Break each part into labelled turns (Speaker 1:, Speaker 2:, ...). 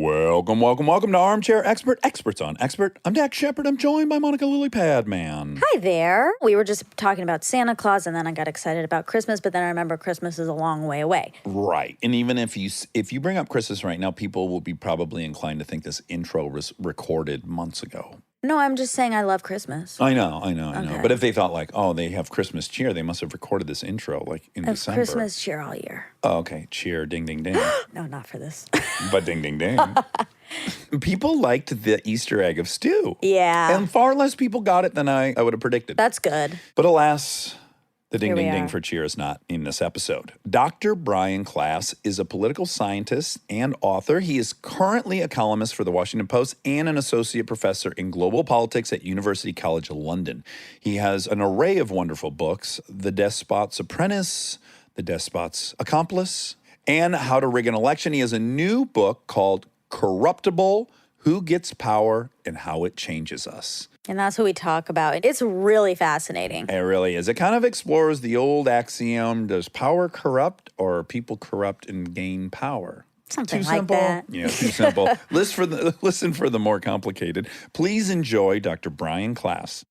Speaker 1: Welcome to Armchair Expert, Experts on Expert. I'm Dak Shepard. I'm joined by Monica Lilypadman.
Speaker 2: Hi there. We were just talking about Santa Claus, and then I got excited about Christmas, but then I remember Christmas is a long way away.
Speaker 1: Right. And even if you bring up Christmas right now, people will be probably inclined to think this intro was recorded months ago.
Speaker 2: No, I'm just saying I love Christmas.
Speaker 1: I know. But if they thought like, oh, they have Christmas cheer, they must have recorded this intro like in December.
Speaker 2: Christmas cheer all year.
Speaker 1: Oh, okay. Cheer, ding, ding, ding.
Speaker 2: No, not for this.
Speaker 1: But ding, ding, ding. People liked the Easter egg of stew.
Speaker 2: Yeah.
Speaker 1: And far less people got it than I would have predicted.
Speaker 2: That's good.
Speaker 1: But alas, the ding, ding, ding
Speaker 2: are.
Speaker 1: for cheer is not in this episode. Dr. Brian Klaas is a political scientist and author. He is currently a columnist for the Washington Post and an associate professor in global politics at University College London. He has an array of wonderful books: The Despot's Apprentice, The Despot's Accomplice, and How to Rig an Election. He has a new book called Corruptible: Who Gets Power and How It Changes Us.
Speaker 2: And that's what we talk about. It's really fascinating.
Speaker 1: It really is. It kind of explores the old axiom, does power corrupt or people corrupt and gain power?
Speaker 2: Something
Speaker 1: Too
Speaker 2: like
Speaker 1: simple?
Speaker 2: that.
Speaker 1: Yeah, too simple. Listen for the more complicated. Please enjoy Dr. Brian Klaas.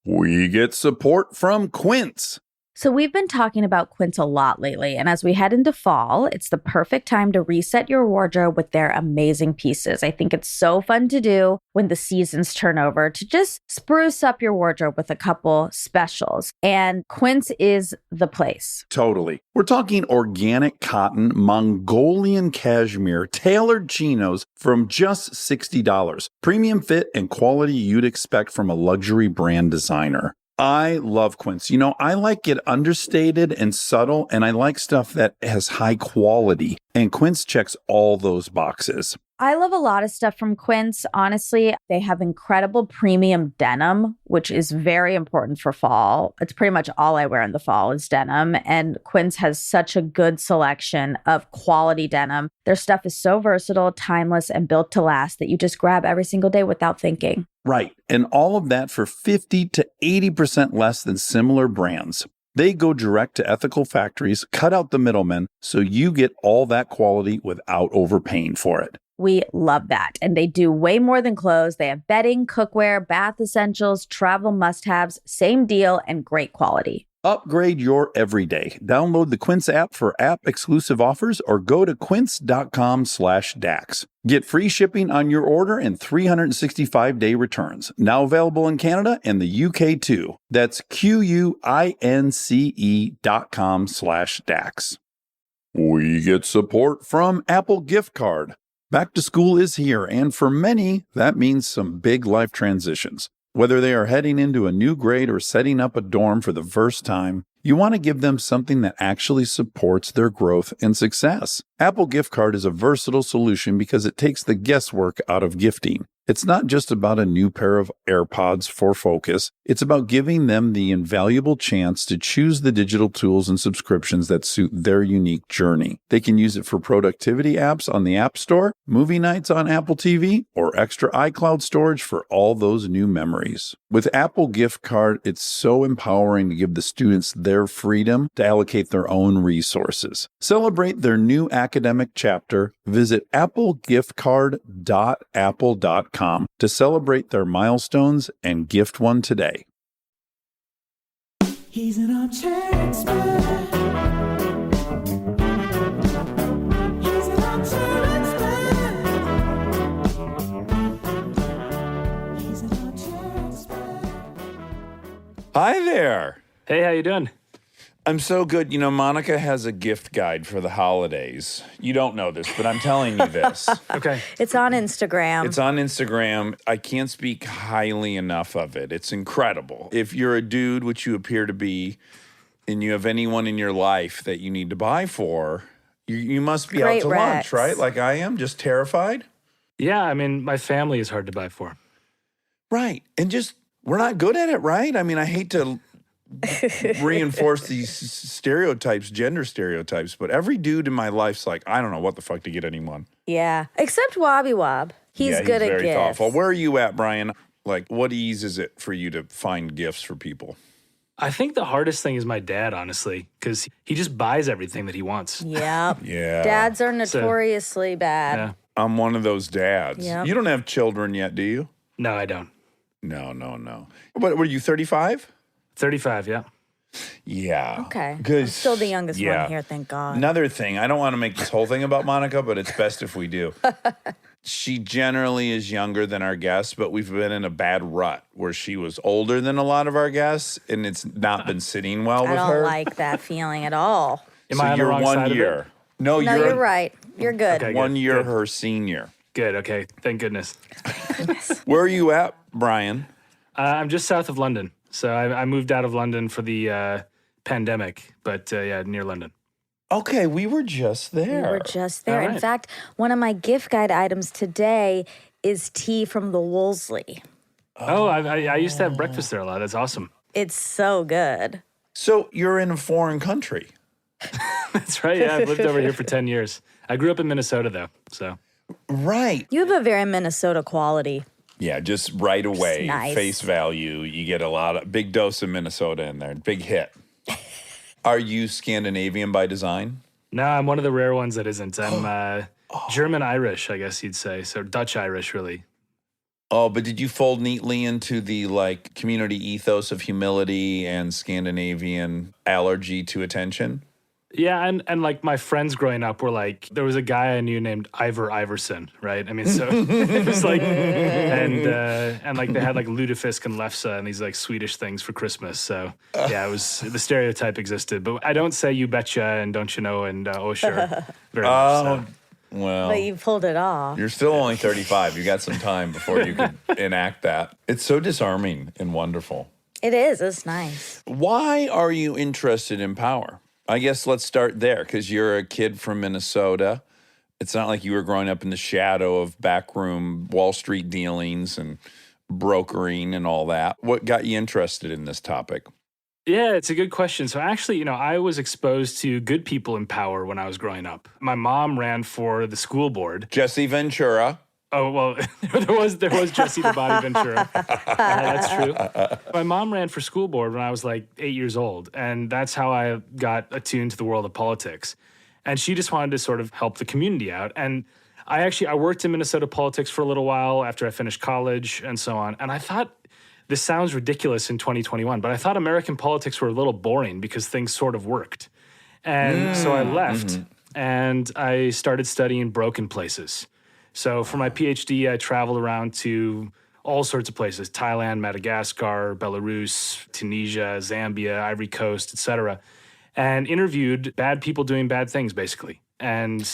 Speaker 1: We get support from Quince.
Speaker 3: So we've been talking about Quince a lot lately, and as we head into fall, it's the perfect time to reset your wardrobe with their amazing pieces. I think it's so fun to do when the seasons turn over to just spruce up your wardrobe with a couple specials, and Quince is the place.
Speaker 1: Totally. We're talking organic cotton, Mongolian cashmere, tailored chinos from just $60. Premium fit and quality you'd expect from a luxury brand designer. I love Quince. You know, I like it understated and subtle, and I like stuff that has high quality. And Quince checks all those boxes.
Speaker 3: I love a lot of stuff from Quince. Honestly, they have incredible premium denim, which is very important for fall. It's pretty much all I wear in the fall is denim. And Quince has such a good selection of quality denim. Their stuff is so versatile, timeless, and built to last that you just grab every single day without thinking.
Speaker 1: Right. And all of that for 50 to 80% less than similar brands. They go direct to ethical factories, cut out the middlemen, so you get all that quality without overpaying for it.
Speaker 3: We love that. And they do way more than clothes. They have bedding, cookware, bath essentials, travel must-haves, same deal, and great quality.
Speaker 1: Upgrade your everyday. Download the Quince app for app-exclusive offers or go to quince.com/dax. Get free shipping on your order and 365-day returns. Now available in Canada and the UK too. That's QUINCE.com/dax. We get support from Apple Gift Card. Back to school is here, and for many, that means some big life transitions. Whether they are heading into a new grade or setting up a dorm for the first time, you want to give them something that actually supports their growth and success. Apple Gift Card is a versatile solution because it takes the guesswork out of gifting. It's not just about a new pair of AirPods for focus. It's about giving them the invaluable chance to choose the digital tools and subscriptions that suit their unique journey. They can use it for productivity apps on the App Store, movie nights on Apple TV, or extra iCloud storage for all those new memories. With Apple Gift Card, it's so empowering to give the students their freedom to allocate their own resources. Celebrate their new academic chapter. Visit applegiftcard.apple.com to celebrate their milestones and gift one today.
Speaker 4: He's an armchair expert. He's an armchair expert. He's an armchair expert.
Speaker 1: Hi there.
Speaker 5: Hey, how you doing?
Speaker 1: I'm so good. You know, Monica has a gift guide for the holidays. You don't know this, but I'm telling you this.
Speaker 5: Okay.
Speaker 2: It's on Instagram.
Speaker 1: It's on Instagram. I can't speak highly enough of it. It's incredible. If you're a dude, which you appear to be, and you have anyone in your life that you need to buy for, you must be
Speaker 2: Great
Speaker 1: out to lunch,
Speaker 2: Rex.
Speaker 1: right? Like I am, just terrified.
Speaker 5: Yeah, I mean, my family is hard to buy for.
Speaker 1: Right. And just, we're not good at it, right? I mean, I hate to reinforce these stereotypes, gender stereotypes, but every dude in my life's like, I don't know what the fuck to get anyone.
Speaker 2: Yeah. Except Wobby Wob. He's good at
Speaker 1: very
Speaker 2: gifts.
Speaker 1: thoughtful. Where are you at, Brian? Like, what ease is it for you to find gifts for people?
Speaker 5: I think the hardest thing is my dad, honestly, because he just buys everything that he wants.
Speaker 2: Yep.
Speaker 1: Yeah.
Speaker 2: Dads are notoriously bad.
Speaker 5: Yeah.
Speaker 1: I'm one of those dads.
Speaker 2: Yep.
Speaker 1: You don't have children yet, do you?
Speaker 5: No, I don't.
Speaker 1: No. What were you, 35?
Speaker 5: 35, yeah.
Speaker 1: Yeah.
Speaker 2: Okay. I'm
Speaker 1: 'Cause-
Speaker 2: still the youngest
Speaker 1: yeah.
Speaker 2: one here, thank God.
Speaker 1: Another thing, I don't want to make this whole thing about Monica, but it's best if we do. She generally is younger than our guests, but we've been in a bad rut where she was older than a lot of our guests, and it's not been sitting well
Speaker 2: I
Speaker 1: with
Speaker 2: don't
Speaker 1: her.
Speaker 2: like that feeling at all.
Speaker 5: Am
Speaker 1: so
Speaker 5: I on the
Speaker 1: you're
Speaker 5: wrong
Speaker 1: 1
Speaker 5: side of it?
Speaker 1: year. No,
Speaker 2: No, you're right. You're good.
Speaker 5: Okay.
Speaker 1: 1
Speaker 5: good,
Speaker 1: year
Speaker 5: good.
Speaker 1: her senior.
Speaker 5: Good, okay. Thank goodness.
Speaker 1: Where are you at, Brian?
Speaker 5: I'm just south of London. So I moved out of London for the pandemic, but yeah, near London.
Speaker 1: Okay, we were just there.
Speaker 2: We were just there.
Speaker 5: All
Speaker 2: In
Speaker 5: right.
Speaker 2: fact, one of my gift guide items today is tea from the Wolseley.
Speaker 5: Oh, I used to have breakfast there a lot. That's awesome.
Speaker 2: It's so good.
Speaker 1: So you're in a foreign country.
Speaker 5: That's right. Yeah, I've lived over here for 10 years. I grew up in Minnesota, though. So
Speaker 1: Right.
Speaker 2: You have a very Minnesota quality.
Speaker 1: Yeah, just right away,
Speaker 2: nice.
Speaker 1: face value. You get a big dose of Minnesota in there. Big hit. Are you Scandinavian by design?
Speaker 5: no, I'm one of the rare ones that isn't. I'm German-Irish, I guess you'd say. So Dutch-Irish, really.
Speaker 1: Oh, but did you fold neatly into the community ethos of humility and Scandinavian allergy to attention?
Speaker 5: Yeah, and like my friends growing up were like, there was a guy I knew named Ivor Iverson, right? I mean, so it was like, and like they had like lutefisk and lefse and these like Swedish things for Christmas. So yeah, it was the stereotype existed, but I don't say you betcha and don't you know and oh sure very much. So.
Speaker 1: Well,
Speaker 2: But you pulled it off.
Speaker 1: you're still only 35. You got some time before you can enact that. It's so disarming and wonderful.
Speaker 2: It is. It's nice.
Speaker 1: Why are you interested in power? I guess let's start there because you're a kid from Minnesota. It's not like you were growing up in the shadow of backroom Wall Street dealings and brokering and all that. What got you interested in this topic?
Speaker 5: Yeah, it's a good question. So actually, I was exposed to good people in power when I was growing up. My mom ran for the school board.
Speaker 1: Jesse Ventura.
Speaker 5: Oh, well, there was Jesse the Body Ventura. That's true. My mom ran for school board when I was like 8 years old, and that's how I got attuned to the world of politics. And she just wanted to sort of help the community out. And I worked in Minnesota politics for a little while after I finished college and so on. And I thought, this sounds ridiculous in 2021, but I thought American politics were a little boring because things sort of worked. And so I left and I started studying broken places. So for my PhD, I traveled around to all sorts of places: Thailand, Madagascar, Belarus, Tunisia, Zambia, Ivory Coast, etc., and interviewed bad people doing bad things, basically. And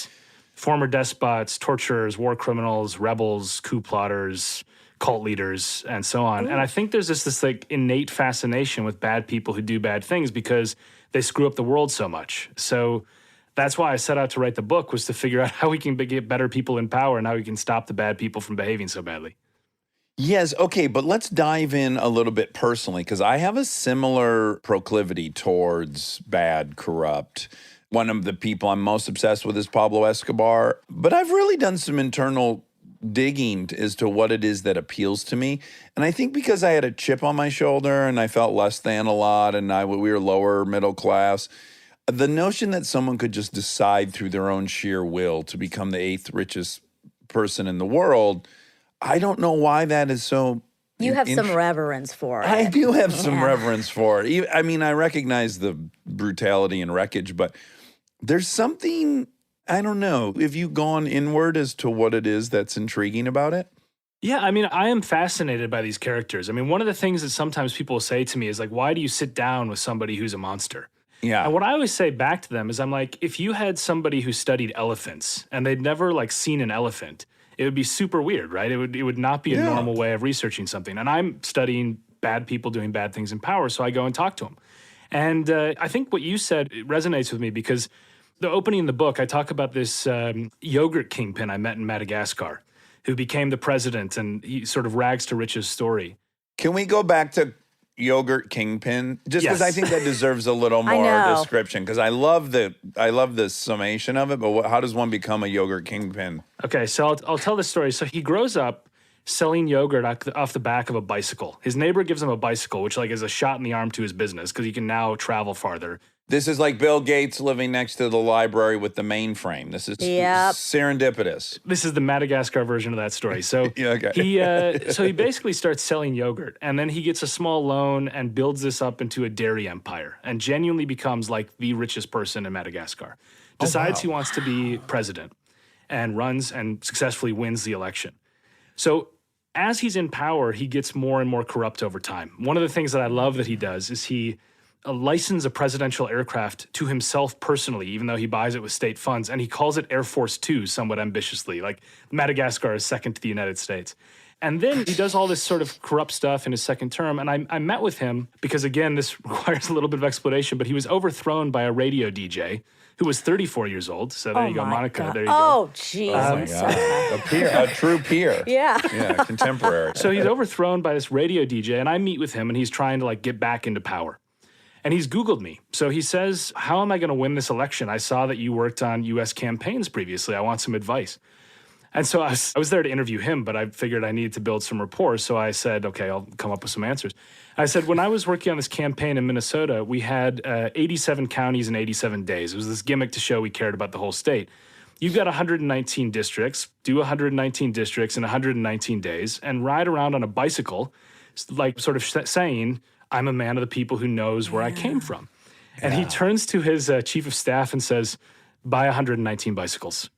Speaker 5: former despots, torturers, war criminals, rebels, coup plotters, cult leaders, and so on. And I think there's this like innate fascination with bad people who do bad things because they screw up the world so much. So that's why I set out to write the book, was to figure out how we can get better people in power and how we can stop the bad people from behaving so badly.
Speaker 1: Yes, okay, but let's dive in a little bit personally because I have a similar proclivity towards bad, corrupt. One of the people I'm most obsessed with is Pablo Escobar, but I've really done some internal digging as to what it is that appeals to me. And I think because I had a chip on my shoulder and I felt less than a lot and we were lower middle class, the notion that someone could just decide through their own sheer will to become the 8th richest person in the world, I don't know why that is so.
Speaker 2: You have some reverence for it.
Speaker 1: I do have some
Speaker 2: Yeah.
Speaker 1: reverence for it. I mean, I recognize the brutality and wreckage, but there's something, I don't know. Have you gone inward as to what it is that's intriguing about it?
Speaker 5: Yeah, I mean, I am fascinated by these characters. I mean, one of the things that sometimes people say to me is like, why do you sit down with somebody who's a monster?
Speaker 1: Yeah.
Speaker 5: And what I always say back to them is I'm like, if you had somebody who studied elephants and they'd never like seen an elephant, it would be super weird, right? It would not be a
Speaker 1: Yeah.
Speaker 5: normal way of researching something. And I'm studying bad people doing bad things in power, so I go and talk to them. And I think what you said resonates with me because the opening in the book, I talk about this yogurt kingpin I met in Madagascar who became the president, and he sort of rags to riches story.
Speaker 1: Can we go back to Yogurt Kingpin? Just because I
Speaker 5: Yes.
Speaker 1: think that deserves a little
Speaker 2: I
Speaker 1: more
Speaker 2: know.
Speaker 1: description. Because I love the summation of it, but how does one become a Yogurt Kingpin?
Speaker 5: Okay, so I'll tell this story. So he grows up selling yogurt off the back of a bicycle. His neighbor gives him a bicycle, which like is a shot in the arm to his business because he can now travel farther.
Speaker 1: This is like Bill Gates living next to the library with the mainframe. This is
Speaker 2: Yep.
Speaker 1: serendipitous.
Speaker 5: This is the Madagascar version of that story. So
Speaker 1: Yeah, okay.
Speaker 5: he basically starts selling yogurt, and then he gets a small loan and builds this up into a dairy empire, and genuinely becomes like the richest person in Madagascar. Decides he wants to be president, and runs and successfully wins the election. So as he's in power, he gets more and more corrupt over time. One of the things that I love that he does is he license a presidential aircraft to himself personally, even though he buys it with state funds, and he calls it Air Force Two somewhat ambitiously. Like Madagascar is second to the United States. And then he does all this sort of corrupt stuff in his second term. And I met with him because, again, this requires a little bit of explanation, but he was overthrown by a radio DJ who was 34 years old. So there you go,
Speaker 2: my
Speaker 5: Monica.
Speaker 2: God.
Speaker 5: There you go.
Speaker 2: Oh, jeez.
Speaker 1: A peer, a true peer.
Speaker 2: Yeah.
Speaker 1: Yeah, contemporary.
Speaker 5: So he's overthrown by this radio DJ, and I meet with him, and he's trying to like get back into power. And he's Googled me. So he says, how am I going to win this election? I saw that you worked on U.S. campaigns previously. I want some advice. And so I was there to interview him, but I figured I needed to build some rapport. So I said, okay, I'll come up with some answers. I said, when I was working on this campaign in Minnesota, we had 87 counties in 87 days. It was this gimmick to show we cared about the whole state. You've got 119 districts, do 119 districts in 119 days, and ride around on a bicycle, like sort of saying, I'm a man of the people who knows where I came from. And he turns to his chief of staff and says, buy 119 bicycles.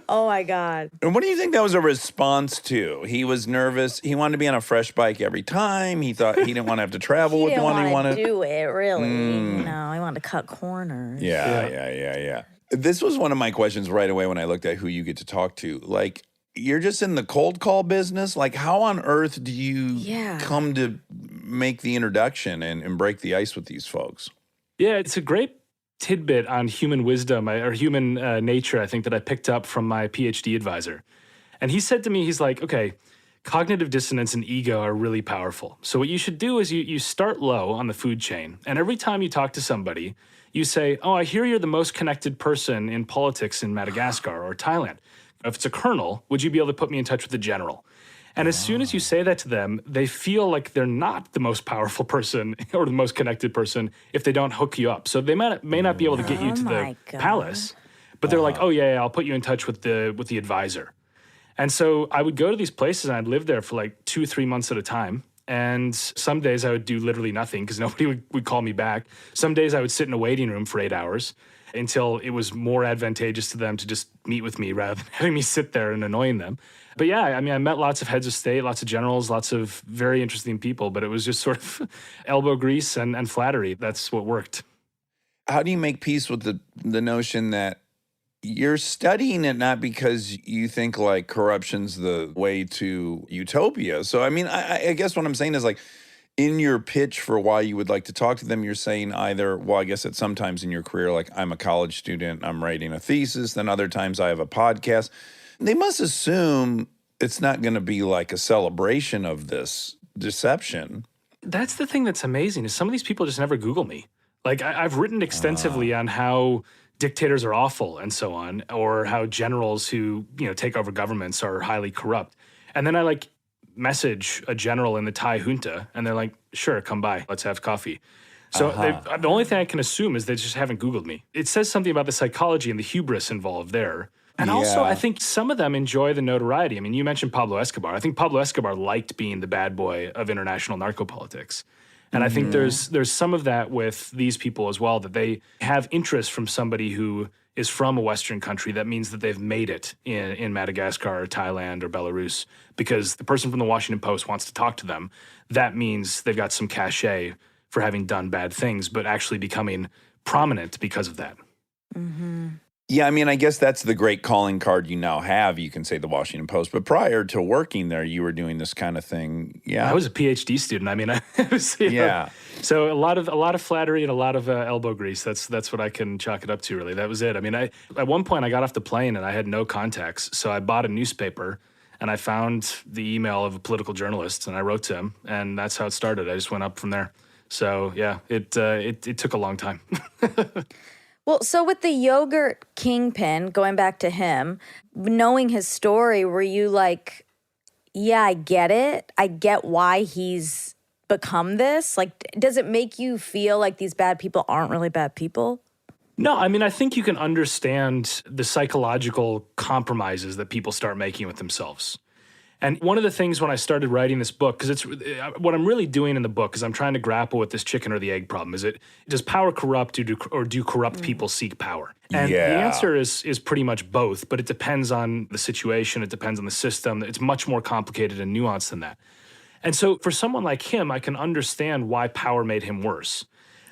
Speaker 2: Oh my God.
Speaker 1: And what do you think that was a response to? He was nervous. He wanted to be on a fresh bike every time. He thought he didn't want to have to travel
Speaker 2: He
Speaker 1: with the
Speaker 2: didn't
Speaker 1: one he
Speaker 2: want to
Speaker 1: wanted.
Speaker 2: do it, really. You know, he wanted to cut corners.
Speaker 1: Yeah. This was one of my questions right away when I looked at who you get to talk to. Like, you're just in the cold call business. Like, how on earth do you come to make the introduction and break the ice with these folks?
Speaker 5: Yeah, it's a great tidbit on human wisdom or human nature, I think, that I picked up from my PhD advisor. And he said to me, he's like, okay, cognitive dissonance and ego are really powerful. So what you should do is you start low on the food chain. And every time you talk to somebody, you say, oh, I hear you're the most connected person in politics in Madagascar or Thailand. If it's a colonel, would you be able to put me in touch with the general? And as soon as you say that to them, they feel like they're not the most powerful person or the most connected person if they don't hook you up. So they may not be able to get you to the palace, but they're like, oh yeah, I'll put you in touch with the advisor. And so I would go to these places and I'd live there for like 2-3 months at a time. And some days I would do literally nothing because nobody would call me back. Some days I would sit in a waiting room for 8 hours until it was more advantageous to them to just meet with me rather than having me sit there and annoying them. But yeah, I mean, I met lots of heads of state, lots of generals, lots of very interesting people, but it was just sort of elbow grease and flattery. That's what worked.
Speaker 1: How do you make peace with the notion that you're studying it not because you think like corruption's the way to utopia? So, I mean, I guess what I'm saying is like, in your pitch for why you would like to talk to them, you're saying either, well, I guess at sometimes in your career, like I'm a college student, I'm writing a thesis, then other times I have a podcast. They must assume it's not going to be like a celebration of this deception.
Speaker 5: That's the thing that's amazing is some of these people just never Google me. Like I've written extensively on how dictators are awful and so on, or how generals who, take over governments are highly corrupt. And then I like message a general in the Thai junta and they're like, sure, come by, let's have coffee. So the only thing I can assume is they just haven't Googled me. It says something about the psychology and the hubris involved there. And also, I think some of them enjoy the notoriety. I mean, you mentioned Pablo Escobar. I think Pablo Escobar liked being the bad boy of international narco-politics. And I think there's some of that with these people as well, that they have interest from somebody who is from a Western country. That means that they've made it in Madagascar or Thailand or Belarus because the person from the Washington Post wants to talk to them. That means they've got some cachet for having done bad things, but actually becoming prominent because of that.
Speaker 2: Mm-hmm.
Speaker 1: Yeah, I mean, I guess that's the great calling card you now have. You can say the Washington Post, but prior to working there, you were doing this kind of thing. Yeah,
Speaker 5: I was a PhD student. I mean, I was, So a lot of flattery and a lot of elbow grease. That's what I can chalk it up to. Really, that was it. I mean, at one point I got off the plane and I had no contacts, so I bought a newspaper and I found the email of a political journalist and I wrote to him, and that's how it started. I just went up from there. So yeah, it took a long time.
Speaker 2: Well, so with the yogurt kingpin, going back to him, knowing his story, were you like, yeah, I get it. I get why he's become this. Like, does it make you feel like these bad people aren't really bad people?
Speaker 5: No, I mean, I think you can understand the psychological compromises that people start making with themselves. And one of the things when I started writing this book, because it's what I'm really doing in the book is I'm trying to grapple with this chicken or the egg problem. Does power corrupt or do corrupt people seek power? And the answer is pretty much both, but it depends on the situation. It depends on the system. It's much more complicated and nuanced than that. And so for someone like him, I can understand why power made him worse.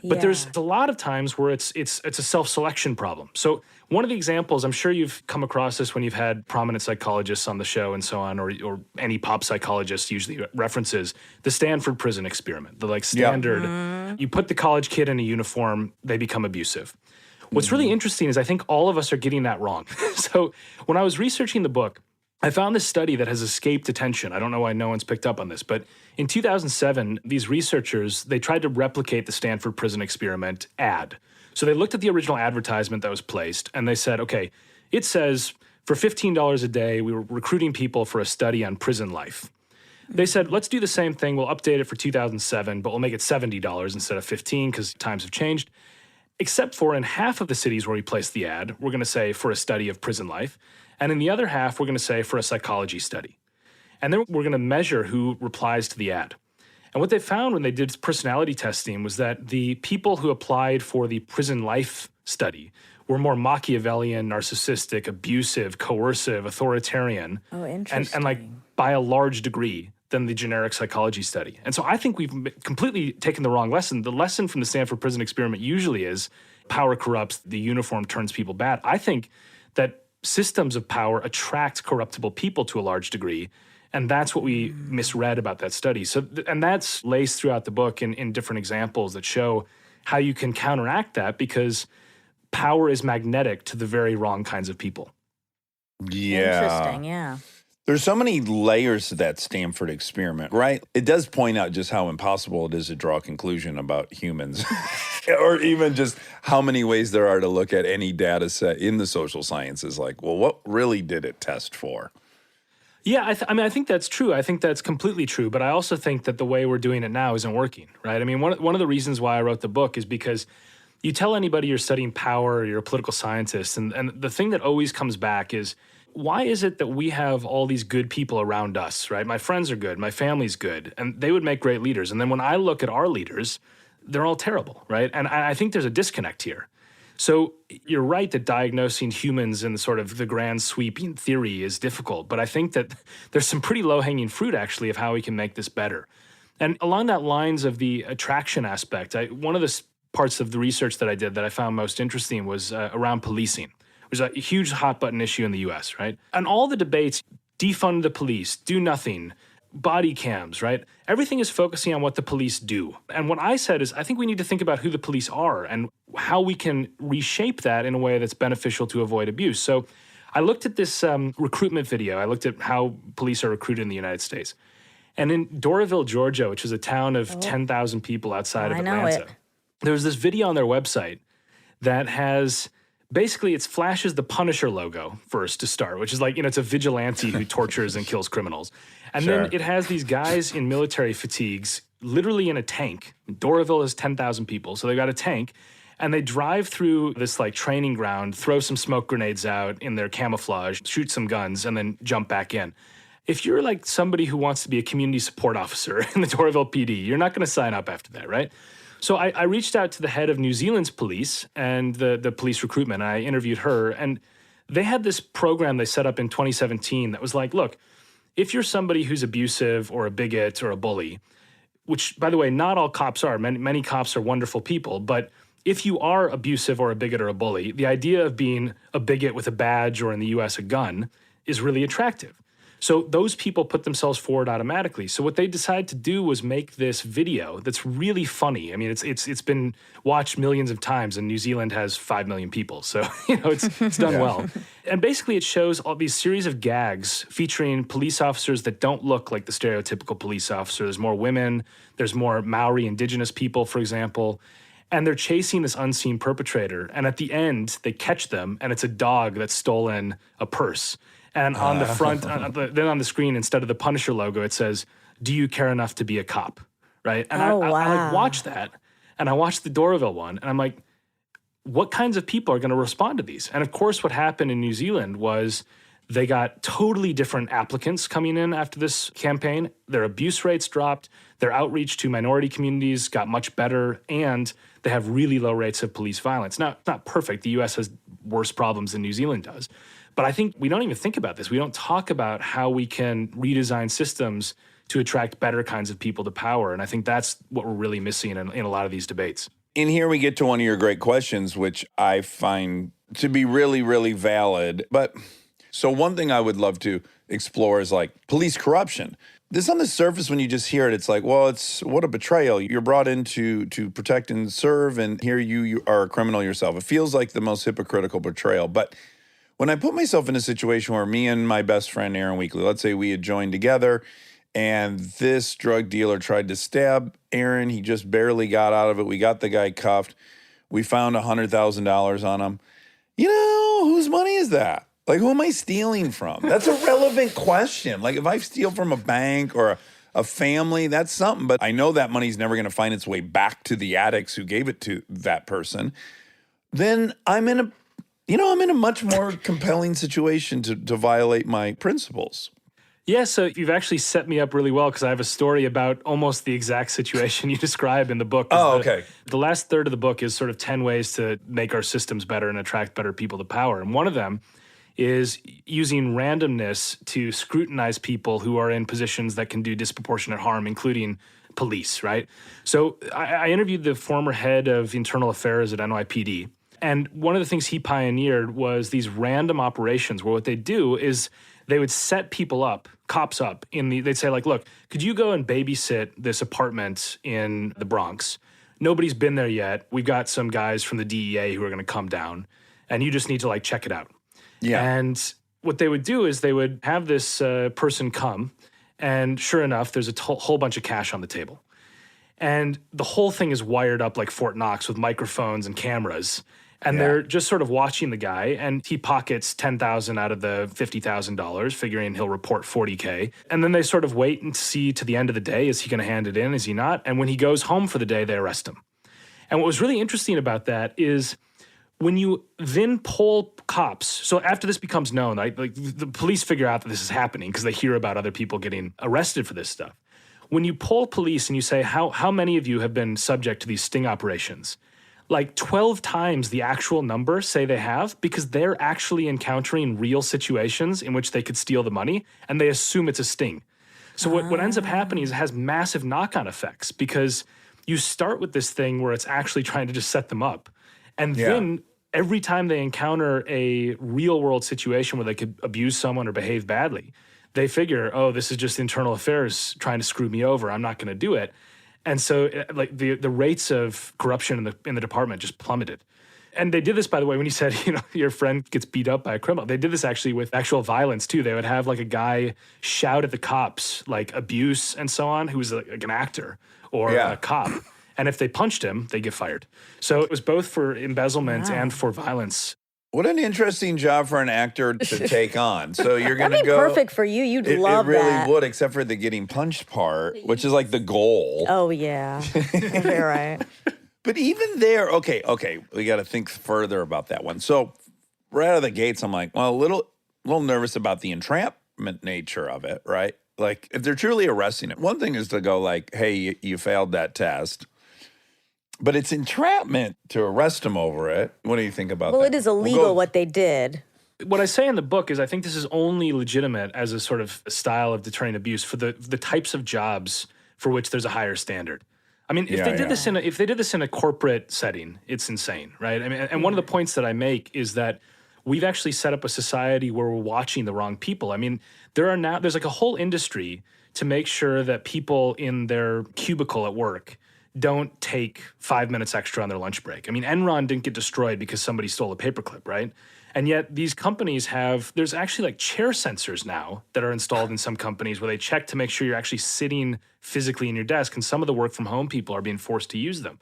Speaker 5: But there's a lot of times where it's a self-selection problem. So one of the examples, I'm sure you've come across this when you've had prominent psychologists on the show and so on, or any pop psychologist usually references the Stanford prison experiment, the like standard, you put the college kid in a uniform, they become abusive. What's really interesting is I think all of us are getting that wrong. So when I was researching the book, I found this study that has escaped attention. I don't know why no one's picked up on this, but in 2007, these researchers, they tried to replicate the Stanford prison experiment ad. So they looked at the original advertisement that was placed, and they said, okay, it says for $15 a day, we were recruiting people for a study on prison life. They said, let's do the same thing. We'll update it for 2007, but we'll make it $70 instead of $15 because times have changed. Except for in half of the cities where we placed the ad, we're going to say for a study of prison life. And in the other half, we're going to say for a psychology study. And then we're going to measure who replies to the ad. And what they found when they did personality testing was that the people who applied for the prison life study were more Machiavellian, narcissistic, abusive, coercive, authoritarian.
Speaker 2: Oh, interesting.
Speaker 5: And like by a large degree than the generic psychology study. And so I think we've completely taken the wrong lesson. The lesson from the Stanford prison experiment usually is power corrupts, the uniform turns people bad. I think that systems of power attract corruptible people to a large degree. And that's what we misread about that study. So, and that's laced throughout the book in different examples that show how you can counteract that because power is magnetic to the very wrong kinds of people.
Speaker 1: Yeah.
Speaker 2: Interesting, yeah.
Speaker 1: There's so many layers to that Stanford experiment, right? It does point out just how impossible it is to draw a conclusion about humans, or even just how many ways there are to look at any data set in the social sciences. Like, well, what really did it test for?
Speaker 5: Yeah, I mean, I think that's true. I think that's completely true. But I also think that the way we're doing it now isn't working, right? I mean, one of the reasons why I wrote the book is because you tell anybody you're studying power, or you're a political scientist, and the thing that always comes back is, why is it that we have all these good people around us, right? My friends are good, my family's good, and they would make great leaders. And then when I look at our leaders, they're all terrible, right? And I think there's a disconnect here. So you're right that diagnosing humans in sort of the grand sweeping theory is difficult, but I think that there's some pretty low-hanging fruit, actually, of how we can make this better. And along that lines of the attraction aspect, one of the parts of the research that I did that I found most interesting was around policing. There's a huge hot-button issue in the U.S., right? And all the debates, defund the police, do nothing, body cams, right? Everything is focusing on what the police do. And what I said is, I think we need to think about who the police are and how we can reshape that in a way that's beneficial to avoid abuse. So I looked at this recruitment video. I looked at how police are recruited in the United States. And in Doraville, Georgia, which is a town of 10,000 people outside of Atlanta, there was this video on their website that has... Basically, it flashes the Punisher logo first to start, which is like, it's a vigilante who tortures and kills criminals. And then it has these guys in military fatigues, literally in a tank. Doraville has 10,000 people, so they've got a tank. And they drive through this like training ground, throw some smoke grenades out in their camouflage, shoot some guns, and then jump back in. If you're like somebody who wants to be a community support officer in the Doraville PD, you're not going to sign up after that, right? So I reached out to the head of New Zealand's police and the police recruitment, and I interviewed her. And they had this program they set up in 2017 that was like, look, if you're somebody who's abusive or a bigot or a bully, which, by the way, not all cops are. Many cops are wonderful people. But if you are abusive or a bigot or a bully, the idea of being a bigot with a badge or in the U.S. a gun is really attractive. So those people put themselves forward automatically. So what they decided to do was make this video that's really funny. I mean, it's been watched millions of times, and New Zealand has 5 million people. So, it's done well. And basically it shows all these series of gags featuring police officers that don't look like the stereotypical police officer. There's more women. There's more Maori indigenous people, for example. And they're chasing this unseen perpetrator. And at the end, they catch them, and it's a dog that's stolen a purse. And on the front, then on the screen, instead of the Punisher logo, it says, "Do you care enough to be a cop?" Right? And I like watch that, and I watched the Doraville one, and I'm like, what kinds of people are going to respond to these? And of course, what happened in New Zealand was they got totally different applicants coming in after this campaign. Their abuse rates dropped. Their outreach to minority communities got much better, and they have really low rates of police violence. Now, it's not perfect. The U.S. has worse problems than New Zealand does. But I think we don't even think about this. We don't talk about how we can redesign systems to attract better kinds of people to power. And I think that's what we're really missing in a lot of these debates.
Speaker 1: In here, we get to one of your great questions, which I find to be really, really valid. But so one thing I would love to explore is like police corruption. This on the surface, when you just hear it, it's like, well, it's what a betrayal. You're brought in to protect and serve, and here you are a criminal yourself. It feels like the most hypocritical betrayal. But when I put myself in a situation where me and my best friend, Aaron Weekly, let's say we had joined together, and this drug dealer tried to stab Aaron. He just barely got out of it. We got the guy cuffed. We found $100,000 on him. You know, whose money is that? Like, who am I stealing from? That's a relevant question. Like, if I steal from a bank or a family, that's something. But I know that money's never going to find its way back to the addicts who gave it to that person. Then I'm in a much more compelling situation to violate my principles.
Speaker 5: Yeah, so you've actually set me up really well because I have a story about almost the exact situation you describe in the book.
Speaker 1: Oh, okay.
Speaker 5: The last third of the book is sort of 10 ways to make our systems better and attract better people to power. And one of them is using randomness to scrutinize people who are in positions that can do disproportionate harm, including police, right? So I interviewed the former head of internal affairs at NYPD. And one of the things he pioneered was these random operations where what they do is they would set people up, cops up, they'd say like, look, could you go and babysit this apartment in the Bronx? Nobody's been there yet. We've got some guys from the DEA who are going to come down, and you just need to like check it out. Yeah. And what they would do is they would have this person come, and sure enough, there's a whole bunch of cash on the table. And the whole thing is wired up like Fort Knox with microphones and cameras. And they're just sort of watching the guy, and he pockets $10,000 out of the $50,000, figuring he'll report $40K. And then they sort of wait and see to the end of the day, is he going to hand it in? Is he not? And when he goes home for the day, they arrest him. And what was really interesting about that is when you then poll cops, so after this becomes known, like the police figure out that this is happening because they hear about other people getting arrested for this stuff. When you poll police and you say, how many of you have been subject to these sting operations? Like 12 times the actual number say they have, because they're actually encountering real situations in which they could steal the money, and they assume it's a sting. So what ends up happening is it has massive knock-on effects, because you start with this thing where it's actually trying to just set them up. And then every time they encounter a real-world situation where they could abuse someone or behave badly, they figure, oh, this is just internal affairs trying to screw me over. I'm not going to do it. And so like the rates of corruption in the department just plummeted. And they did this, by the way, when you said, your friend gets beat up by a criminal. They did this actually with actual violence too. They would have like a guy shout at the cops, like abuse and so on, who was like an actor or a cop. And if they punched him, they get fired. So it was both for embezzlement and for violence.
Speaker 1: What an interesting job for an actor to take on. So you're going to
Speaker 2: That'd be
Speaker 1: go.
Speaker 2: perfect for you. You'd love
Speaker 1: that. It really
Speaker 2: that.
Speaker 1: would, except for the getting punched part, which is like the goal.
Speaker 2: Oh, yeah. You're right.
Speaker 1: But even there, okay, we got to think further about that one. So right out of the gates, I'm like, well, a little nervous about the entrapment nature of it, right? Like if they're truly arresting it, one thing is to go like, hey, you failed that test. But it's entrapment to arrest him over it. What do you think about that?
Speaker 2: Well, it is illegal what they did.
Speaker 5: What I say in the book is I think this is only legitimate as a sort of style of deterring abuse for the types of jobs for which there's a higher standard. I mean, if they did this in a corporate setting, it's insane, right? I mean, and one of the points that I make is that we've actually set up a society where we're watching the wrong people. I mean, there's like a whole industry to make sure that people in their cubicle at work don't take 5 minutes extra on their lunch break. I mean, Enron didn't get destroyed because somebody stole a paperclip, right? And yet these companies there's actually like chair sensors now that are installed in some companies where they check to make sure you're actually sitting physically in your desk. And some of the work from home people are being forced to use them.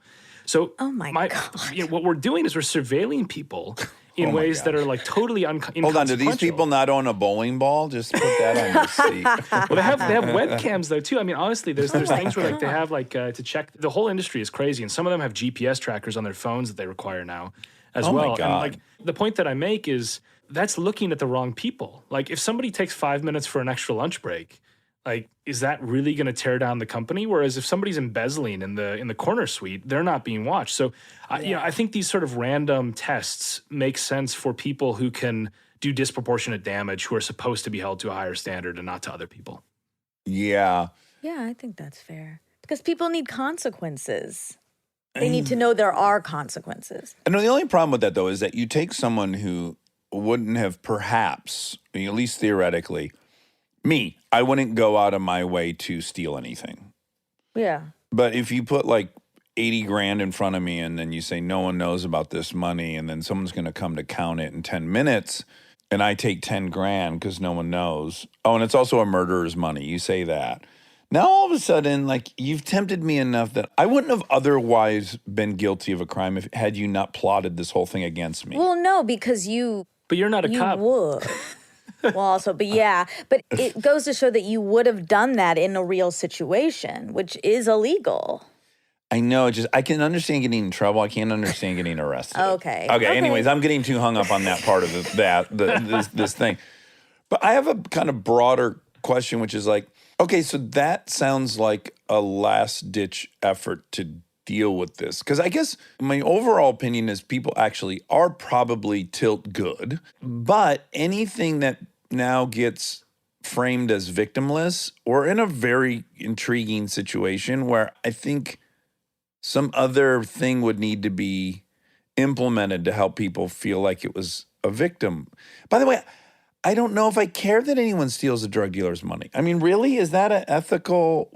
Speaker 5: So
Speaker 2: Oh my God.
Speaker 5: what we're doing is we're surveilling people in
Speaker 1: Oh my
Speaker 5: ways that
Speaker 1: gosh.
Speaker 5: are like totally
Speaker 1: Hold on, do these people not own a bowling ball? Just put that on your seat.
Speaker 5: Well, they have webcams though too. I mean, honestly, there's things where like they have like to check. The whole industry is crazy, and some of them have GPS trackers on their phones that they require now, as
Speaker 1: Oh my
Speaker 5: well. And
Speaker 1: God.
Speaker 5: like the point that I make is that's looking at the wrong people. Like if somebody takes 5 minutes for an extra lunch break, like is that really going to tear down the company? Whereas if somebody's embezzling in the corner suite, they're not being watched. So I think these sort of random tests make sense for people who can do disproportionate damage, who are supposed to be held to a higher standard and not to other people.
Speaker 1: Yeah.
Speaker 2: Yeah, I think that's fair. Because people need consequences. They need to know there are consequences.
Speaker 1: I know the only problem with that, though, is that you take someone who wouldn't have perhaps, at least theoretically, I wouldn't go out of my way to steal anything.
Speaker 2: Yeah.
Speaker 1: But if you put like 80 grand in front of me and then you say no one knows about this money and then someone's going to come to count it in 10 minutes and I take 10 grand because no one knows. Oh, and it's also a murderer's money. You say that. Now all of a sudden, like you've tempted me enough that I wouldn't have otherwise been guilty of a crime had you not plotted this whole thing against me.
Speaker 2: Well, no, because
Speaker 5: But you're not a
Speaker 2: you
Speaker 5: cop.
Speaker 2: would. Well, also, but it goes to show that you would have done that in a real situation, which is illegal.
Speaker 1: I know, I can understand getting in trouble. I can't understand getting arrested.
Speaker 2: Okay.
Speaker 1: Anyways, I'm getting too hung up on that part of this thing. But I have a kind of broader question, which is like, okay, so that sounds like a last-ditch effort to deal with this. Because I guess my overall opinion is people actually are probably tilt good, but anything that now gets framed as victimless or in a very intriguing situation where I think some other thing would need to be implemented to help people feel like it was a victim. By the way, I don't know if I care that anyone steals a drug dealer's money. I mean, really? Is that an ethical?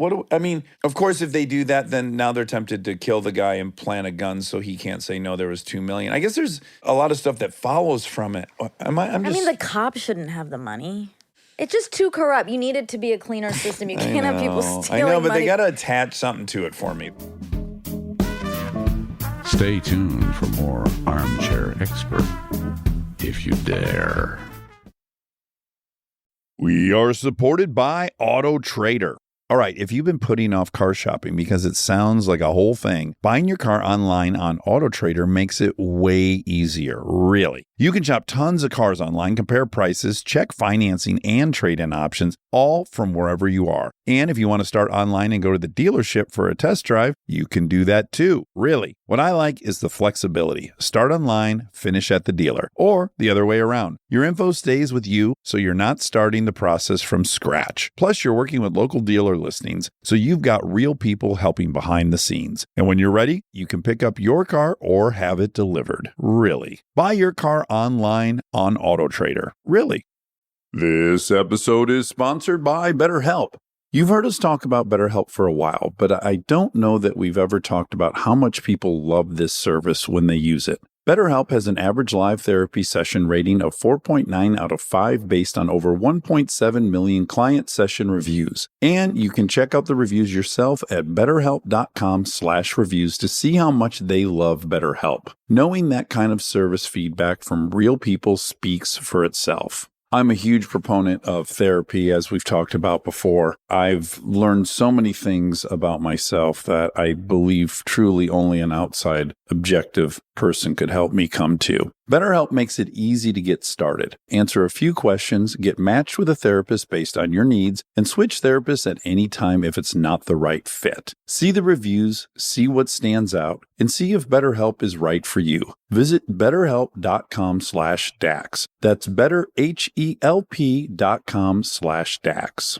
Speaker 1: Of course, if they do that, then now they're tempted to kill the guy and plant a gun so he can't say, no, there was $2 million. I guess there's a lot of stuff that follows from it.
Speaker 2: I mean, the cops shouldn't have the money. It's just too corrupt. You need it to be a cleaner system. You can't have people stealing money.
Speaker 1: I know, but they got to attach something to it for me.
Speaker 6: Stay tuned for more Armchair Expert, if you dare.
Speaker 1: We are supported by Auto Trader. All right, if you've been putting off car shopping because it sounds like a whole thing, buying your car online on Auto Trader makes it way easier, really. You can shop tons of cars online, compare prices, check financing and trade-in options, all from wherever you are. And if you want to start online and go to the dealership for a test drive, you can do that too, really. What I like is the flexibility. Start online, finish at the dealer, or the other way around. Your info stays with you, so you're not starting the process from scratch. Plus, you're working with local dealer listings, so you've got real people helping behind the scenes. And when you're ready, you can pick up your car or have it delivered. Really. Buy your car online on Auto Trader. Really. This episode is sponsored by BetterHelp. You've heard us talk about BetterHelp for a while, but I don't know that we've ever talked about how much people love this service when they use it. BetterHelp has an average live therapy session rating of 4.9 out of 5 based on over 1.7 million client session reviews. And you can check out the reviews yourself at betterhelp.com/reviews to see how much they love BetterHelp. Knowing that kind of service feedback from real people speaks for itself. I'm a huge proponent of therapy, as we've talked about before. I've learned so many things about myself that I believe truly only an outside, objective person could help me come to. BetterHelp makes it easy to get started. Answer a few questions, get matched with a therapist based on your needs, and switch therapists at any time if it's not the right fit. See the reviews, see what stands out, and see if BetterHelp is right for you. Visit betterhelp.com/Dax. That's betterhelp.com/Dax.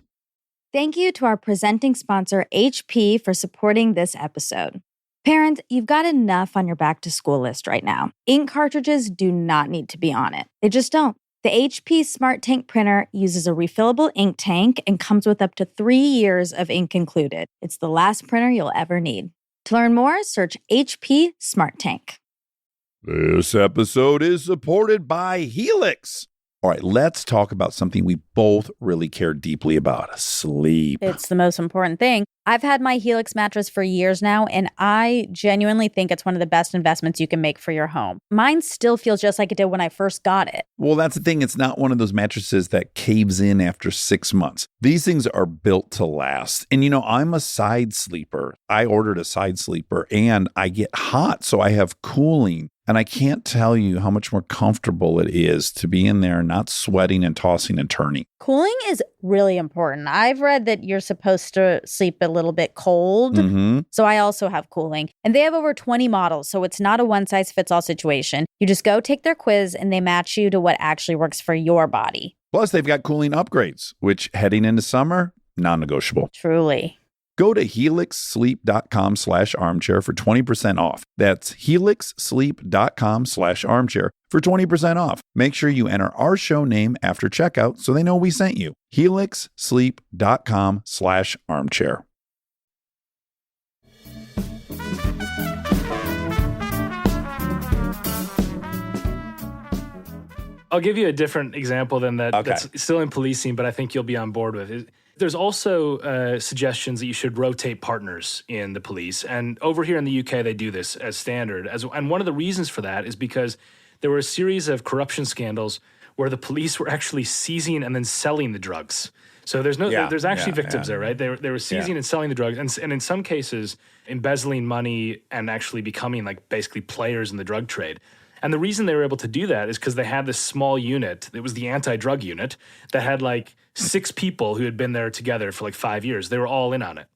Speaker 3: Thank you to our presenting sponsor, HP, for supporting this episode. Parents, you've got enough on your back-to-school list right now. Ink cartridges do not need to be on it. They just don't. The HP Smart Tank printer uses a refillable ink tank and comes with up to 3 years of ink included. It's the last printer you'll ever need. To learn more, search HP Smart Tank.
Speaker 1: This episode is supported by Helix. All right, let's talk about something we both really care deeply about, sleep.
Speaker 3: It's the most important thing. I've had my Helix mattress for years now, and I genuinely think it's one of the best investments you can make for your home. Mine still feels just like it did when I first got it.
Speaker 1: Well, that's the thing. It's not one of those mattresses that caves in after 6 months. These things are built to last. And I'm a side sleeper. I ordered a side sleeper and I get hot, so I have cooling. And I can't tell you how much more comfortable it is to be in there not sweating and tossing and turning.
Speaker 3: Cooling is really important. I've read that you're supposed to sleep a little bit cold. So I also have cooling. And they have over 20 models, so it's not a one-size-fits-all situation. You just go take their quiz and they match you to what actually works for your body.
Speaker 1: Plus, they've got cooling upgrades, which heading into summer, non-negotiable.
Speaker 3: Truly.
Speaker 1: Go to helixsleep.com/armchair for 20% off. That's helixsleep.com/armchair for 20% off. Make sure you enter our show name after checkout so they know we sent you. helixsleep.com/armchair.
Speaker 5: I'll give you a different example than that. Okay. That's still in policing, but I think you'll be on board with it. There's also suggestions that you should rotate partners in the police. And over here in the UK, they do this as standard. And one of the reasons for that is because there were a series of corruption scandals where the police were actually seizing and then selling the drugs. So there's actually victims there, right? They were seizing and selling the drugs. And in some cases, embezzling money and actually becoming like basically players in the drug trade. And the reason they were able to do that is because they had this small unit. It was the anti-drug unit that had like 6 people who had been there together for like 5 years. They were all in on it.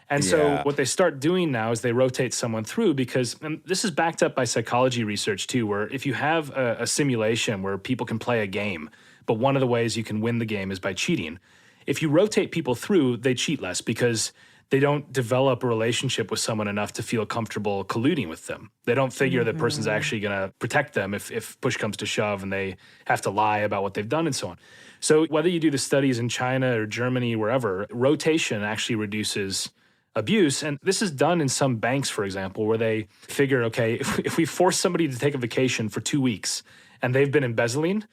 Speaker 5: And so what they start doing now is they rotate someone through because, and this is backed up by psychology research too, where if you have a simulation where people can play a game, but one of the ways you can win the game is by cheating. If you rotate people through, they cheat less because they don't develop a relationship with someone enough to feel comfortable colluding with them. They don't figure that person's actually going to protect them if push comes to shove and they have to lie about what they've done and so on. So whether you do the studies in China or Germany, wherever, rotation actually reduces abuse. And this is done in some banks, for example, where they figure, okay, if we force somebody to take a vacation for 2 weeks and they've been embezzling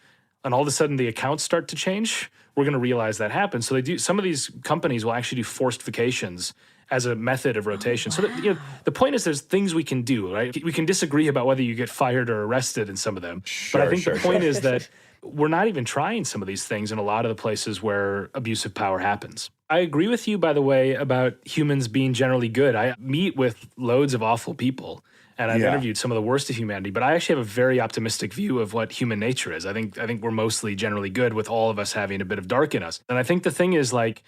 Speaker 5: and all of a sudden the accounts start to change, we're going to realize that happens. So some of these companies will actually do forced vacations as a method of rotation. So that, the point is there's things we can do, right? We can disagree about whether you get fired or arrested in some of them. But I think the point is that we're not even trying some of these things in a lot of the places where abuse of power happens. I agree with you, by the way, about humans being generally good. I meet with loads of awful people. And I've interviewed some of the worst of humanity, but I actually have a very optimistic view of what human nature is. I think we're mostly generally good, with all of us having a bit of dark in us. And I think the thing is, like,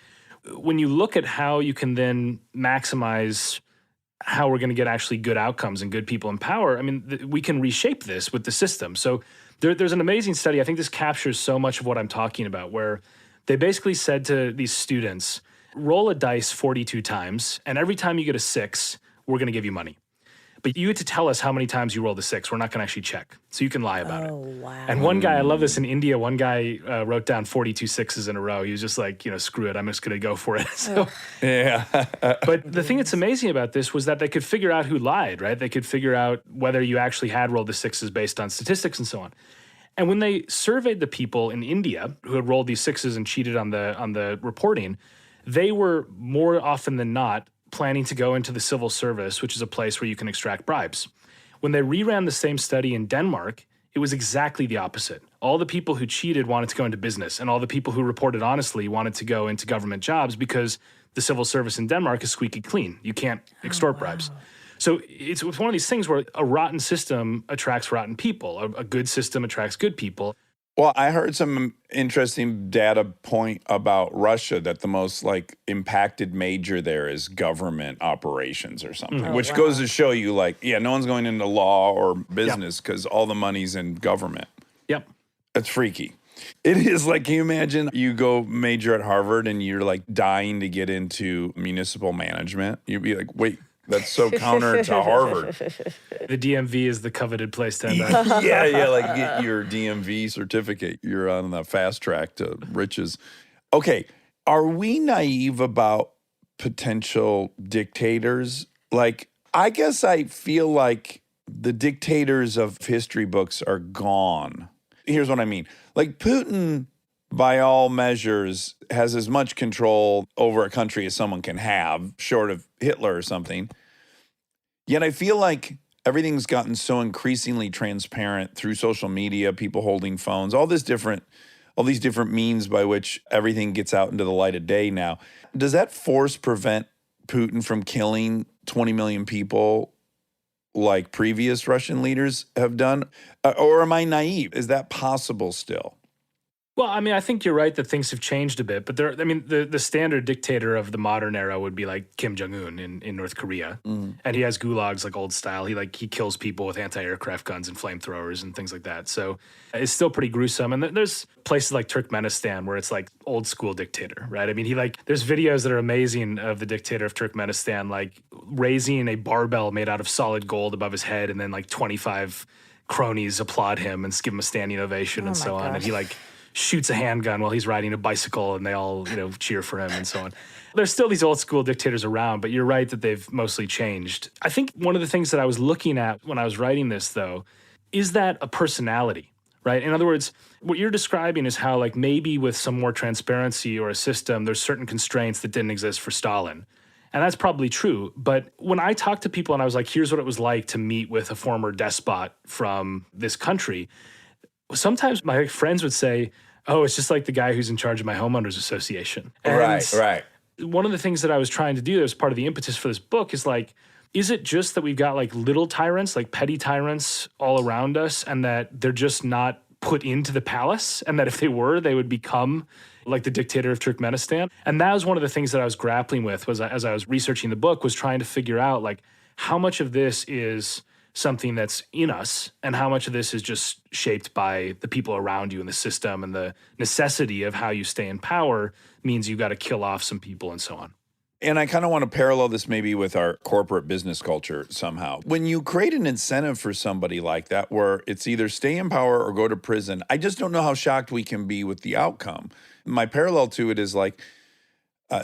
Speaker 5: when you look at how you can then maximize how we're going to get actually good outcomes and good people in power, I mean, we can reshape this with the system. So there's an amazing study. I think this captures so much of what I'm talking about, where they basically said to these students, roll a dice 42 times, and every time you get a 6, we're going to give you money. But you had to tell us how many times you rolled a 6. We're not going to actually check. So you can lie about it.
Speaker 2: Wow.
Speaker 5: And one guy, I love this in India, one guy wrote down 42 6s in a row. He was just like, screw it. I'm just going to go for it. So, but the thing that's amazing about this was that they could figure out who lied, right? They could figure out whether you actually had rolled the 6s based on statistics and so on. And when they surveyed the people in India who had rolled these 6s and cheated on the reporting, they were more often than not planning to go into the civil service, which is a place where you can extract bribes. When they reran the same study in Denmark, it was exactly the opposite. All the people who cheated wanted to go into business, and all the people who reported honestly wanted to go into government jobs because the civil service in Denmark is squeaky clean. You can't extort bribes. So it's one of these things where a rotten system attracts rotten people. A good system attracts good people.
Speaker 1: Well, I heard some interesting data point about Russia that the most impacted major there is government operations or something, which goes to show you no one's going into law or business because all the money's in government.
Speaker 5: Yep.
Speaker 1: That's freaky. It is can you imagine you go major at Harvard and you're dying to get into municipal management? You'd be like, wait, that's so counter to Harvard.
Speaker 5: The DMV is the coveted place to end up.
Speaker 1: Get your DMV certificate. You're on the fast track to riches. Okay, are we naive about potential dictators? I guess I feel like the dictators of history books are gone. here's what I mean. Like Putin, by all measures, has as much control over a country as someone can have, short of Hitler or something. Yet I feel like everything's gotten so increasingly transparent through social media, people holding phones, all these different means by which everything gets out into the light of day now. Does that force prevent Putin from killing 20 million people like previous Russian leaders have done? Or am I naive? Is that possible still?
Speaker 5: Well, I mean, I think you're right that things have changed a bit, but the standard dictator of the modern era would be like Kim Jong-un in North Korea. And he has gulags like old style. He kills people with anti-aircraft guns and flamethrowers and things like that. So it's still pretty gruesome. And there's places like Turkmenistan where it's like old school dictator, right? I mean, there's videos that are amazing of the dictator of Turkmenistan, like raising a barbell made out of solid gold above his head, and then like 25 cronies applaud him and give him a standing ovation and so on. And he shoots a handgun while he's riding a bicycle, and they all, cheer for him and so on. There's still these old school dictators around, but you're right that they've mostly changed. I think one of the things that I was looking at when I was writing this, though, is that a personality, right? In other words, what you're describing is how, like, maybe with some more transparency or a system, there's certain constraints that didn't exist for Stalin. And that's probably true. But when I talked to people and I was like, here's what it was like to meet with a former despot from this country, sometimes my friends would say, oh, it's just like the guy who's in charge of my homeowners association. And
Speaker 1: Right.
Speaker 5: one of the things that I was trying to do as part of the impetus for this book is like, is it just that we've got like little tyrants, like petty tyrants all around us, and that they're just not put into the palace, and that if they were, they would become like the dictator of Turkmenistan? And that was one of the things that I was grappling with was as I was researching the book, was trying to figure out like how much of this is something that's in us and how much of this is just shaped by the people around you in the system, and the necessity of how you stay in power means you've got to kill off some people and so on.
Speaker 1: And I kind of want to parallel this maybe with our corporate business culture somehow. When you create an incentive for somebody like that, where it's either stay in power or go to prison, I just don't know how shocked we can be with the outcome. My parallel to it is like,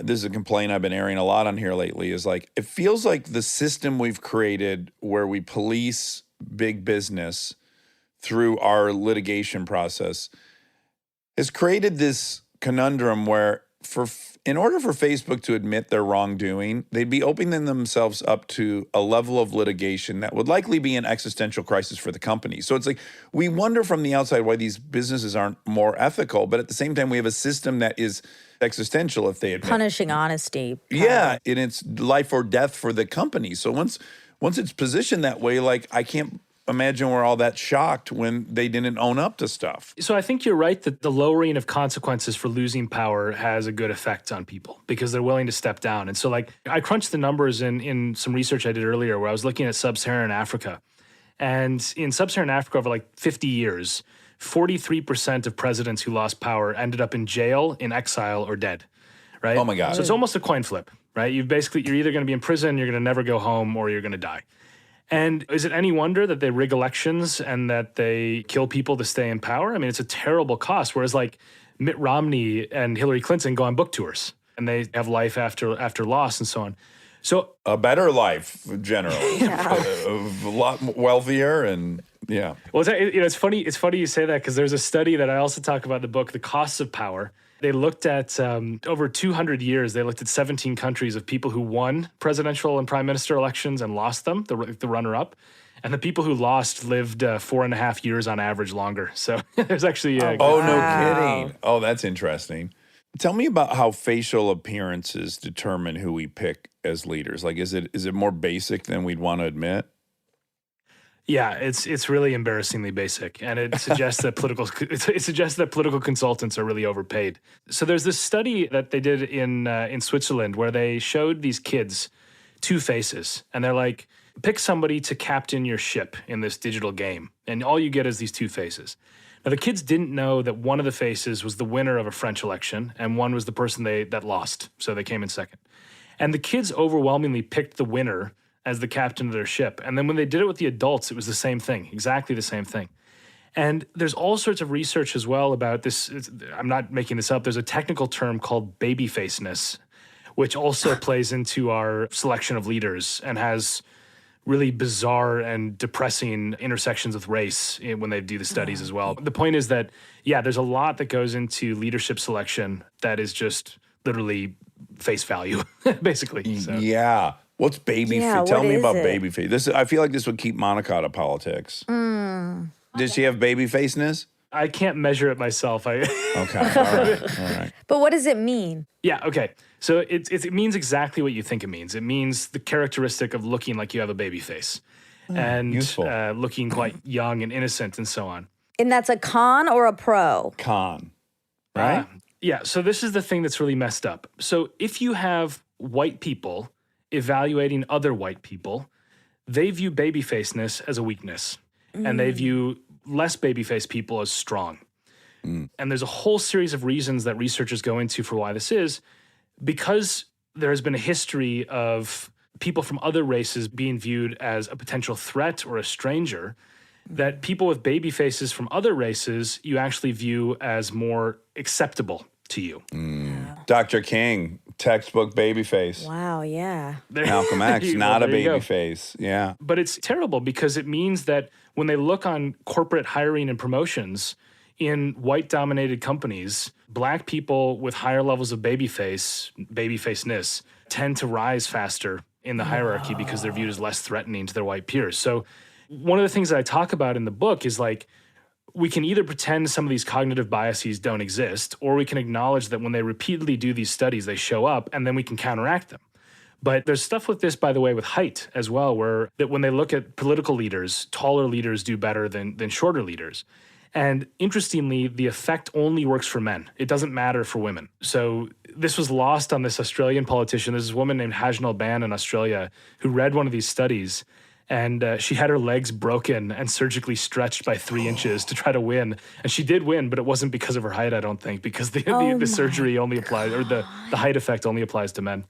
Speaker 1: this is a complaint I've been airing a lot on here lately, is like, it feels like the system we've created where we police big business through our litigation process has created this conundrum where in order for Facebook to admit their wrongdoing, they'd be opening themselves up to a level of litigation that would likely be an existential crisis for the company. So it's like, we wonder from the outside why these businesses aren't more ethical, but at the same time, we have a system that is existential if they admit.
Speaker 2: Punishing honesty.
Speaker 1: Yeah, and it's life or death for the company. So once it's positioned that way, like, I can't imagine we're all that shocked when they didn't own up to stuff.
Speaker 5: So I think you're right that the lowering of consequences for losing power has a good effect on people because they're willing to step down. And so, like, I crunched the numbers in some research I did earlier where I was looking at sub-Saharan Africa. And in sub-Saharan Africa, over like 50 years, 43% of presidents who lost power ended up in jail, in exile, or dead, right?
Speaker 1: Oh my God.
Speaker 5: So it's almost a coin flip, right? You're either going to be in prison, you're going to never go home, or you're going to die. And is it any wonder that they rig elections and that they kill people to stay in power? I mean, it's a terrible cost. Whereas like Mitt Romney and Hillary Clinton go on book tours and they have life after loss and so on. So
Speaker 1: a better life, generally, a lot wealthier, and yeah.
Speaker 5: Well, it's funny. It's funny you say that because there's a study that I also talk about in the book, The Costs of Power. They looked at over 200 years. They looked at 17 countries of people who won presidential and prime minister elections and lost them, the runner-up. And the people who lost lived 4.5 years on average longer. So there's actually
Speaker 1: no kidding. Oh, that's interesting. Tell me about how facial appearances determine who we pick as leaders. Like, is it more basic than we'd want to admit?
Speaker 5: Yeah, it's really embarrassingly basic, and it suggests that political consultants are really overpaid. So there's this study that they did in Switzerland where they showed these kids two faces, and they're like, pick somebody to captain your ship in this digital game, and all you get is these two faces. Now the kids didn't know that one of the faces was the winner of a French election, and one was the person that lost, so they came in second. And the kids overwhelmingly picked the winner as the captain of their ship. And then when they did it with the adults, it was the same thing, exactly the same thing. And there's all sorts of research as well about this. I'm not making this up. There's a technical term called babyfaceness, which also plays into our selection of leaders and has really bizarre and depressing intersections with race when they do the studies as well. The point is that, yeah, there's a lot that goes into leadership selection that is just literally face value, basically. So.
Speaker 1: Yeah. What's baby
Speaker 2: Yeah,
Speaker 1: face? Tell
Speaker 2: what
Speaker 1: me
Speaker 2: is
Speaker 1: about
Speaker 2: it?
Speaker 1: baby face. I feel like this would keep Monica out of politics. Did she have baby faceness?
Speaker 5: I can't measure it myself.
Speaker 1: Okay. All right.
Speaker 2: But what does it mean?
Speaker 5: Yeah, okay. So it means exactly what you think it means. It means the characteristic of looking like you have a baby face and
Speaker 1: useful.
Speaker 5: looking quite young and innocent and so on.
Speaker 2: And that's a con or a pro?
Speaker 1: Con. Right?
Speaker 5: Yeah, so this is the thing that's really messed up. So if you have white people evaluating other white people, they view babyfaceness as a weakness, and they view less babyface people as strong. And there's a whole series of reasons that researchers go into for why this is, because there has been a history of people from other races being viewed as a potential threat or a stranger, that people with baby faces from other races you actually view as more acceptable to you.
Speaker 1: Dr. King, textbook baby face.
Speaker 2: Wow, yeah.
Speaker 1: Malcolm X,
Speaker 5: Well,
Speaker 1: not a
Speaker 5: there you
Speaker 1: baby
Speaker 5: go.
Speaker 1: face. Yeah.
Speaker 5: But it's terrible because it means that when they look on corporate hiring and promotions in white-dominated companies, black people with higher levels of babyfaceness tend to rise faster in the hierarchy because they're viewed as less threatening to their white peers. So one of the things that I talk about in the book is like, we can either pretend some of these cognitive biases don't exist, or we can acknowledge that when they repeatedly do these studies, they show up, and then we can counteract them. But there's stuff with this, by the way, with height as well, where that when they look at political leaders, taller leaders do better than shorter leaders. And interestingly, the effect only works for men. It doesn't matter for women. So this was lost on this Australian politician. There's this woman named Hajnal Ban in Australia who read one of these studies, and she had her legs broken and surgically stretched by 3 inches to try to win. And she did win, but it wasn't because of her height, I don't think, because the surgery only applies, or the height effect only applies to men.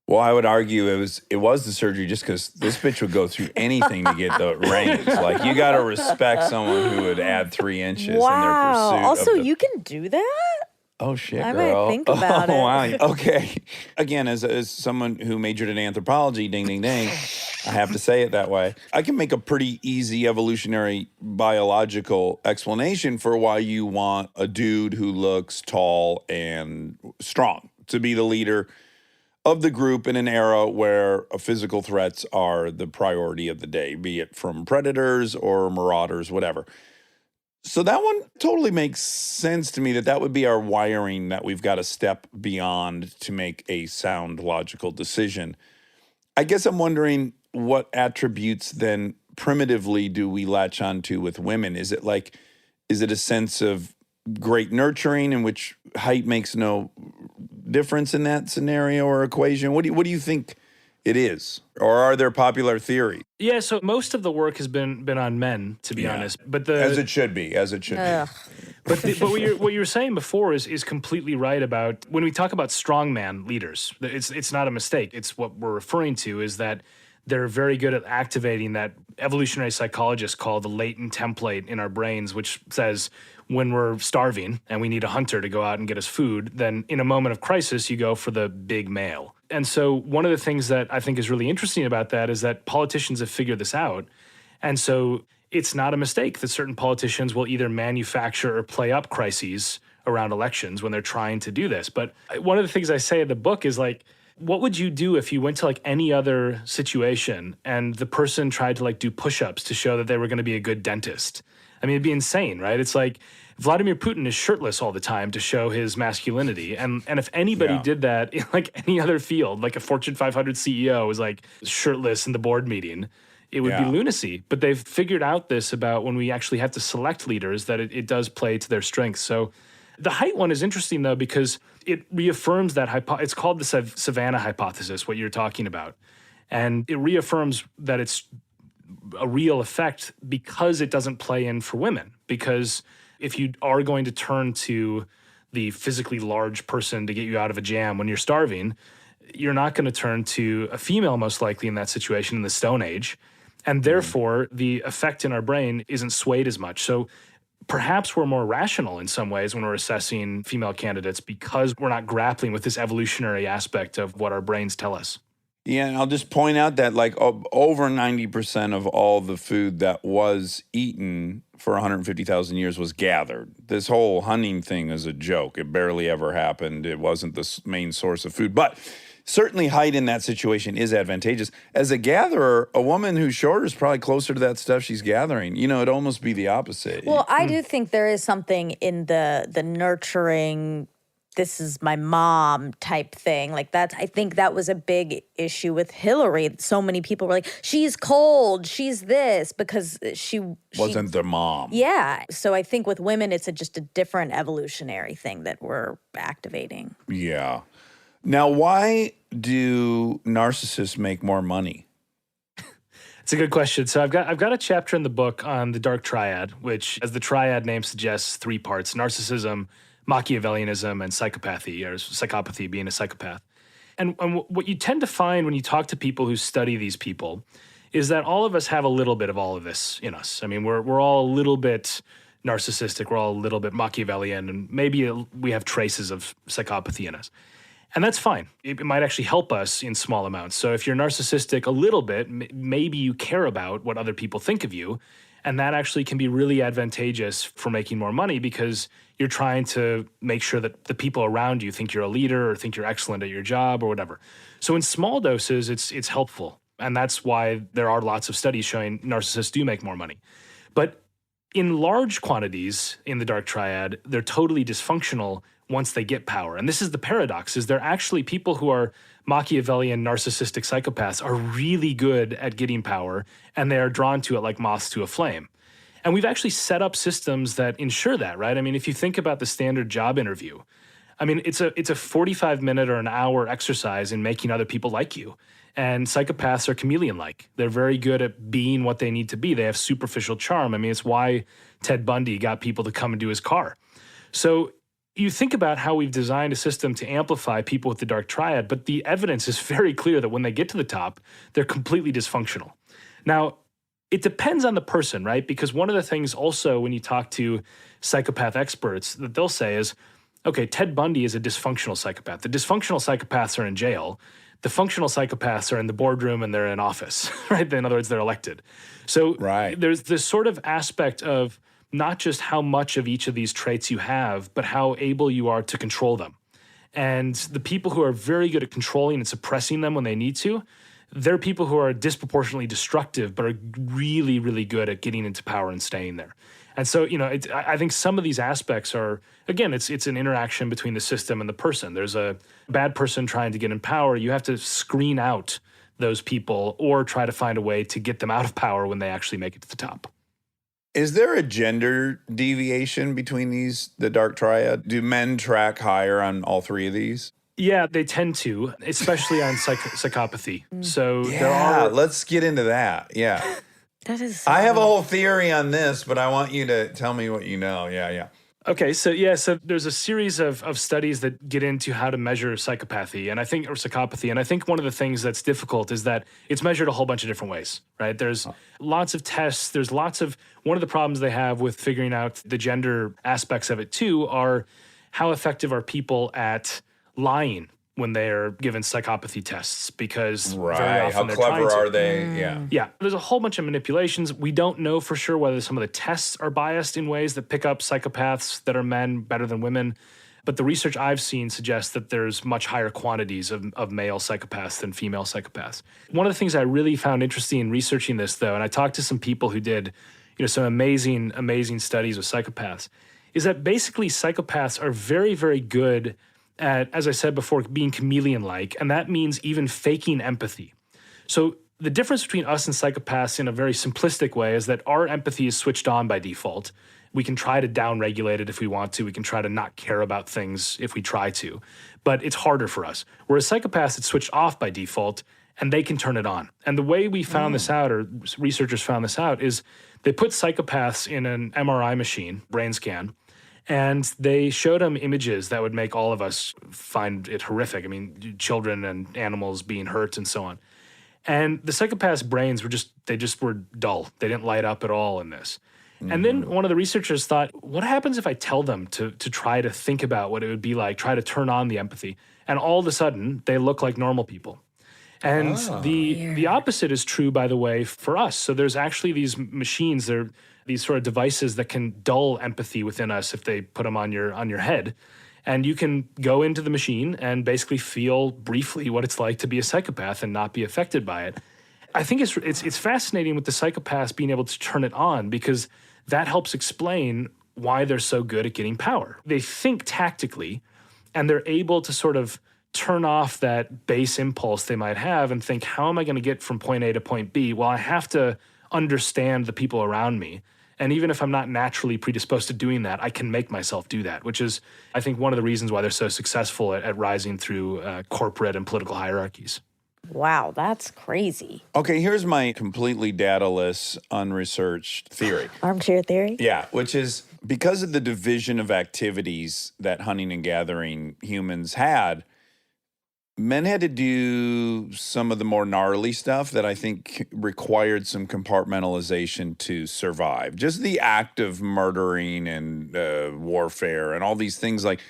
Speaker 1: Well, I would argue it was the surgery just because this bitch would go through anything to get the range. Like, you got to respect someone who would add 3 inches in their
Speaker 2: Wow.
Speaker 1: pursuit.
Speaker 2: Also,
Speaker 1: of the,
Speaker 2: you can do that?
Speaker 1: Oh, shit,
Speaker 2: I
Speaker 1: girl.
Speaker 2: might think about it.
Speaker 1: Wow. Okay. Again, as someone who majored in anthropology, ding, ding, ding, I have to say it that way. I can make a pretty easy evolutionary biological explanation for why you want a dude who looks tall and strong to be the leader of the group in an era where physical threats are the priority of the day, be it from predators or marauders, whatever. So that one totally makes sense to me that would be our wiring that we've got to step beyond to make a sound, logical decision. I guess I'm wondering what attributes then primitively do we latch onto with women? Is it a sense of great nurturing in which height makes no difference in that scenario or equation? What do you think it is? Or are there popular theories?
Speaker 5: Yeah, so most of the work has been on men, to be honest. But
Speaker 1: As it should be.
Speaker 2: Ugh.
Speaker 5: But what you were saying before is completely right about when we talk about strongman leaders. It's not a mistake. It's what we're referring to is that they're very good at activating that evolutionary psychologists call the latent template in our brains, which says when we're starving and we need a hunter to go out and get us food, then in a moment of crisis, you go for the big male. And so one of the things that I think is really interesting about that is that politicians have figured this out. And so it's not a mistake that certain politicians will either manufacture or play up crises around elections when they're trying to do this. But one of the things I say in the book is like, what would you do if you went to like any other situation and the person tried to like do push-ups to show that they were going to be a good dentist? I mean, it'd be insane, right? It's like Vladimir Putin is shirtless all the time to show his masculinity. And if anybody did that in like any other field, like a Fortune 500 CEO was like shirtless in the board meeting, it would be lunacy. But they've figured out this about when we actually have to select leaders that it does play to their strengths. So the height one is interesting, though, because it reaffirms that it's called the Savannah hypothesis, what you're talking about. And it reaffirms that it's a real effect because it doesn't play in for women. Because if you are going to turn to the physically large person to get you out of a jam when you're starving, you're not going to turn to a female most likely in that situation in the Stone Age. And therefore, the effect in our brain isn't swayed as much. So perhaps we're more rational in some ways when we're assessing female candidates because we're not grappling with this evolutionary aspect of what our brains tell us.
Speaker 1: Yeah, and I'll just point out that like over 90% of all the food that was eaten for 150,000 years was gathered. This whole hunting thing is a joke. It barely ever happened. It wasn't the main source of food. But certainly height in that situation is advantageous. As a gatherer, a woman who's shorter is probably closer to that stuff she's gathering. You know, it'd almost be the opposite.
Speaker 2: Well, I do think there is something in the nurturing, this is my mom type thing. Like I think that was a big issue with Hillary. So many people were like, she's cold, she's this, because she
Speaker 1: Wasn't their mom.
Speaker 2: Yeah. So I think with women, it's just a different evolutionary thing that we're activating.
Speaker 1: Yeah. Now, why do narcissists make more money?
Speaker 5: It's a good question. So I've got a chapter in the book on the dark triad, which, as the triad name suggests, 3 parts: narcissism, Machiavellianism, and psychopathy, or psychopathy, being a psychopath. And what you tend to find when you talk to people who study these people is that all of us have a little bit of all of this in us. I mean, we're all a little bit narcissistic, we're all a little bit Machiavellian, and maybe we have traces of psychopathy in us. And that's fine. It might actually help us in small amounts. So if you're narcissistic a little bit, maybe you care about what other people think of you. And that actually can be really advantageous for making more money, because you're trying to make sure that the people around you think you're a leader or think you're excellent at your job or whatever. So in small doses, it's helpful. And that's why there are lots of studies showing narcissists do make more money. But in large quantities in the dark triad, they're totally dysfunctional once they get power. And this is the paradox, is they're actually people who are Machiavellian, narcissistic psychopaths are really good at getting power, and they are drawn to it like moths to a flame. And we've actually set up systems that ensure that, right? I mean, if you think about the standard job interview, I mean, it's a 45-minute or an hour exercise in making other people like you. And psychopaths are chameleon-like. They're very good at being what they need to be. They have superficial charm. I mean, it's why Ted Bundy got people to come into his car. So you think about how we've designed a system to amplify people with the dark triad, but the evidence is very clear that when they get to the top, they're completely dysfunctional. Now, it depends on the person, right? Because one of the things also when you talk to psychopath experts that they'll say is, okay, Ted Bundy is a dysfunctional psychopath. The dysfunctional psychopaths are in jail. The functional psychopaths are in the boardroom and they're in office, right? In other words, they're elected. So there's this sort of aspect of not just how much of each of these traits you have, but how able you are to control them. And the people who are very good at controlling and suppressing them when they need to, they're people who are disproportionately destructive, but are really, really good at getting into power and staying there. And so, you know, I think some of these aspects are, again, it's an interaction between the system and the person. There's a bad person trying to get in power. You have to screen out those people or try to find a way to get them out of power when they actually make it to the top.
Speaker 1: Is there a gender deviation between the dark triad? Do men track higher on all 3 of these?
Speaker 5: Yeah, they tend to, especially on psychopathy. So
Speaker 1: let's get into that. Yeah.
Speaker 2: That is.
Speaker 1: I have a whole theory on this, but I want you to tell me what you know. Yeah.
Speaker 5: Okay, so there's a series of studies that get into how to measure psychopathy, and I think, or psychopathy, and I think one of the things that's difficult is that it's measured a whole bunch of different ways, right? There's lots of tests, one of the problems they have with figuring out the gender aspects of it too are how effective are people at lying when they're given psychopathy tests, because very often
Speaker 1: how clever are they?
Speaker 5: Yeah, there's a whole bunch of manipulations. We don't know for sure whether some of the tests are biased in ways that pick up psychopaths that are men better than women. But the research I've seen suggests that there's much higher quantities of male psychopaths than female psychopaths. One of the things I really found interesting in researching this, though, and I talked to some people who did, some amazing, amazing studies with psychopaths, is that basically psychopaths are very, very good at, as I said before, being chameleon-like, and that means even faking empathy. So the difference between us and psychopaths in a very simplistic way is that our empathy is switched on by default. We can try to downregulate it if we want to. We can try to not care about things if we try to, but it's harder for us. Whereas psychopaths, it's switched off by default, and they can turn it on. And the way we found this out, or researchers found this out, is they put psychopaths in an MRI machine, brain scan, and they showed them images that would make all of us find it horrific. I mean, children and animals being hurt and so on. And the psychopaths' brains were were dull. They didn't light up at all in this. And then one of the researchers thought, what happens if I tell them to try to think about what it would be like, try to turn on the empathy? And all of a sudden, they look like normal people. And the opposite is true, by the way, for us. So there's actually these machines, they're these sort of devices that can dull empathy within us if they put them on your head. And you can go into the machine and basically feel briefly what it's like to be a psychopath and not be affected by it. I think it's fascinating with the psychopaths being able to turn it on, because that helps explain why they're so good at getting power. They think tactically, and they're able to sort of turn off that base impulse they might have and think, how am I going to get from point A to point B? Well, I have to understand the people around me. And even if I'm not naturally predisposed to doing that, I can make myself do that, which is, I think, one of the reasons why they're so successful at rising through corporate and political hierarchies.
Speaker 2: Wow, that's crazy.
Speaker 1: Okay, here's my completely dataless, unresearched theory.
Speaker 2: Armchair theory?
Speaker 1: Yeah, which is because of the division of activities that hunting and gathering humans had, men had to do some of the more gnarly stuff that I think required some compartmentalization to survive. Just the act of murdering and warfare and all these things. Like,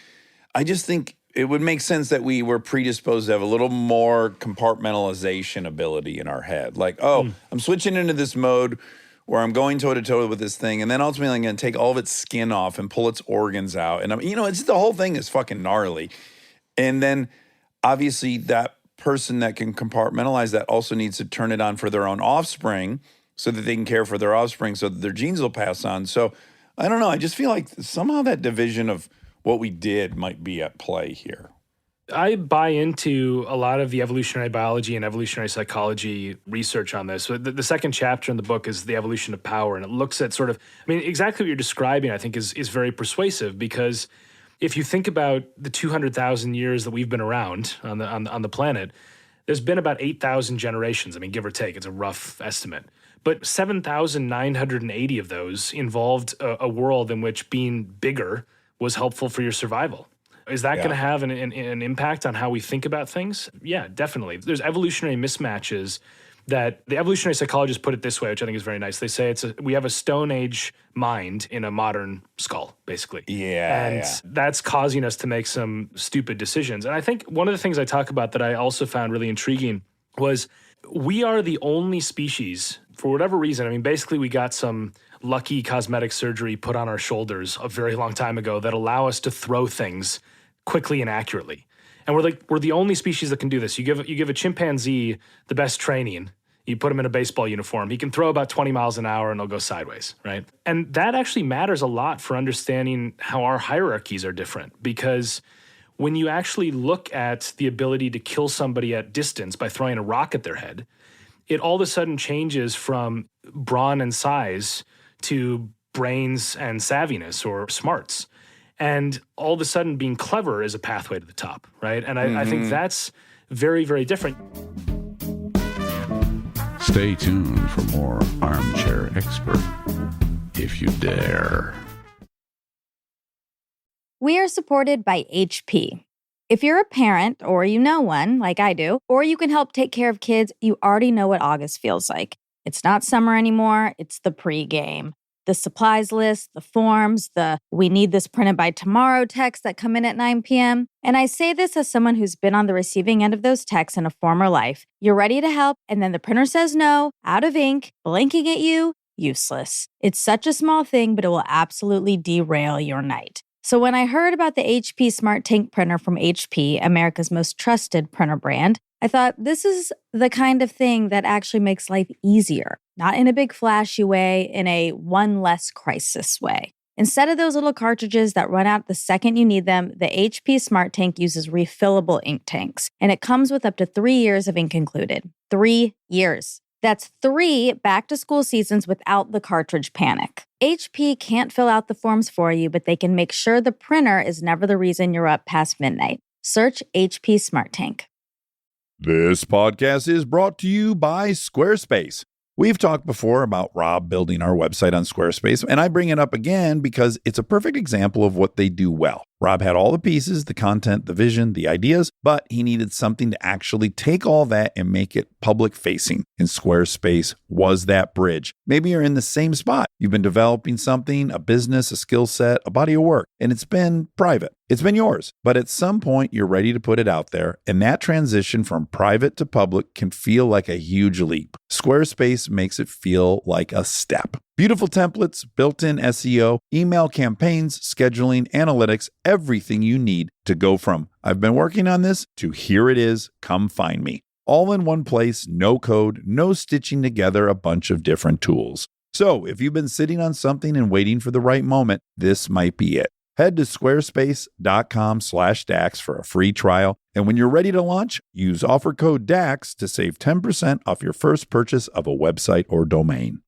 Speaker 1: I just think it would make sense that we were predisposed to have a little more compartmentalization ability in our head. Like, I'm switching into this mode where I'm going toe-to-toe with this thing, and then ultimately I'm going to take all of its skin off and pull its organs out. And, it's the whole thing is fucking gnarly. And then obviously that person that can compartmentalize that also needs to turn it on for their own offspring so that they can care for their offspring so that their genes will pass on. So I don't know. I just feel like somehow that division of what we did might be at play here.
Speaker 5: I buy into a lot of the evolutionary biology and evolutionary psychology research on this. So the second chapter in the book is the evolution of power, and it looks at sort of, exactly what you're describing, I think is very persuasive, because if you think about the 200,000 years that we've been around on the planet, there's been about 8,000 generations. Give or take, it's a rough estimate. But 7,980 of those involved a world in which being bigger was helpful for your survival. Is that going to have an impact on how we think about things? Yeah, definitely. There's evolutionary mismatches that the evolutionary psychologists put it this way, which I think is very nice. They say we have a Stone Age mind in a modern skull, basically. And that's causing us to make some stupid decisions. And I think one of the things I talk about that I also found really intriguing was we are the only species, for whatever reason, basically we got some lucky cosmetic surgery put on our shoulders a very long time ago that allow us to throw things quickly and accurately. And we're the only species that can do this. You give a chimpanzee the best training, you put him in a baseball uniform, he can throw about 20 miles an hour and he'll go sideways, right? And that actually matters a lot for understanding how our hierarchies are different, because when you actually look at the ability to kill somebody at distance by throwing a rock at their head, it all of a sudden changes from brawn and size to brains and savviness or smarts. And all of a sudden being clever is a pathway to the top, right? And I think that's very, very different.
Speaker 6: Stay tuned for more Armchair Expert, if you dare.
Speaker 3: We are supported by HP. If you're a parent or you know one, like I do, or you can help take care of kids, you already know what August feels like. It's not summer anymore, it's the pregame. The supplies list, the forms, the "we need this printed by tomorrow" texts that come in at 9 p.m. And I say this as someone who's been on the receiving end of those texts in a former life. You're ready to help, and then the printer says no, out of ink, blinking at you, useless. It's such a small thing, but it will absolutely derail your night. So when I heard about the HP Smart Tank printer from HP, America's most trusted printer brand, I thought this is the kind of thing that actually makes life easier, not in a big flashy way, in a one less crisis way. Instead of those little cartridges that run out the second you need them, the HP Smart Tank uses refillable ink tanks, and it comes with up to 3 years of ink included. 3 years. That's 3 back-to-school seasons without the cartridge panic. HP can't fill out the forms for you, but they can make sure the printer is never the reason you're up past midnight. Search HP Smart Tank.
Speaker 1: This podcast is brought to you by Squarespace. We've talked before about Rob building our website on Squarespace, and I bring it up again because it's a perfect example of what they do well. Rob had all the pieces, the content, the vision, the ideas, but he needed something to actually take all that and make it public-facing, and Squarespace was that bridge. Maybe you're in the same spot. You've been developing something, a business, a skill set, a body of work, and it's been private. It's been yours, but at some point you're ready to put it out there, and that transition from private to public can feel like a huge leap. Squarespace makes it feel like a step. Beautiful templates, built-in SEO, email campaigns, scheduling, analytics, everything you need to go from "I've been working on this" to "here it is, come find me." All in one place, no code, no stitching together a bunch of different tools. So if you've been sitting on something and waiting for the right moment, this might be it. Head to squarespace.com/DAX for a free trial. And when you're ready to launch, use offer code DAX to save 10% off your first purchase of a website or domain.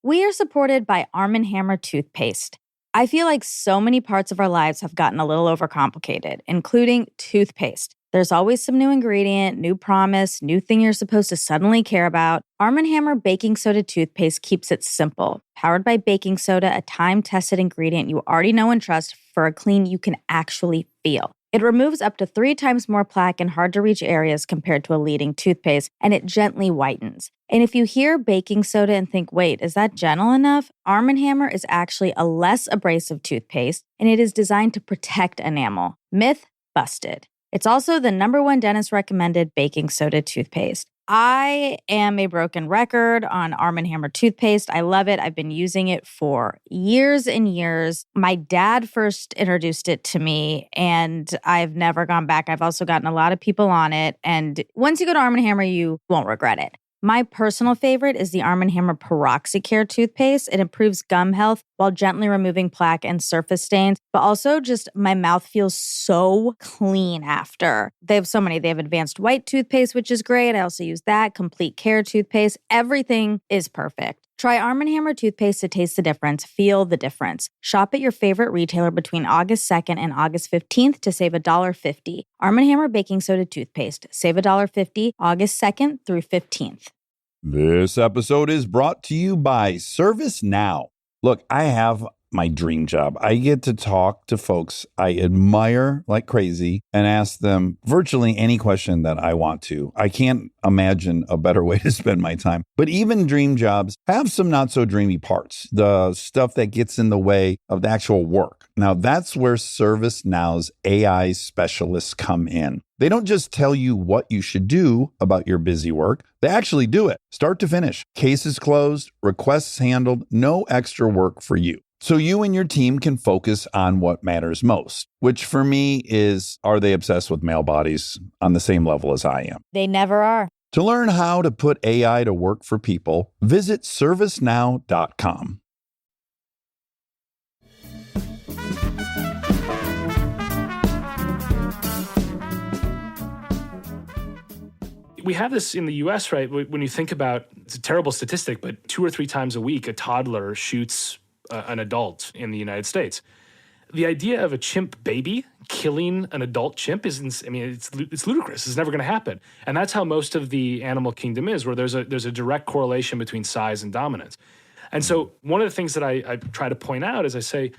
Speaker 3: We are supported by Arm & Hammer toothpaste. I feel like so many parts of our lives have gotten a little overcomplicated, including toothpaste. There's always some new ingredient, new promise, new thing you're supposed to suddenly care about. Arm & Hammer baking soda toothpaste keeps it simple. Powered by baking soda, a time-tested ingredient you already know and trust for a clean you can actually feel. It removes up to 3 times more plaque in hard-to-reach areas compared to a leading toothpaste, and it gently whitens. And if you hear baking soda and think, wait, is that gentle enough? Arm & Hammer is actually a less abrasive toothpaste, and it is designed to protect enamel. Myth busted. It's also the #1 dentist-recommended baking soda toothpaste. I am a broken record on Arm & Hammer toothpaste. I love it. I've been using it for years and years. My dad first introduced it to me, and I've never gone back. I've also gotten a lot of people on it, and once you go to Arm & Hammer, you won't regret it. My personal favorite is the Arm & Hammer Peroxicare toothpaste. It improves gum health while gently removing plaque and surface stains, but also just my mouth feels so clean after. They have so many. They have advanced white toothpaste, which is great. I also use that. Complete Care toothpaste. Everything is perfect. Try Arm & Hammer toothpaste to taste the difference. Feel the difference. Shop at your favorite retailer between August 2nd and August 15th to save $1.50. Arm & Hammer baking soda toothpaste. Save $1.50 August 2nd through 15th.
Speaker 1: This episode is brought to you by ServiceNow. Look, I have my dream job. I get to talk to folks I admire like crazy and ask them virtually any question that I want to. I can't imagine a better way to spend my time. But even dream jobs have some not so dreamy parts, the stuff that gets in the way of the actual work. Now, that's where ServiceNow's AI specialists come in. They don't just tell you what you should do about your busy work. They actually do it, start to finish. Cases closed, requests handled, no extra work for you. So you and your team can focus on what matters most, which for me is, are they obsessed with male bodies on the same level as I am?
Speaker 3: They never are.
Speaker 1: To learn how to put AI to work for people, visit servicenow.com.
Speaker 5: We have this in the US, right? When you think about, it's a terrible statistic, but 2 or 3 times a week, a toddler shoots an adult in the United States. The idea of a chimp baby killing an adult chimp is, it's ludicrous. It's never going to happen. And that's how most of the animal kingdom is, where there's a direct correlation between size and dominance. And so one of the things that I try to point out is I say,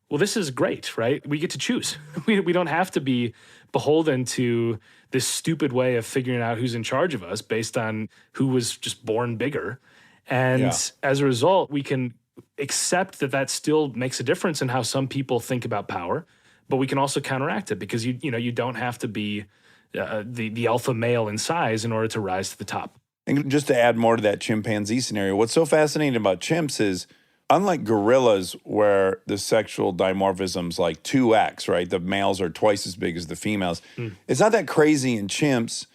Speaker 5: well, this is great, right? We get to choose. We don't have to be beholden to this stupid way of figuring out who's in charge of us based on who was just born bigger. And as a result, we can accept that still makes a difference in how some people think about power, but we can also counteract it because you don't have to be the alpha male in size in order to rise to the top.
Speaker 1: And just to add more to that chimpanzee scenario, what's so fascinating about chimps is, unlike gorillas, where the sexual dimorphism's like 2x, right? The males are twice as big as the females. It's not that crazy in chimps,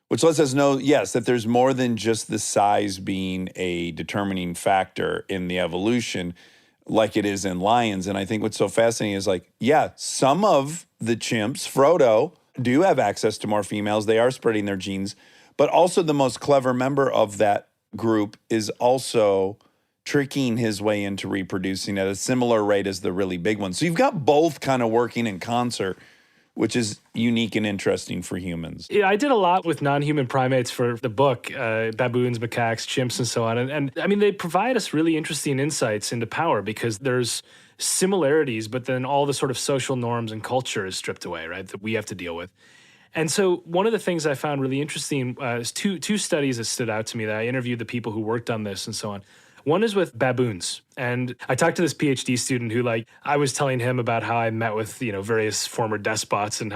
Speaker 1: which lets us know, yes, that there's more than just the size being a determining factor in the evolution like it is in lions. And I think what's so fascinating is some of the chimps, Frodo, do have access to more females. They are spreading their genes. But also the most clever member of that group is also tricking his way into reproducing at a similar rate as the really big ones. So you've got both kind of working in concert, which is unique and interesting for humans.
Speaker 5: Yeah, I did a lot with non-human primates for the book, baboons, macaques, chimps, and so on. And they provide us really interesting insights into power because there's similarities, but then all the sort of social norms and culture is stripped away, right, that we have to deal with. And so one of the things I found really interesting is two studies that stood out to me that I interviewed the people who worked on this and so on. One is with baboons. And I talked to this PhD student who, like, I was telling him about how I met with, various former despots and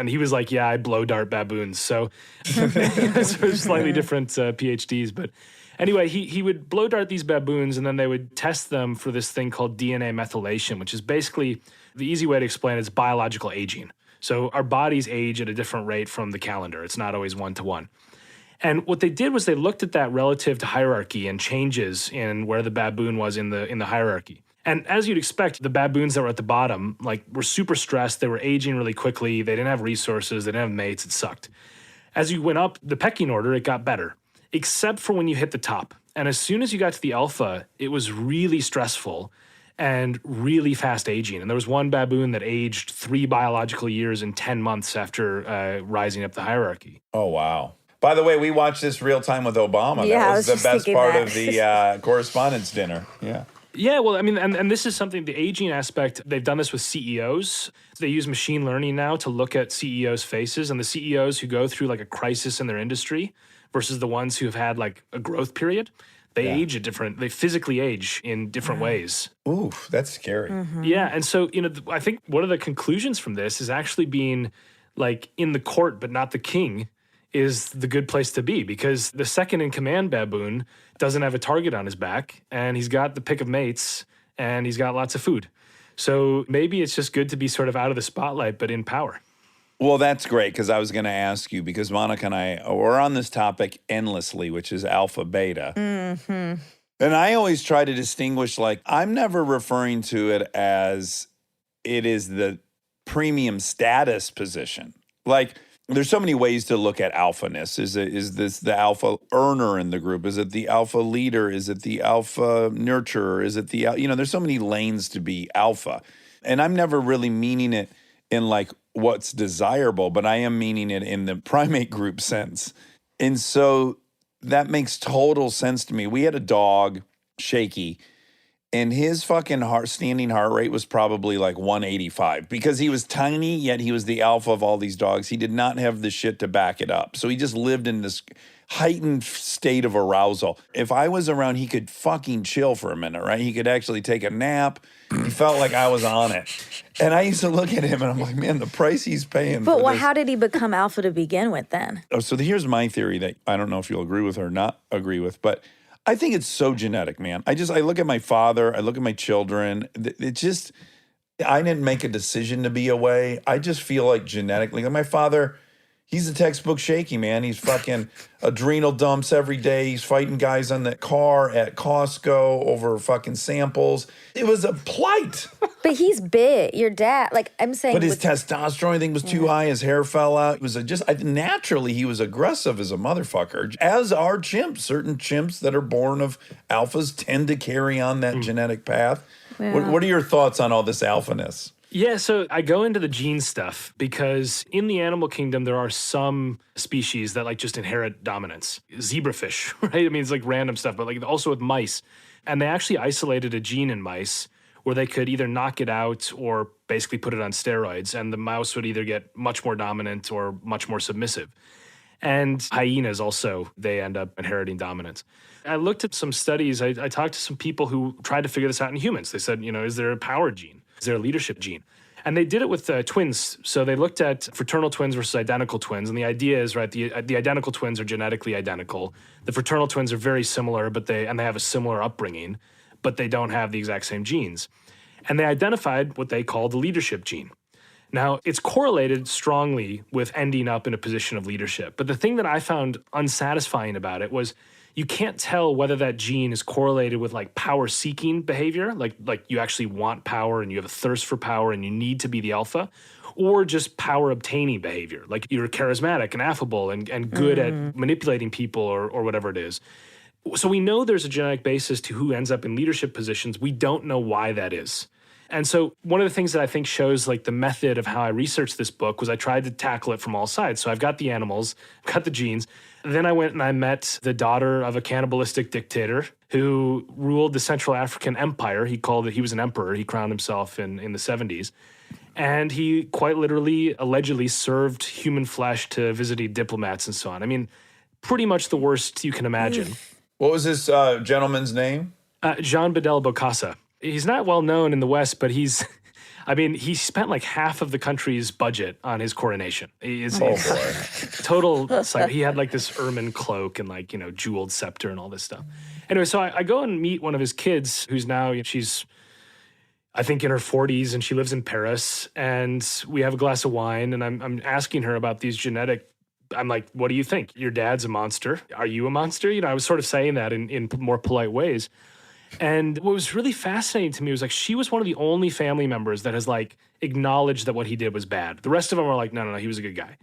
Speaker 5: he was like, yeah, I blow dart baboons. So it's slightly different PhDs. But anyway, he would blow dart these baboons and then they would test them for this thing called DNA methylation, which is basically, the easy way to explain it is biological aging. So our bodies age at a different rate from the calendar. It's not always 1-to-1. And what they did was they looked at that relative to hierarchy and changes in where the baboon was in the hierarchy. And as you'd expect, the baboons that were at the bottom, were super stressed. They were aging really quickly. They didn't have resources. They didn't have mates. It sucked. As you went up the pecking order, it got better, except for when you hit the top. And as soon as you got to the alpha, it was really stressful and really fast aging. And there was one baboon that aged 3 biological years in 10 months after rising up the hierarchy.
Speaker 1: Oh, wow. By the way, we watched this real time with Obama.
Speaker 2: Yeah,
Speaker 1: That was
Speaker 2: I
Speaker 1: the
Speaker 2: was just
Speaker 1: best
Speaker 2: thinking
Speaker 1: part
Speaker 2: that.
Speaker 1: of the correspondence dinner. Yeah.
Speaker 5: Yeah, well, I mean, and this is something, the aging aspect, they've done this with CEOs. They use machine learning now to look at CEOs' faces, and the CEOs who go through a crisis in their industry versus the ones who have had a growth period, they age they physically age in different ways.
Speaker 1: Oof, that's scary.
Speaker 5: Yeah, and so, I think one of the conclusions from this is actually being in the court but not the king is the good place to be, because the second in command baboon doesn't have a target on his back and he's got the pick of mates and he's got lots of food. So maybe it's just good to be sort of out of the spotlight but in power.
Speaker 1: Well, that's great, because I was going to ask you, because Monica and I are on this topic endlessly, which is alpha beta. Mm-hmm. And I always try to distinguish, I'm never referring to it as it is the premium status position. There's so many ways to look at alphaness. Is this the alpha earner in the group? Is it the alpha leader? Is it the alpha nurturer? Is it the, there's so many lanes to be alpha. And I'm never really meaning it in what's desirable, but I am meaning it in the primate group sense. And so that makes total sense to me. We had a dog, Shaky, and his fucking standing heart rate was probably 185, because he was tiny, yet he was the alpha of all these dogs. He did not have the shit to back it up. So he just lived in this heightened state of arousal. If I was around, he could fucking chill for a minute, right? He could actually take a nap. He felt like I was on it. And I used to look at him and I'm like, man, the price he's paying for this.
Speaker 2: How did he become alpha to begin with then?
Speaker 1: Oh, so here's my theory that I don't know if you'll agree with or not agree with, but I think it's so genetic, man. I look at my father, I look at my children. I didn't make a decision to be away. I just feel like genetically, my father, he's a textbook Shaky, man. He's fucking adrenal dumps every day. He's fighting guys on the car at Costco over fucking samples. It was a plight.
Speaker 2: But he's big. Your dad, I'm saying.
Speaker 1: But his testosterone, I think, was too high. His hair fell out. It was naturally, he was aggressive as a motherfucker, as are chimps. Certain chimps that are born of alphas tend to carry on that genetic path.
Speaker 2: Yeah.
Speaker 1: What are your thoughts on all this alphaness?
Speaker 5: Yeah, so I go into the gene stuff because in the animal kingdom, there are some species that just inherit dominance. Zebrafish, right? I mean, it's random stuff, but also with mice. And they actually isolated a gene in mice where they could either knock it out or basically put it on steroids. And the mouse would either get much more dominant or much more submissive. And hyenas also, they end up inheriting dominance. I looked at some studies. I talked to some people who tried to figure this out in humans. They said, is there a power gene? Is there a leadership gene? And they did it with twins. So they looked at fraternal twins versus identical twins. And the idea is, right, the identical twins are genetically identical. The fraternal twins are very similar, but they have a similar upbringing, but they don't have the exact same genes. And they identified what they call the leadership gene. Now, it's correlated strongly with ending up in a position of leadership. But the thing that I found unsatisfying about it was you can't tell whether that gene is correlated with power-seeking behavior, like you actually want power and you have a thirst for power and you need to be the alpha, or just power-obtaining behavior, like you're charismatic and affable and good at manipulating people or whatever it is. So we know there's a genetic basis to who ends up in leadership positions. We don't know why that is. And so one of the things that I think shows the method of how I researched this book was I tried to tackle it from all sides. So I've got the animals, I've got the genes. Then I went and I met the daughter of a cannibalistic dictator who ruled the Central African Empire. He was an emperor. He crowned himself in the 70s. And he quite literally, allegedly served human flesh to visiting diplomats and so on. I mean, pretty much the worst you can imagine.
Speaker 1: What was this gentleman's name?
Speaker 5: Jean Bedel Bokassa. He's not well known in the West, but he spent like half of the country's budget on his coronation. It's total. He had like this ermine cloak and like, jeweled scepter and all this stuff. Anyway, so I go and meet one of his kids who's now, she's, I think, in her 40s, and she lives in Paris. And we have a glass of wine, and I'm asking her about these genetic. I'm like, what do you think? Your dad's a monster. Are you a monster? I was sort of saying that in more polite ways. And what was really fascinating to me was like she was one of the only family members that has like acknowledged that what he did was bad. The rest of them are like, no, he was a good guy.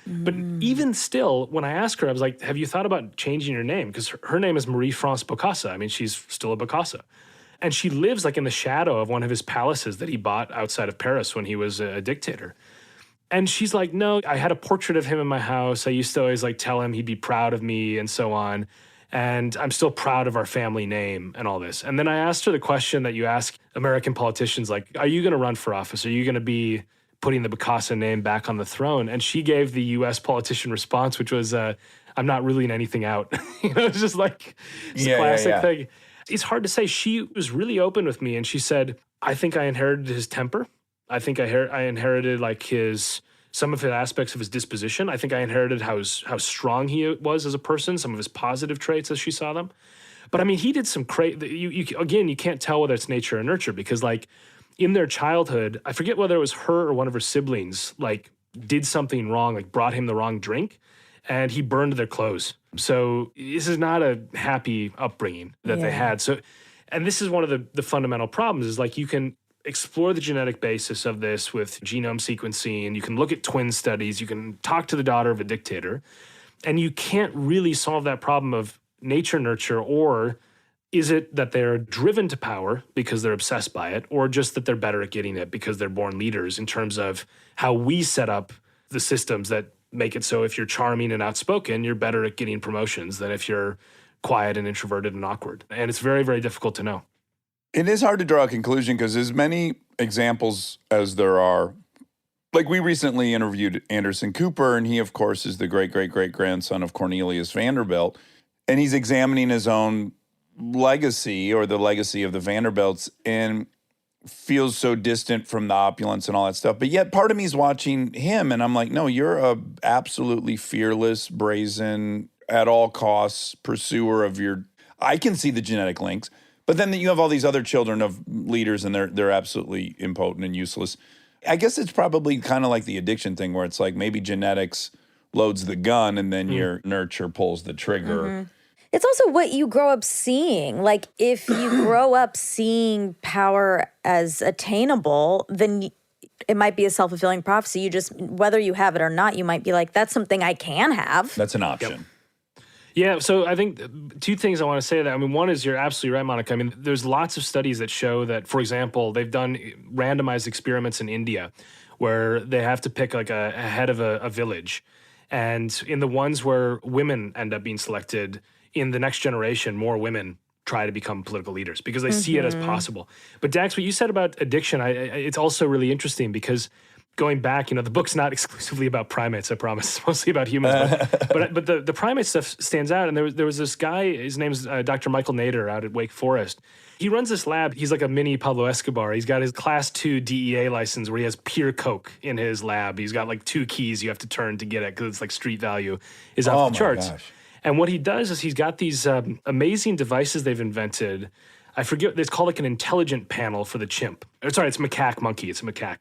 Speaker 5: But even still, when I asked her, I was like, have you thought about changing your name? Because her name is Marie-France Bokassa. I mean, she's still a Bokassa. And she lives like in the shadow of one of his palaces that he bought outside of Paris when he was a dictator. And she's like, no, I had a portrait of him in my house. I used to always like tell him he'd be proud of me and so on. And I'm still proud of our family name and all this. And then I asked her the question that you ask American politicians, like, are you going to run for office? Are you going to be putting the Bokassa name back on the throne? And she gave the U.S. politician response, which was, I'm not ruling anything out. It's just like it's a classic thing. It's hard to say. She was really open with me, and she said, I think I inherited his temper. I think I inherited like some of the aspects of his disposition. I think I inherited how strong he was as a person, some of his positive traits as she saw them. But I mean, he did some crazy, again, you can't tell whether it's nature or nurture, because like in their childhood, I forget whether it was her or one of her siblings, like did something wrong, like brought him the wrong drink, and he burned their clothes. So this is not a happy upbringing that they had. So, and this is one of the fundamental problems is like you can explore the genetic basis of this with genome sequencing. You can look at twin studies. You can talk to the daughter of a dictator. And you can't really solve that problem of nature, nurture, or is it that they're driven to power because they're obsessed by it, or just that they're better at getting it because they're born leaders in terms of how we set up the systems that make it so if you're charming and outspoken, you're better at getting promotions than if you're quiet and introverted and awkward. And it's very, very difficult to know.
Speaker 1: It is hard to draw a conclusion because as many examples as there are, like we recently interviewed Anderson Cooper, and he, of course, is the great-great-great-grandson of Cornelius Vanderbilt, and he's examining his own legacy or the legacy of the Vanderbilts and feels so distant from the opulence and all that stuff. But yet part of me is watching him, and I'm like, no, you're a absolutely fearless, brazen, at all costs pursuer of your – I can see the genetic links. But then you have all these other children of leaders, and they're absolutely impotent and useless. I guess it's probably kind of like the addiction thing where it's like maybe genetics loads the gun and then your nurture pulls the trigger.
Speaker 2: It's also what you grow up seeing. Like if you grow up seeing power as attainable, then it might be a self-fulfilling prophecy. You just, whether you have it or not, you might be like, that's something I can have.
Speaker 1: That's an option.
Speaker 5: Yep. Yeah, so I think two things I want to say to that. I mean, one is you're absolutely right, Monica. I mean, there's lots of studies that show that, for example, they've done randomized experiments in India where they have to pick like a head of a village. And in the ones where women end up being selected, in the next generation, more women try to become political leaders because they see it as possible. But Dax, what you said about addiction, it's also really interesting because going back, the book's not exclusively about primates, I promise. It's mostly about humans. But the primate stuff stands out. And there was this guy, his name's Dr. Michael Nader out at Wake Forest. He runs this lab. He's like a mini Pablo Escobar. He's got his Class 2 DEA license where he has pure coke in his lab. He's got like 2 keys you have to turn to get it because it's like street value is off the charts. Gosh. And what he does is he's got these amazing devices they've invented. I forget, it's called like an intelligent panel for the chimp. Sorry, it's macaque monkey. It's a macaque.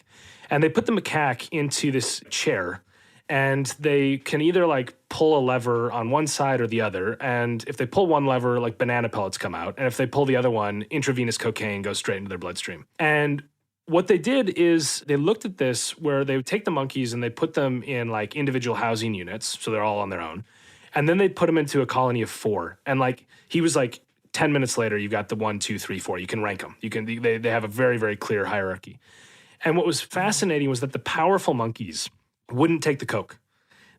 Speaker 5: And they put the macaque into this chair, and they can either like pull a lever on one side or the other. And if they pull one lever, like banana pellets come out. And if they pull the other one, intravenous cocaine goes straight into their bloodstream. And what they did is they looked at this where they would take the monkeys and they put them in like individual housing units. So they're all on their own. And then they put them into a colony of 4. And like, he was like, 10 minutes later, you got the 1, 2, 3, 4. You can rank them. They have a very, very clear hierarchy. And what was fascinating was that the powerful monkeys wouldn't take the coke.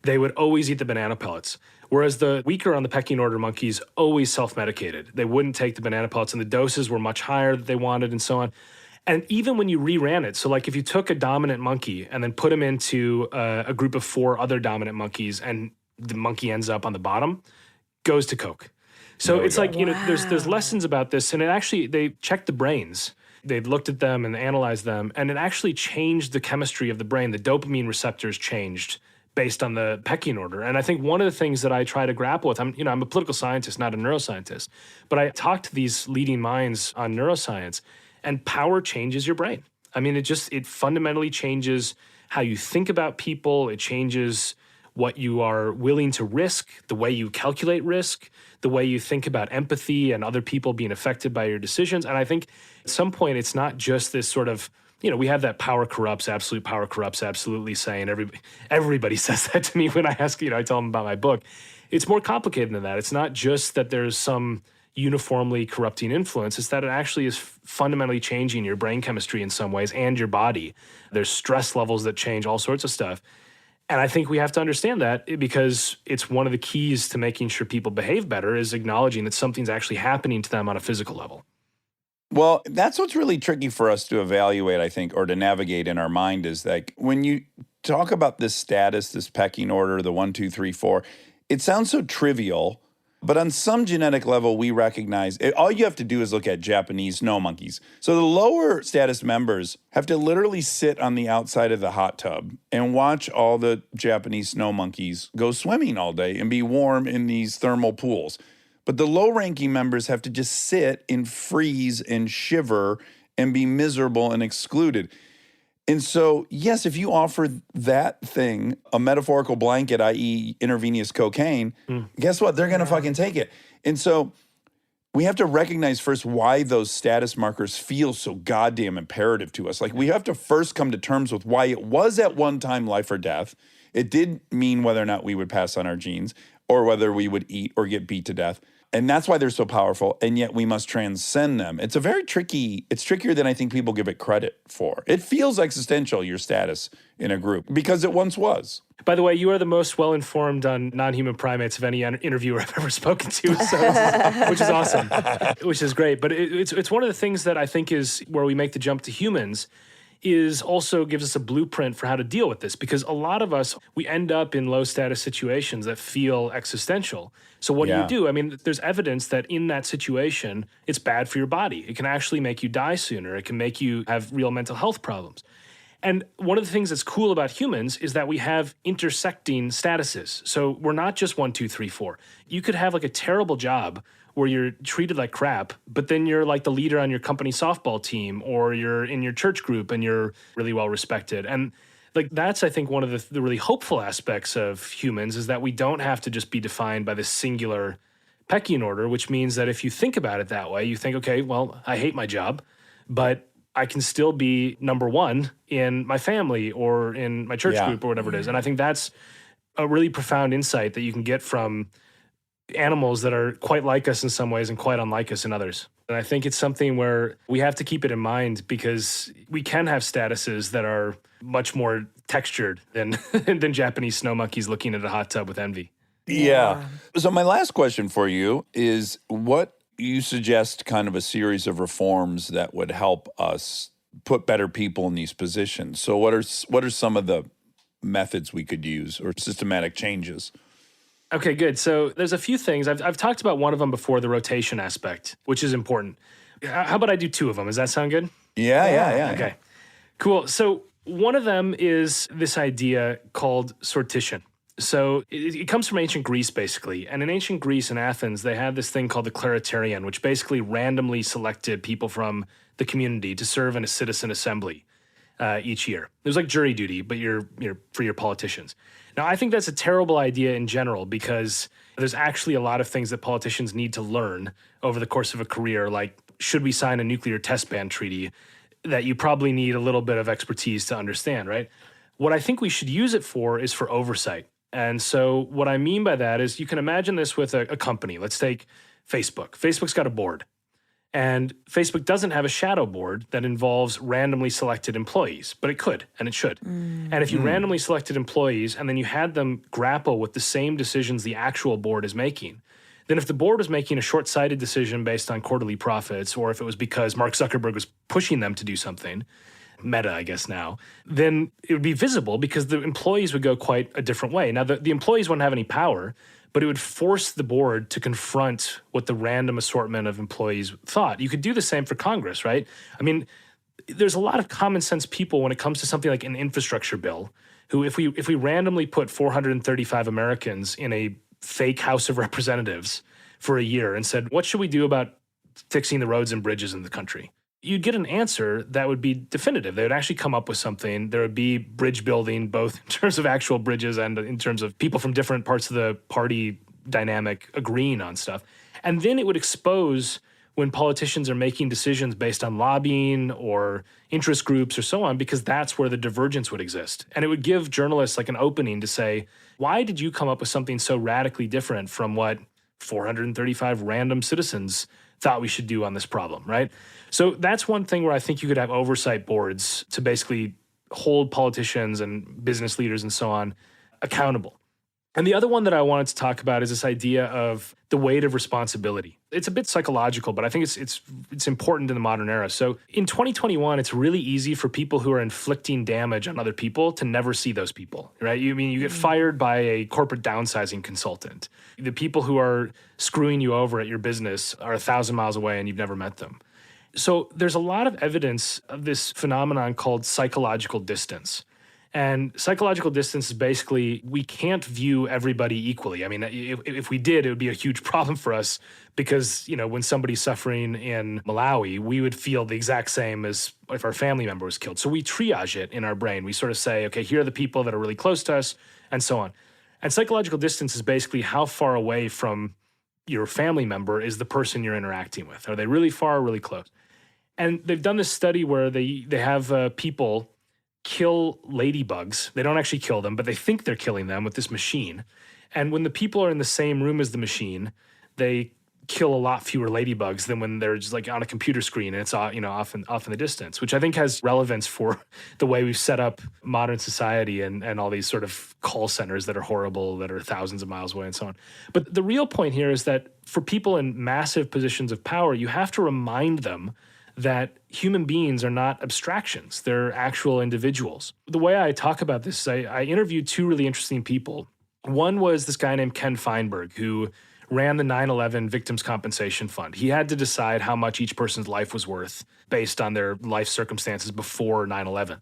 Speaker 5: They would always eat the banana pellets. Whereas the weaker on the pecking order monkeys always self-medicated. They wouldn't take the banana pellets, and the doses were much higher that they wanted and so on. And even when you reran it, so like if you took a dominant monkey and then put him into a group of 4 other dominant monkeys and the monkey ends up on the bottom, goes to coke. So
Speaker 1: There we
Speaker 5: it's
Speaker 1: go.
Speaker 5: like, there's lessons about this, and it actually, they checked the brains. They've looked at them and analyzed them, and it actually changed the chemistry of the brain. The dopamine receptors changed based on the pecking order. And I think one of the things that I try to grapple with, I'm a political scientist, not a neuroscientist, but I talk to these leading minds on neuroscience, and power changes your brain. I mean, it fundamentally changes how you think about people. It changes what you are willing to risk, the way you calculate risk, the way you think about empathy and other people being affected by your decisions. And I think at some point, it's not just this sort of, we have that power corrupts, absolute power corrupts, absolutely saying. Everybody says that to me when I ask, I tell them about my book. It's more complicated than that. It's not just that there's some uniformly corrupting influence. It's that it actually is fundamentally changing your brain chemistry in some ways and your body. There's stress levels that change, all sorts of stuff. And I think we have to understand that, because it's one of the keys to making sure people behave better is acknowledging that something's actually happening to them on a physical level.
Speaker 1: Well, that's what's really tricky for us to evaluate, I think, or to navigate in our mind, is like when you talk about this status, this pecking order, the 1, 2, 3, 4, it sounds so trivial, but on some genetic level, we recognize all you have to do is look at Japanese snow monkeys. So the lower status members have to literally sit on the outside of the hot tub and watch all the Japanese snow monkeys go swimming all day and be warm in these thermal pools. But the low-ranking members have to just sit and freeze and shiver and be miserable and excluded. And so, yes, if you offer that thing a metaphorical blanket, i.e. intravenous cocaine, guess what? They're going to fucking take it. And so we have to recognize first why those status markers feel so goddamn imperative to us. Like, we have to first come to terms with why it was at one time life or death. It did mean whether or not we would pass on our genes or whether we would eat or get beat to death. And that's why they're so powerful, and yet we must transcend them. It's trickier than I think people give it credit for. It feels existential, your status in a group, because it once was.
Speaker 5: By the way, you are the most well-informed on non-human primates of any interviewer I've ever spoken to, which is awesome, which is great. But it's one of the things that I think is where we make the jump to humans, is also gives us a blueprint for how to deal with this, because a lot of us, we end up in low status situations that feel existential. So what do you do? I mean, there's evidence that in that situation, it's bad for your body. It can actually make you die sooner. It can make you have real mental health problems. And one of the things that's cool about humans is that we have intersecting statuses. So we're not just 1, 2, 3, 4. You could have like a terrible job where you're treated like crap, but then you're like the leader on your company softball team, or you're in your church group and you're really well respected. And like that's, I think, one of the really hopeful aspects of humans, is that we don't have to just be defined by this singular pecking order, which means that if you think about it that way, you think, okay, well, I hate my job, but I can still be number one in my family or in my church group or whatever it is. And I think that's a really profound insight that you can get from animals that are quite like us in some ways and quite unlike us in others. And I think it's something where we have to keep it in mind, because we can have statuses that are much more textured than than Japanese snow monkeys looking at a hot tub with envy.
Speaker 1: Yeah. So my last question for you is, what you suggest kind of a series of reforms that would help us put better people in these positions? So what are some of the methods we could use, or systematic changes?
Speaker 5: Okay, good. So there's a few things. I've talked about one of them before, the rotation aspect, which is important. How about I do two of them? Does that sound good?
Speaker 1: Yeah.
Speaker 5: Okay, cool. So one of them is this idea called sortition. So it comes from ancient Greece, basically. And in ancient Greece and Athens, they had this thing called the clariterion, which basically randomly selected people from the community to serve in a citizen assembly each year. It was like jury duty, but you're for your politicians. Now, I think that's a terrible idea in general, because there's actually a lot of things that politicians need to learn over the course of a career, like should we sign a nuclear test ban treaty, that you probably need a little bit of expertise to understand, right? What I think we should use it for is for oversight. And so what I mean by that is, you can imagine this with a company. Let's take Facebook. Facebook's got a board. And Facebook doesn't have a shadow board that involves randomly selected employees, but it could, and it should. And if you randomly selected employees and then you had them grapple with the same decisions the actual board is making, then if the board was making a short-sighted decision based on quarterly profits, or if it was because Mark Zuckerberg was pushing them to do something, Meta, I guess now, then it would be visible, because the employees would go quite a different way. Now, the employees wouldn't have any power, but it would force the board to confront what the random assortment of employees thought. You could do the same for Congress, right? I mean, there's a lot of common sense people when it comes to something like an infrastructure bill, who if we randomly put 435 Americans in a fake House of Representatives for a year and said, what should we do about fixing the roads and bridges in the country? You'd get an answer that would be definitive. They would actually come up with something. There would be bridge building, both in terms of actual bridges and in terms of people from different parts of the party dynamic agreeing on stuff. And then it would expose when politicians are making decisions based on lobbying or interest groups or so on, because that's where the divergence would exist. And it would give journalists like an opening to say, why did you come up with something so radically different from what 435 random citizens thought we should do on this problem, right? So that's one thing where I think you could have oversight boards to basically hold politicians and business leaders and so on accountable. And the other one that I wanted to talk about is this idea of the weight of responsibility. It's a bit psychological, but I think it's important in the modern era. So in 2021, it's really easy for people who are inflicting damage on other people to never see those people, right? You get fired by a corporate downsizing consultant. The people who are screwing you over at your business are 1,000 miles away and you've never met them. So there's a lot of evidence of this phenomenon called psychological distance. And psychological distance is basically we can't view everybody equally. I mean, if we did, it would be a huge problem for us because, when somebody's suffering in Malawi, we would feel the exact same as if our family member was killed. So we triage it in our brain. We sort of say, okay, here are the people that are really close to us and so on. And psychological distance is basically how far away from your family member is the person you're interacting with. Are they really far or really close? And they've done this study where they have people kill ladybugs. They don't actually kill them, but they think they're killing them with this machine. And when the people are in the same room as the machine, they kill a lot fewer ladybugs than when they're just like on a computer screen and it's off in the distance, which I think has relevance for the way we've set up modern society and all these sort of call centers that are horrible, that are thousands of miles away and so on. But the real point here is that for people in massive positions of power, you have to remind them that human beings are not abstractions. They're actual individuals. The way I talk about this is I interviewed two really interesting people. One was this guy named Ken Feinberg, who ran the 9/11 Victims' Compensation Fund. He had to decide how much each person's life was worth based on their life circumstances before 9/11.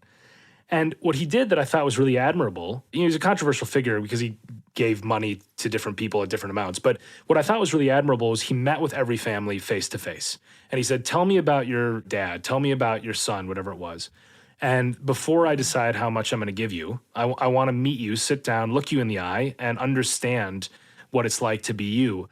Speaker 5: And what he did that I thought was really admirable, he's a controversial figure because he gave money to different people at different amounts. But what I thought was really admirable was he met with every family face to face. And he said, tell me about your dad, tell me about your son, whatever it was. And before I decide how much I'm going to give you, I want to meet you, sit down, look you in the eye, and understand what it's like to be you.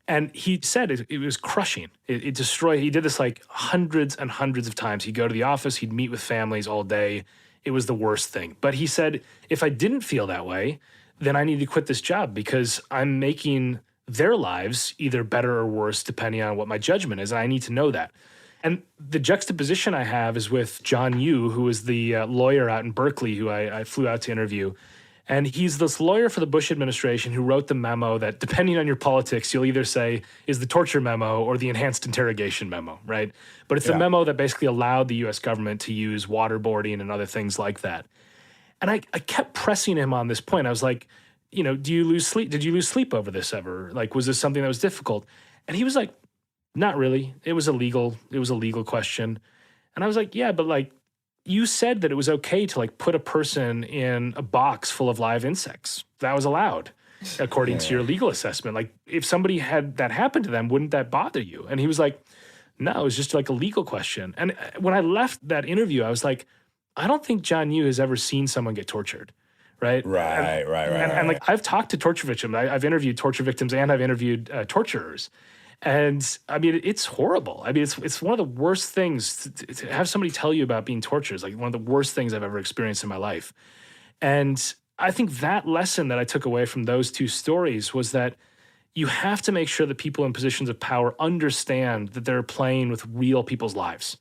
Speaker 5: And he said it was crushing. It destroyed. He did this like hundreds and hundreds of times. He'd go to the office, he'd meet with families all day. It was the worst thing. But he said, if I didn't feel that way, then I need to quit this job because I'm making their lives either better or worse depending on what my judgment is. And I need to know that. And the juxtaposition I have is with John Yoo, who is the lawyer out in Berkeley who I flew out to interview. And he's this lawyer for the Bush administration who wrote the memo that, depending on your politics, you'll either say is the torture memo or the enhanced interrogation memo, right? But it's the memo that basically allowed the U.S. government to use waterboarding and other things like that. And I kept pressing him on this point. I was like, do you lose sleep? Did you lose sleep over this ever? Like, was this something that was difficult? And he was like, not really. It was a legal question. And I was like, yeah, but like, you said that it was okay to like put a person in a box full of live insects. That was allowed according to your legal assessment. Like if somebody had that happen to them, wouldn't that bother you? And he was like, no, it was just like a legal question. And when I left that interview, I was like, I don't think John Yoo has ever seen someone get tortured. Right. And like I've talked to torture victims. I've interviewed torture victims and I've interviewed torturers. And I mean, it's horrible. I mean, it's one of the worst things to have somebody tell you about being tortured. It's like one of the worst things I've ever experienced in my life. And I think that lesson that I took away from those two stories was that you have to make sure that people in positions of power understand that they're playing with real people's lives.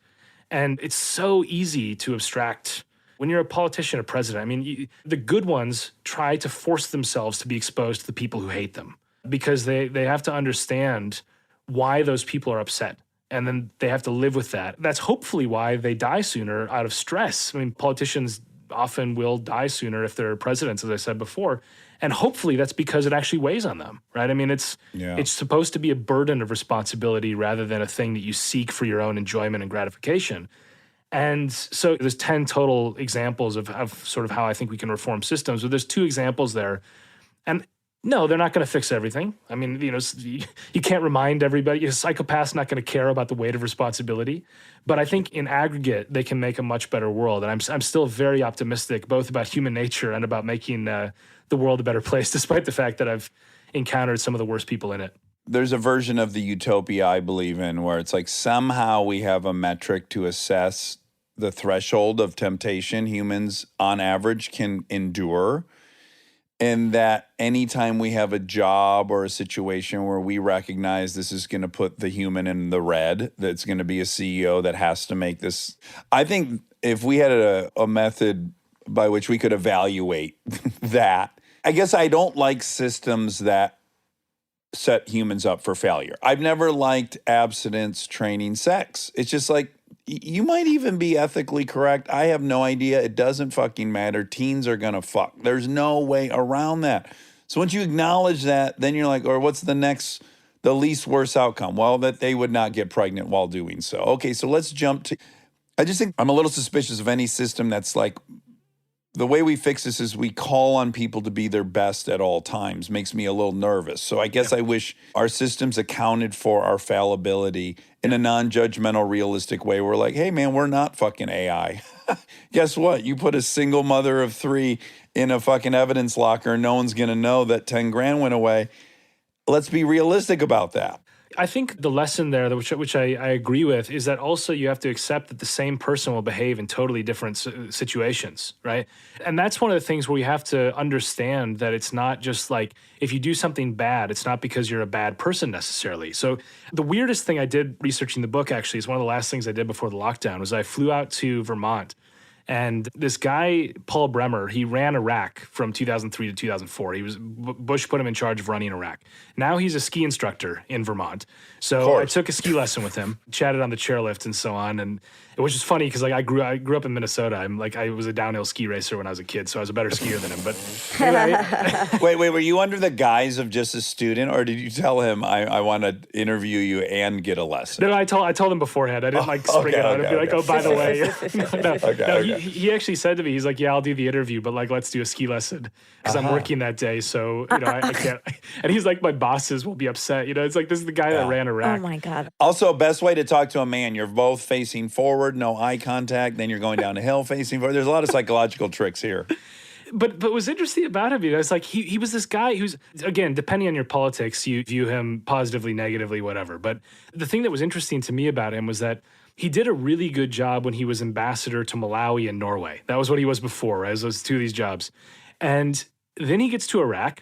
Speaker 5: And it's so easy to abstract when you're a politician or president. I mean, the good ones try to force themselves to be exposed to the people who hate them because they have to understand why those people are upset. And then they have to live with that. That's hopefully why they die sooner out of stress. I mean, politicians often will die sooner if they're presidents, as I said before. And hopefully that's because it actually weighs on them, right? I mean, it's supposed to be a burden of responsibility rather than a thing that you seek for your own enjoyment and gratification. And so there's 10 total examples of sort of how I think we can reform systems, but there's 2 examples there. And no, they're not going to fix everything. I mean, you can't remind everybody. A psychopath's not going to care about the weight of responsibility. But I think in aggregate, they can make a much better world. And I'm still very optimistic, both about human nature and about making the world a better place, despite the fact that I've encountered some of the worst people in it.
Speaker 1: There's a version of the utopia I believe in where it's like somehow we have a metric to assess the threshold of temptation humans on average can endure. And that anytime we have a job or a situation where we recognize this is going to put the human in the red, that's going to be a CEO that has to make this. I think if we had a method by which we could evaluate that, I guess I don't like systems that set humans up for failure. I've never liked abstinence training sex. It's just like, you might even be ethically correct. I have no idea. It doesn't fucking matter. Teens are going to fuck. There's no way around that. So once you acknowledge that, then you're like, or what's the least worst outcome? Well, that they would not get pregnant while doing so. Okay, so let's jump to, I just think I'm a little suspicious of any system that's like, the way we fix this is we call on people to be their best at all times. Makes me a little nervous. So I guess I wish our systems accounted for our fallibility in a non-judgmental, realistic way. We're like, hey, man, we're not fucking AI. Guess what? You put a single mother of 3 in a fucking evidence locker, no one's going to know that 10 grand went away. Let's be realistic about that.
Speaker 5: I think the lesson there, which I agree with, is that also you have to accept that the same person will behave in totally different situations, right? And that's one of the things where we have to understand that it's not just like, if you do something bad, it's not because you're a bad person necessarily. So the weirdest thing I did researching the book, actually, is one of the last things I did before the lockdown, was I flew out to Vermont. And this guy, Paul Bremer, he ran Iraq from 2003 to 2004. Bush put him in charge of running Iraq. Now he's a ski instructor in Vermont. So I took a ski lesson with him, chatted on the chairlift and so on. And it was just funny because like I grew up in Minnesota. I was a downhill ski racer when I was a kid, so I was a better skier than him. But anyway,
Speaker 1: Wait, were you under the guise of just a student, or did you tell him I want to interview you and get a lesson?
Speaker 5: No, I told him beforehand. I didn't spring it out and be like, oh, by the way. He actually said to me, he's like, yeah, I'll do the interview, but like, let's do a ski lesson because I'm working that day. So, I can't. And he's like, my bosses will be upset. It's like, this is the guy that ran Iraq.
Speaker 2: Oh my God.
Speaker 1: Also, best way to talk to a man, you're both facing forward, no eye contact, then you're going down a hill facing forward. There's a lot of psychological tricks here.
Speaker 5: But what's interesting about him, it's like he was this guy who's, again, depending on your politics, you view him positively, negatively, whatever. But the thing that was interesting to me about him was that he did a really good job when he was ambassador to Malawi and Norway. That was what he was before, right? Those 2 of these jobs. And then he gets to Iraq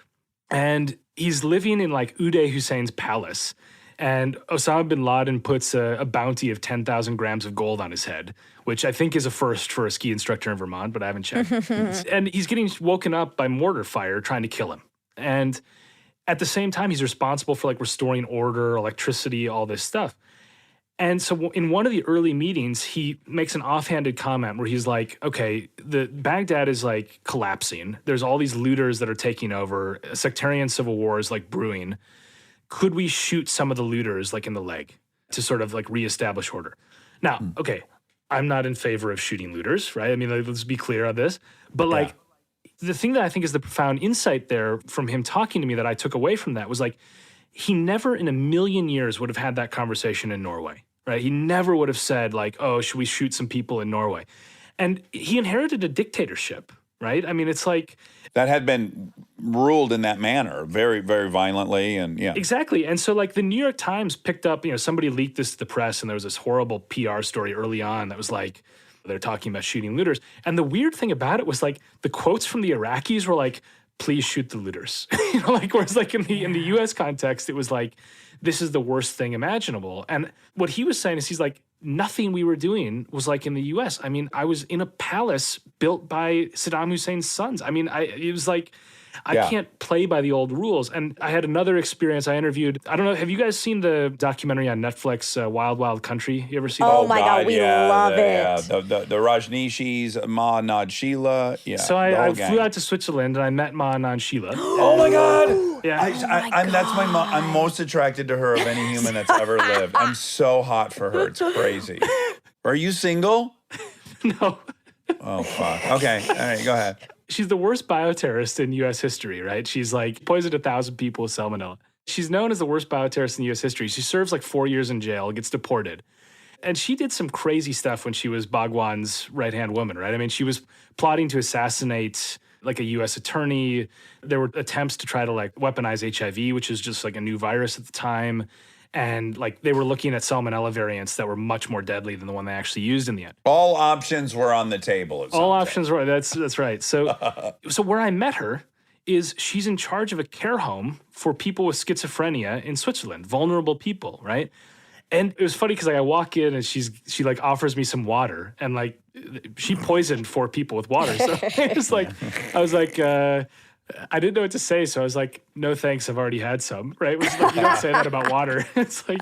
Speaker 5: and he's living in like Uday Hussein's palace. And Osama bin Laden puts a bounty of 10,000 grams of gold on his head, which I think is a first for a ski instructor in Vermont, but I haven't checked. And he's getting woken up by mortar fire trying to kill him. And at the same time, he's responsible for like restoring order, electricity, all this stuff. And so in one of the early meetings, he makes an offhanded comment where he's like, okay, the Baghdad is like collapsing. There's all these looters that are taking over. A sectarian civil war is like brewing. Could we shoot some of the looters like in the leg to sort of like reestablish order? Now, okay, I'm not in favor of shooting looters, right? I mean, let's be clear on this. But like the thing that I think is the profound insight there from him talking to me that I took away from that was like, he never in a million years would have had that conversation in Norway, right? He never would have said like, oh, should we shoot some people in Norway? And he inherited a dictatorship, right? I mean, it's like...
Speaker 1: that had been ruled in that manner, very, very violently, and yeah.
Speaker 5: Exactly. And so like the New York Times picked up, somebody leaked this to the press, and there was this horrible PR story early on that was like, they're talking about shooting looters. And the weird thing about it was like the quotes from the Iraqis were like, please shoot the looters. Whereas like in the US context, it was like, this is the worst thing imaginable. And what he was saying is he's like, nothing we were doing was like in the US. I mean, I was in a palace built by Saddam Hussein's sons. I mean, it was like, I can't play by the old rules. And I had another experience. I interviewed, I don't know, have you guys seen the documentary on Netflix, Wild Wild Country? You ever seen
Speaker 2: Oh
Speaker 5: that?
Speaker 2: my God, we love it.
Speaker 1: Yeah, the Rajneeshis, Ma Nod Sheila. Yeah.
Speaker 5: So I flew out to Switzerland and I met Ma Anand Sheila.
Speaker 1: Oh my God.
Speaker 5: Yeah.
Speaker 1: That's my mom. I'm most attracted to her of any human that's ever lived. I'm so hot for her. It's crazy. Are you single?
Speaker 5: No.
Speaker 1: Oh, fuck. Okay. All right. Go ahead.
Speaker 5: She's the worst bioterrorist in U.S. history, right? She's like poisoned 1,000 people with salmonella. She's known as the worst bioterrorist in U.S. history. She serves like 4 years in jail, gets deported. And she did some crazy stuff when she was Bhagwan's right-hand woman, right? I mean, she was plotting to assassinate like a U.S. attorney. There were attempts to try to like weaponize HIV, which is just like a new virus at the time. And like they were looking at salmonella variants that were much more deadly than the one they actually used in the end.
Speaker 1: All options were on the table.
Speaker 5: All options were. That's right. So so where I met her is she's in charge of a care home for people with schizophrenia in Switzerland, vulnerable people, right? And it was funny because like I walk in and she like offers me some water and like she poisoned 4 people with water. So it was like I was like I didn't know what to say, so I was like, "No thanks, I've already had some." Right? Which is like, you don't say that about water. It's like,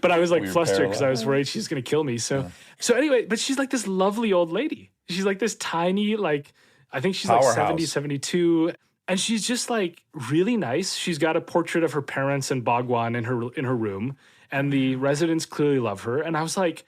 Speaker 5: but I was like flustered because I was worried she's gonna kill me. So anyway, but she's like this lovely old lady. She's like this tiny, like I think she's
Speaker 1: Powerhouse.
Speaker 5: like 70, 72. And she's just like really nice. She's got a portrait of her parents and Bhagwan in her room, and the residents clearly love her. And I was like,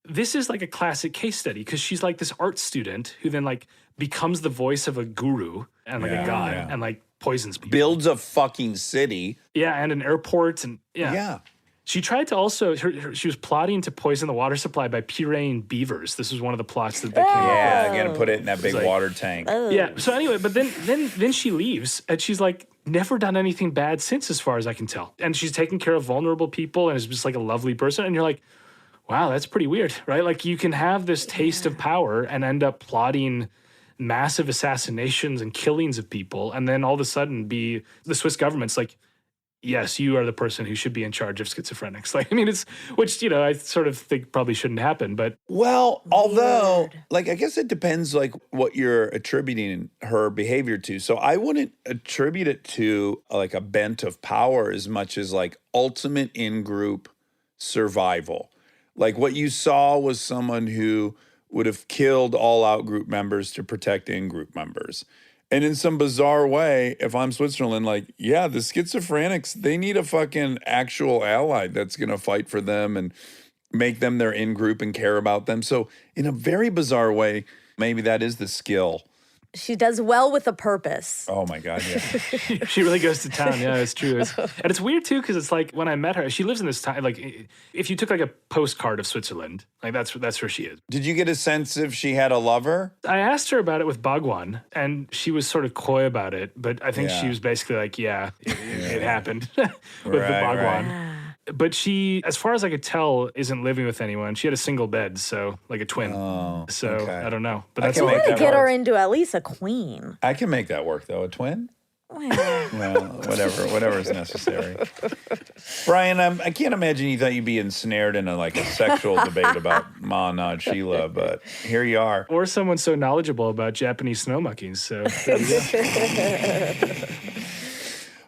Speaker 5: this is like a classic case study because she's like this art student who then like becomes the voice of a guru and like a god and like poisons people.
Speaker 1: Builds a fucking city.
Speaker 5: Yeah, and an airport and
Speaker 1: Yeah.
Speaker 5: She tried to also, she was plotting to poison the water supply by pureeing beavers. This was one of the plots that they came up with.
Speaker 1: Yeah, I'm gonna put it in that big
Speaker 5: like-
Speaker 1: water tank.
Speaker 5: Yeah. So anyway, but then she leaves and she's like never done anything bad since, as far as I can tell. And she's taking care of vulnerable people and is just like a lovely person. And you're like, wow, that's pretty weird, right? Like you can have this taste of power and end up plotting massive assassinations and killings of people, and then all of a sudden be the Swiss government's like, yes, you are the person who should be in charge of schizophrenics. Like, I mean, it's, which, you know, I sort of think probably shouldn't happen, but.
Speaker 1: Well, although, like, I guess it depends, like, what you're attributing her behavior to. So I wouldn't attribute it to, like, a bent of power as much as, like, ultimate in-group survival. Like, what you saw was someone who would have killed all out-group members to protect in-group members. And in some bizarre way, if I'm Switzerland, like, yeah, the schizophrenics, they need a fucking actual ally that's going to fight for them and make them their in-group and care about them. So in a very bizarre way, maybe that is the skill.
Speaker 2: She does well with a purpose.
Speaker 1: Oh, my God, yeah.
Speaker 5: She really goes to town. Yeah, it's true. And it's weird, too, because it's like when I met her, she lives in this town. Like, if you took like a postcard of Switzerland, like that's where she is.
Speaker 1: Did you get a sense if she had a lover?
Speaker 5: I asked her about it with Bhagwan, and she was sort of coy about it. But I think
Speaker 1: Yeah.
Speaker 5: she was basically like, yeah, it happened with the Bhagwan.
Speaker 1: Right.
Speaker 5: But she, as far as I could tell, isn't living with anyone. She had a single bed, so like a twin. So
Speaker 1: okay.
Speaker 5: I don't know. But
Speaker 1: I
Speaker 5: that's
Speaker 1: can
Speaker 5: all.
Speaker 1: make
Speaker 2: To
Speaker 1: that
Speaker 2: get her
Speaker 1: work.
Speaker 2: into at least a queen.
Speaker 1: I can make that work, though. A twin? Well, whatever is necessary. Brian, I can't imagine you thought you'd be ensnared in a sexual debate about Ma Nod Sheila, but here you are.
Speaker 5: Or someone so knowledgeable about Japanese snow monkeys. So there you go.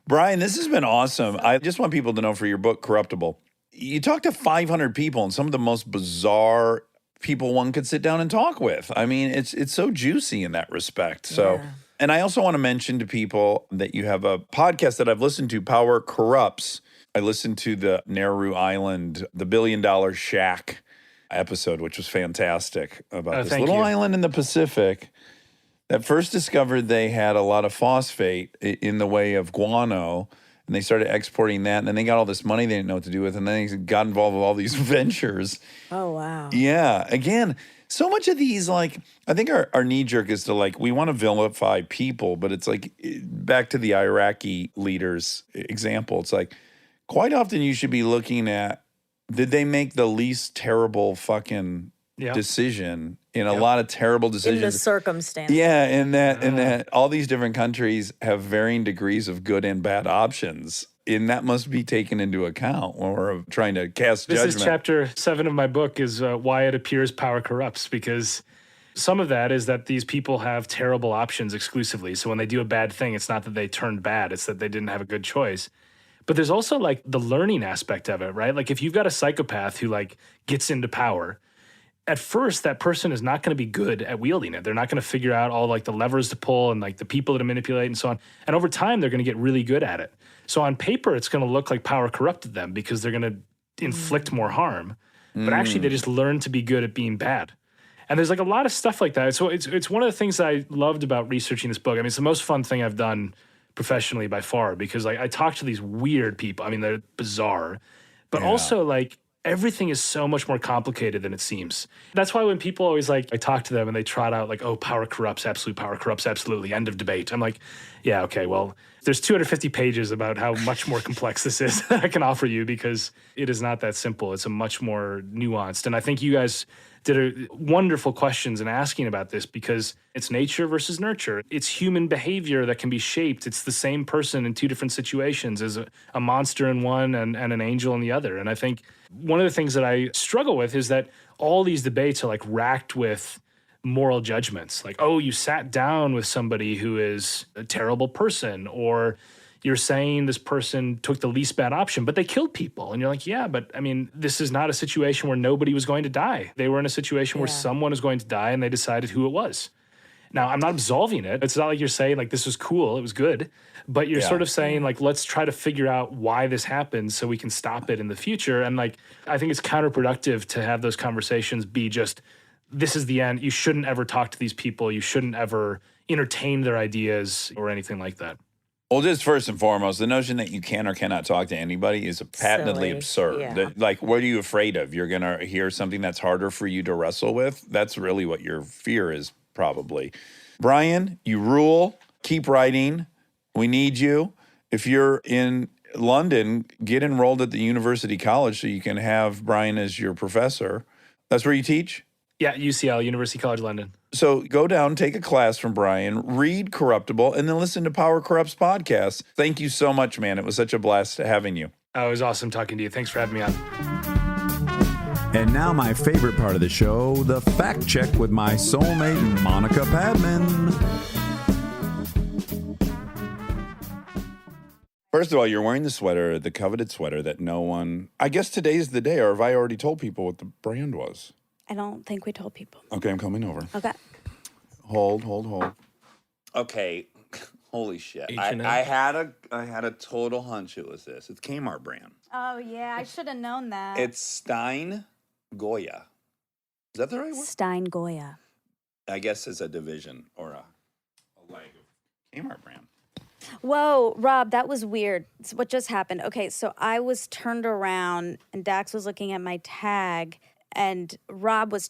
Speaker 1: Brian, this has been awesome. I just want people to know for your book, Corruptible, you talked to 500 people and some of the most bizarre people one could sit down and talk with. I mean, it's so juicy in that respect. So, and I also want to mention to people that you have a podcast that I've listened to, Power Corrupts. I listened to the Nauru Island, the $1 Billion Shack episode, which was fantastic, about this
Speaker 5: thank
Speaker 1: little
Speaker 5: you.
Speaker 1: island in the Pacific that first discovered they had a lot of phosphate in the way of guano, and they started exporting that, and then they got all this money they didn't know what to do with, and then they got involved with all these ventures.
Speaker 2: Oh, wow.
Speaker 1: Yeah, again, so much of these, like, I think our knee-jerk is to, like, we want to vilify people, but it's like, back to the Iraqi leaders example, it's like, quite often you should be looking at, did they make the least terrible fucking decision in a lot of terrible
Speaker 2: In the
Speaker 1: decisions?
Speaker 2: circumstance.
Speaker 1: Yeah, and that all these different countries have varying degrees of good and bad options. And that must be taken into account when we're trying to cast
Speaker 5: This
Speaker 1: judgment.
Speaker 5: is chapter 7 of my book is why it appears power corrupts, because Some of that is that these people have terrible options exclusively. So when they do a bad thing, it's not that they turned bad, it's that they didn't have a good choice. But there's also like the learning aspect of it, right? Like if you've got a psychopath who like gets into power, at first that person is not going to be good at wielding it. They're not going to figure out all like the levers to pull and like the people to manipulate and so on. And over time, they're going to get really good at it. So on paper, it's going to look like power corrupted them because they're going to inflict more harm. But actually, they just learn to be good at being bad. And there's like a lot of stuff like that. So it's one of the things that I loved about researching this book. I mean, it's the most fun thing I've done professionally by far because like I talk to these weird people. I mean, they're bizarre, but also like everything is so much more complicated than it seems. That's why when people always like, I talk to them and they trot out like, oh, power corrupts absolutely, end of debate. I'm like, yeah, okay, well, there's 250 pages about how much more complex this is that I can offer you because it is not that simple. It's a much more nuanced. And I think you guys did wonderful questions in asking about this because it's nature versus nurture. It's human behavior that can be shaped. It's the same person in two different situations as a monster in one and an angel in the other. And I think one of the things that I struggle with is that all these debates are like racked with moral judgments. Like, oh, you sat down with somebody who is a terrible person, or you're saying this person took the least bad option, but they killed people. And you're like, yeah, but I mean, this is not a situation where nobody was going to die. They were in a situation where someone was going to die and they decided who it was. Now, I'm not absolving it. It's not like you're saying like, this was cool, it was good, but you're sort of saying like, let's try to figure out why this happened so we can stop it in the future. And like, I think it's counterproductive to have those conversations be just, this is the end. You shouldn't ever talk to these people. You shouldn't ever entertain their ideas or anything like that.
Speaker 1: Well, just first and foremost, the notion that you can or cannot talk to anybody is patently
Speaker 2: Silly.
Speaker 1: absurd.
Speaker 2: Yeah.
Speaker 1: Like, what are you afraid of? You're going to hear something that's harder for you to wrestle with? That's really what your fear is, probably. Brian, you rule. Keep writing. We need you. If you're in London, get enrolled at the University College so you can have Brian as your professor. That's where you teach?
Speaker 5: Yeah, UCL, University College London.
Speaker 1: So go down, take a class from Brian, read Corruptible, and then listen to Power Corrupts podcast. Thank you so much, man. It was such a blast having you.
Speaker 5: Oh, it was awesome talking to you. Thanks for having me on.
Speaker 7: And now my favorite part of the show, the fact check with my soulmate, Monica Padman.
Speaker 1: First of all, you're wearing the sweater, the coveted sweater that no one, I guess today's the day, or have I already told people what the brand was?
Speaker 2: I don't think we told people.
Speaker 1: Okay, I'm coming over.
Speaker 2: Okay.
Speaker 1: Hold. Okay, holy shit. I had a total hunch it was this. It's Kmart brand.
Speaker 2: Oh, yeah. I should have known that.
Speaker 1: It's Stein Goya. Is that the right word?
Speaker 2: Stein Goya.
Speaker 1: I guess it's a division or a leg of Kmart brand.
Speaker 2: Whoa, Rob, that was weird. So what just happened? Okay, so I was turned around and Dax was looking at my tag and Rob was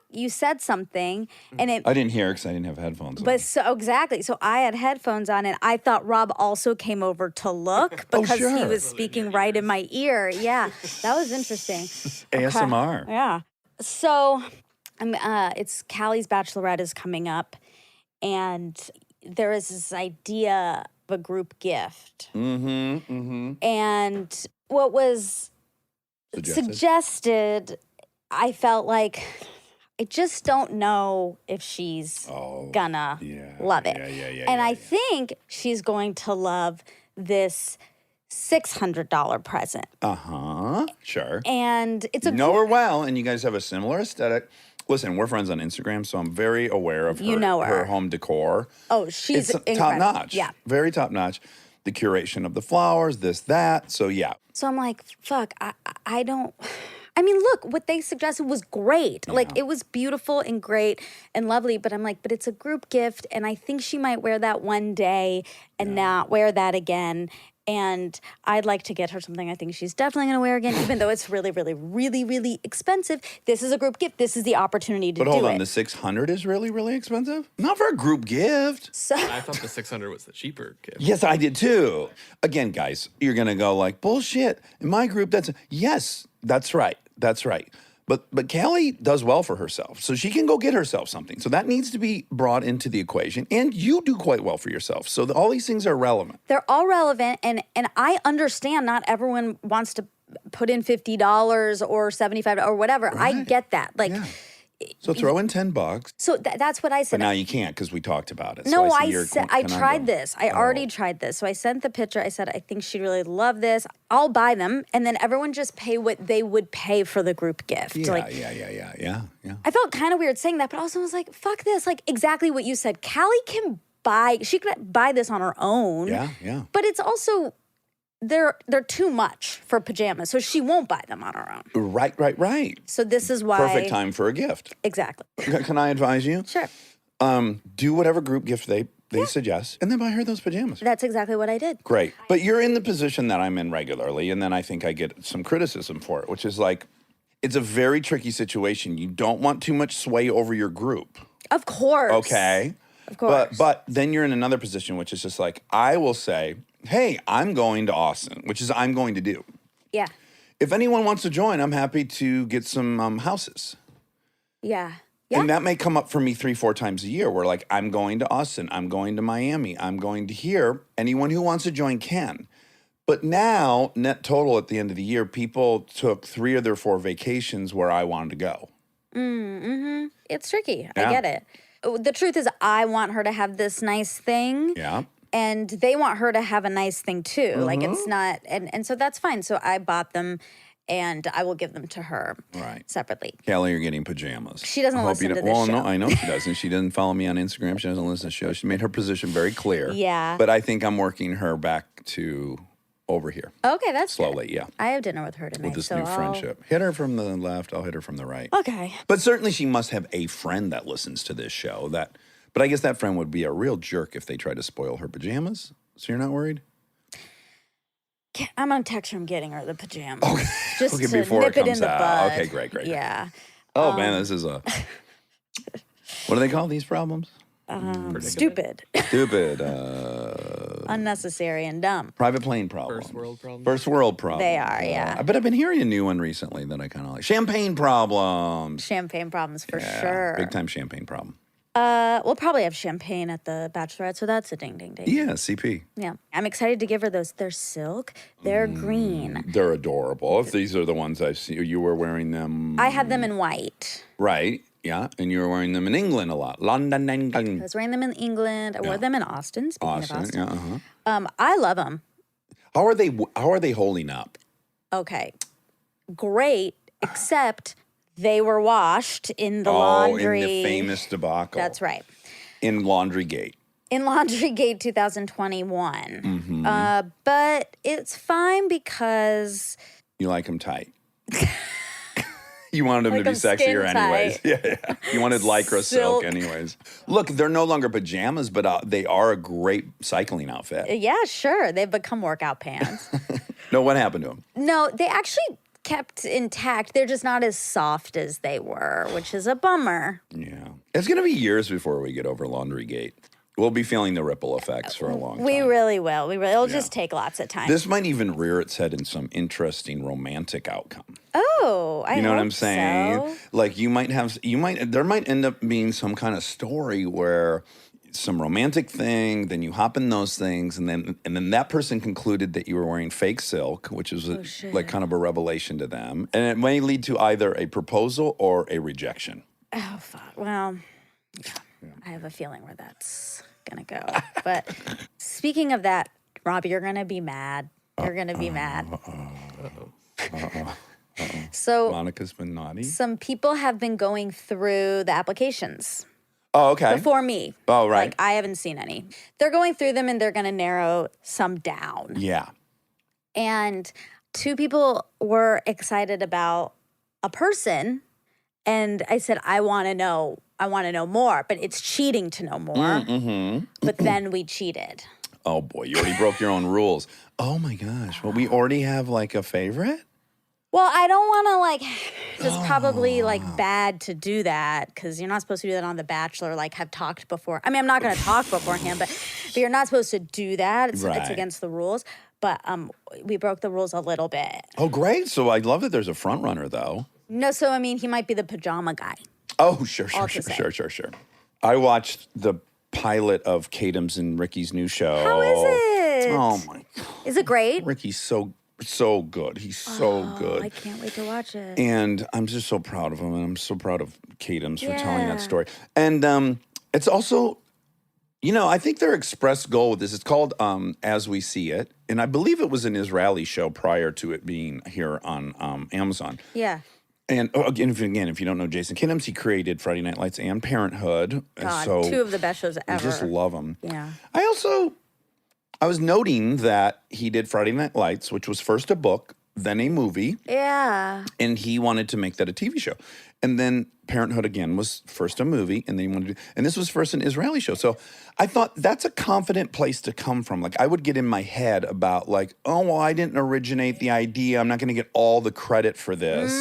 Speaker 2: you said something and it
Speaker 1: I didn't hear because I didn't have headphones on.
Speaker 2: but so exactly. So I had headphones on and I thought Rob also came over to look because he
Speaker 1: sure.
Speaker 2: was speaking right in my ear. Yeah. That was interesting.
Speaker 1: ASMR.
Speaker 2: Yeah. So it's Callie's bachelorette is coming up and there is this idea of a group gift. And what was suggested, I felt like I just don't know if she's gonna love it. And I think she's going to love this $600 present.
Speaker 1: Sure.
Speaker 2: And it's a
Speaker 1: know her well, and you guys have a similar aesthetic. Listen, we're friends on Instagram, so I'm very aware of her home decor.
Speaker 2: Oh, she's
Speaker 1: it's
Speaker 2: incredible.
Speaker 1: top notch.
Speaker 2: Yeah.
Speaker 1: Very top notch. The curation of the flowers, this, that. So, yeah.
Speaker 2: So I'm like, fuck, I don't. I mean, look, what they suggested was great.
Speaker 1: Yeah.
Speaker 2: Like, it was beautiful and great and lovely. But I'm like, but it's a group gift. And I think she might wear that one day and not wear that again. And I'd like to get her something I think she's definitely going to wear again, even though it's really, really, really, really expensive. This is a group gift. This is the opportunity to do it.
Speaker 1: But hold on, the 600 is really, really expensive? Not for a group gift.
Speaker 2: So
Speaker 8: I thought the 600 was the cheaper gift.
Speaker 1: Yes, I did too. Again, guys, you're going to go like, bullshit. In my group, yes, that's right. That's right. But Callie does well for herself, so she can go get herself something. So that needs to be brought into the equation. And you do quite well for yourself. So all these things are relevant.
Speaker 2: they're all relevant. And I understand not everyone wants to put in $50 or $75 or whatever. I get that. Like,
Speaker 1: So throw in $10.
Speaker 2: So that's what I
Speaker 1: But
Speaker 2: said.
Speaker 1: now you can't because we talked about it.
Speaker 2: No,
Speaker 1: so
Speaker 2: I
Speaker 1: your
Speaker 2: said I
Speaker 1: conundrum.
Speaker 2: tried this. I already tried this. So I sent the picture. I said I think she'd really love this. I'll buy them, and then everyone just pay what they would pay for the group gift.
Speaker 1: Yeah,
Speaker 2: Like,
Speaker 1: yeah.
Speaker 2: I felt kind of weird saying that, but also I was like, fuck this. Like exactly what you said. Callie can buy. She could buy this on her own.
Speaker 1: Yeah.
Speaker 2: But it's also they're too much for pajamas, so she won't buy them on her own.
Speaker 1: Right.
Speaker 2: So this is why
Speaker 1: Perfect time for a gift.
Speaker 2: Exactly.
Speaker 1: Can I advise you?
Speaker 2: Sure.
Speaker 1: Do whatever group gift they suggest, and then buy her those pajamas.
Speaker 2: That's exactly what I did.
Speaker 1: Great. But you're in the position that I'm in regularly, and then I think I get some criticism for it, which is like, it's a very tricky situation. You don't want too much sway over your group.
Speaker 2: Of course.
Speaker 1: Okay.
Speaker 2: Of course.
Speaker 1: But then you're in another position, which is just like, I will say, hey, I'm going to Austin, which is I'm going to do.
Speaker 2: Yeah.
Speaker 1: If anyone wants to join, I'm happy to get some houses.
Speaker 2: Yeah.
Speaker 1: And that may come up for me 3-4 times a year where like, I'm going to Austin, I'm going to Miami, I'm going to here. Anyone who wants to join can. But now, net total at the end of the year, people took 3 of their 4 vacations where I wanted to go.
Speaker 2: It's tricky.
Speaker 1: Yeah.
Speaker 2: I get it. The truth is, I want her to have this nice thing.
Speaker 1: Yeah.
Speaker 2: And they want her to have a nice thing too. Like
Speaker 1: Mm-hmm.
Speaker 2: it's not, and so that's fine. So I bought them and I will give them to her
Speaker 1: Right.
Speaker 2: separately.
Speaker 1: Kelly, you're getting pajamas.
Speaker 2: She doesn't
Speaker 1: I hope
Speaker 2: listen
Speaker 1: you
Speaker 2: to
Speaker 1: don't-
Speaker 2: this
Speaker 1: Well, no,
Speaker 2: show.
Speaker 1: I know she doesn't. She doesn't follow me on Instagram. She doesn't listen to the show. She made her position very clear.
Speaker 2: Yeah.
Speaker 1: But I think I'm working her back to over here.
Speaker 2: Okay, that's good.
Speaker 1: Slowly, yeah.
Speaker 2: I have dinner with her tonight.
Speaker 1: With this
Speaker 2: so
Speaker 1: new friendship. Hit her from the left, I'll hit her from the right.
Speaker 2: Okay.
Speaker 1: But certainly she must have a friend that listens to this show. But I guess that friend would be a real jerk if they tried to spoil her pajamas. So you're not worried?
Speaker 2: I'm gonna text her. I'm getting her the pajamas. Okay. Just
Speaker 1: Okay,
Speaker 2: to
Speaker 1: before
Speaker 2: nip
Speaker 1: it
Speaker 2: it in
Speaker 1: comes
Speaker 2: the
Speaker 1: out.
Speaker 2: bud.
Speaker 1: Okay, great.
Speaker 2: Yeah.
Speaker 1: Oh man, this is a. What do they call these problems?
Speaker 2: Stupid,
Speaker 1: Stupid.
Speaker 2: unnecessary, and dumb.
Speaker 1: Private plane problem.
Speaker 8: First world problem.
Speaker 1: First world problem.
Speaker 2: They are, yeah.
Speaker 1: But I've been hearing a new one recently that I kind of like. Champagne problems.
Speaker 2: Champagne problems for
Speaker 1: Yeah,
Speaker 2: sure.
Speaker 1: Big time champagne problem.
Speaker 2: We'll probably have champagne at the bachelorette, so that's a ding, ding, ding.
Speaker 1: Yeah, CP.
Speaker 2: Yeah. I'm excited to give her those. They're silk. They're green.
Speaker 1: They're adorable. If these are the ones I see, you were wearing them.
Speaker 2: I have them in white.
Speaker 1: Right. Yeah. And you were wearing them in England a lot. London,
Speaker 2: I
Speaker 1: England.
Speaker 2: was wearing them in England. I wore them in Austin. Speaking of Austin.
Speaker 1: Yeah. Uh-huh.
Speaker 2: I love them.
Speaker 1: How are they holding up?
Speaker 2: Okay. Great, except they were washed in the
Speaker 1: In
Speaker 2: laundry.
Speaker 1: the famous debacle.
Speaker 2: That's right.
Speaker 1: In Laundry Gate.
Speaker 2: In Laundry Gate 2021. But it's fine because
Speaker 1: You like them tight. You wanted them
Speaker 2: Like
Speaker 1: to be
Speaker 2: 'em
Speaker 1: sexier
Speaker 2: skin
Speaker 1: anyways.
Speaker 2: tight.
Speaker 1: Yeah. You wanted Lycra silk
Speaker 2: Silk.
Speaker 1: anyways. Look, they're no longer pajamas, but they are a great cycling outfit.
Speaker 2: yeah, sure, they've become workout pants.
Speaker 1: No, what happened to them?
Speaker 2: No, they actually kept intact. They're just not as soft as they were, which is a bummer.
Speaker 1: Yeah. It's going to be years before we get over Laundry Gate. We'll be feeling the ripple effects for a long time.
Speaker 2: We really will. It'll just take lots of time.
Speaker 1: This might even rear its head in some interesting romantic outcome.
Speaker 2: Oh, I
Speaker 1: You know what
Speaker 2: hope
Speaker 1: I'm saying?
Speaker 2: so.
Speaker 1: Like there might end up being some kind of story where some romantic thing, then you hop in those things, and then that person concluded that you were wearing fake silk, which is like kind of a revelation to them, and it may lead to either a proposal or a rejection.
Speaker 2: Oh, fuck. Well, yeah. I have a feeling where that's gonna go. But speaking of that, Robbie, you're gonna be mad. You're gonna be mad. So
Speaker 1: Monica's been naughty.
Speaker 2: some people have been going through the applications
Speaker 1: Oh, okay.
Speaker 2: before me.
Speaker 1: Oh, right.
Speaker 2: Like I haven't seen any. They're going through them and they're gonna narrow some down.
Speaker 1: Yeah.
Speaker 2: And 2 people were excited about a person, and I said, I want to know more, but it's cheating to know more.
Speaker 1: Mm-hmm.
Speaker 2: But then we cheated.
Speaker 1: Oh boy, you already broke your own rules. Oh my gosh. Well, we already have like a favorite?
Speaker 2: Well, I don't want to it's probably bad to do that because you're not supposed to do that on The Bachelor, have talked before. I mean, I'm not going to talk beforehand, but you're not supposed to do that. It's
Speaker 1: Right.
Speaker 2: against the rules. But we broke the rules a little bit.
Speaker 1: Oh, great. So I love that there's a front runner though.
Speaker 2: No, so I mean, he might be the pajama guy.
Speaker 1: Oh, sure.
Speaker 2: All to say.
Speaker 1: I watched the pilot of Kadam's and Ricky's new show.
Speaker 2: How is it?
Speaker 1: Oh my God.
Speaker 2: Is it great?
Speaker 1: Ricky's so so good. He's so good.
Speaker 2: I can't wait to watch it.
Speaker 1: And I'm just so proud of him, and I'm so proud of Kate Eames for telling
Speaker 2: Yeah.
Speaker 1: that story. And it's also, I think their express goal with this, it's called As We See It, and I believe it was an Israeli show prior to it being here on Amazon.
Speaker 2: Yeah.
Speaker 1: And again, if you don't know Jason Kidhams, he created Friday Night Lights and Parenthood.
Speaker 2: God,
Speaker 1: so
Speaker 2: two of the best shows
Speaker 1: I
Speaker 2: ever.
Speaker 1: just love him.
Speaker 2: Yeah.
Speaker 1: I was noting that he did Friday Night Lights, which was first a book, then a movie,
Speaker 2: Yeah.
Speaker 1: and he wanted to make that a TV show. And then Parenthood again was first a movie, and then he wanted to, and this was first an Israeli show. So I thought that's a confident place to come from. Like I would get in my head about like, oh well, I didn't originate the idea. I'm not going to get all the credit for this.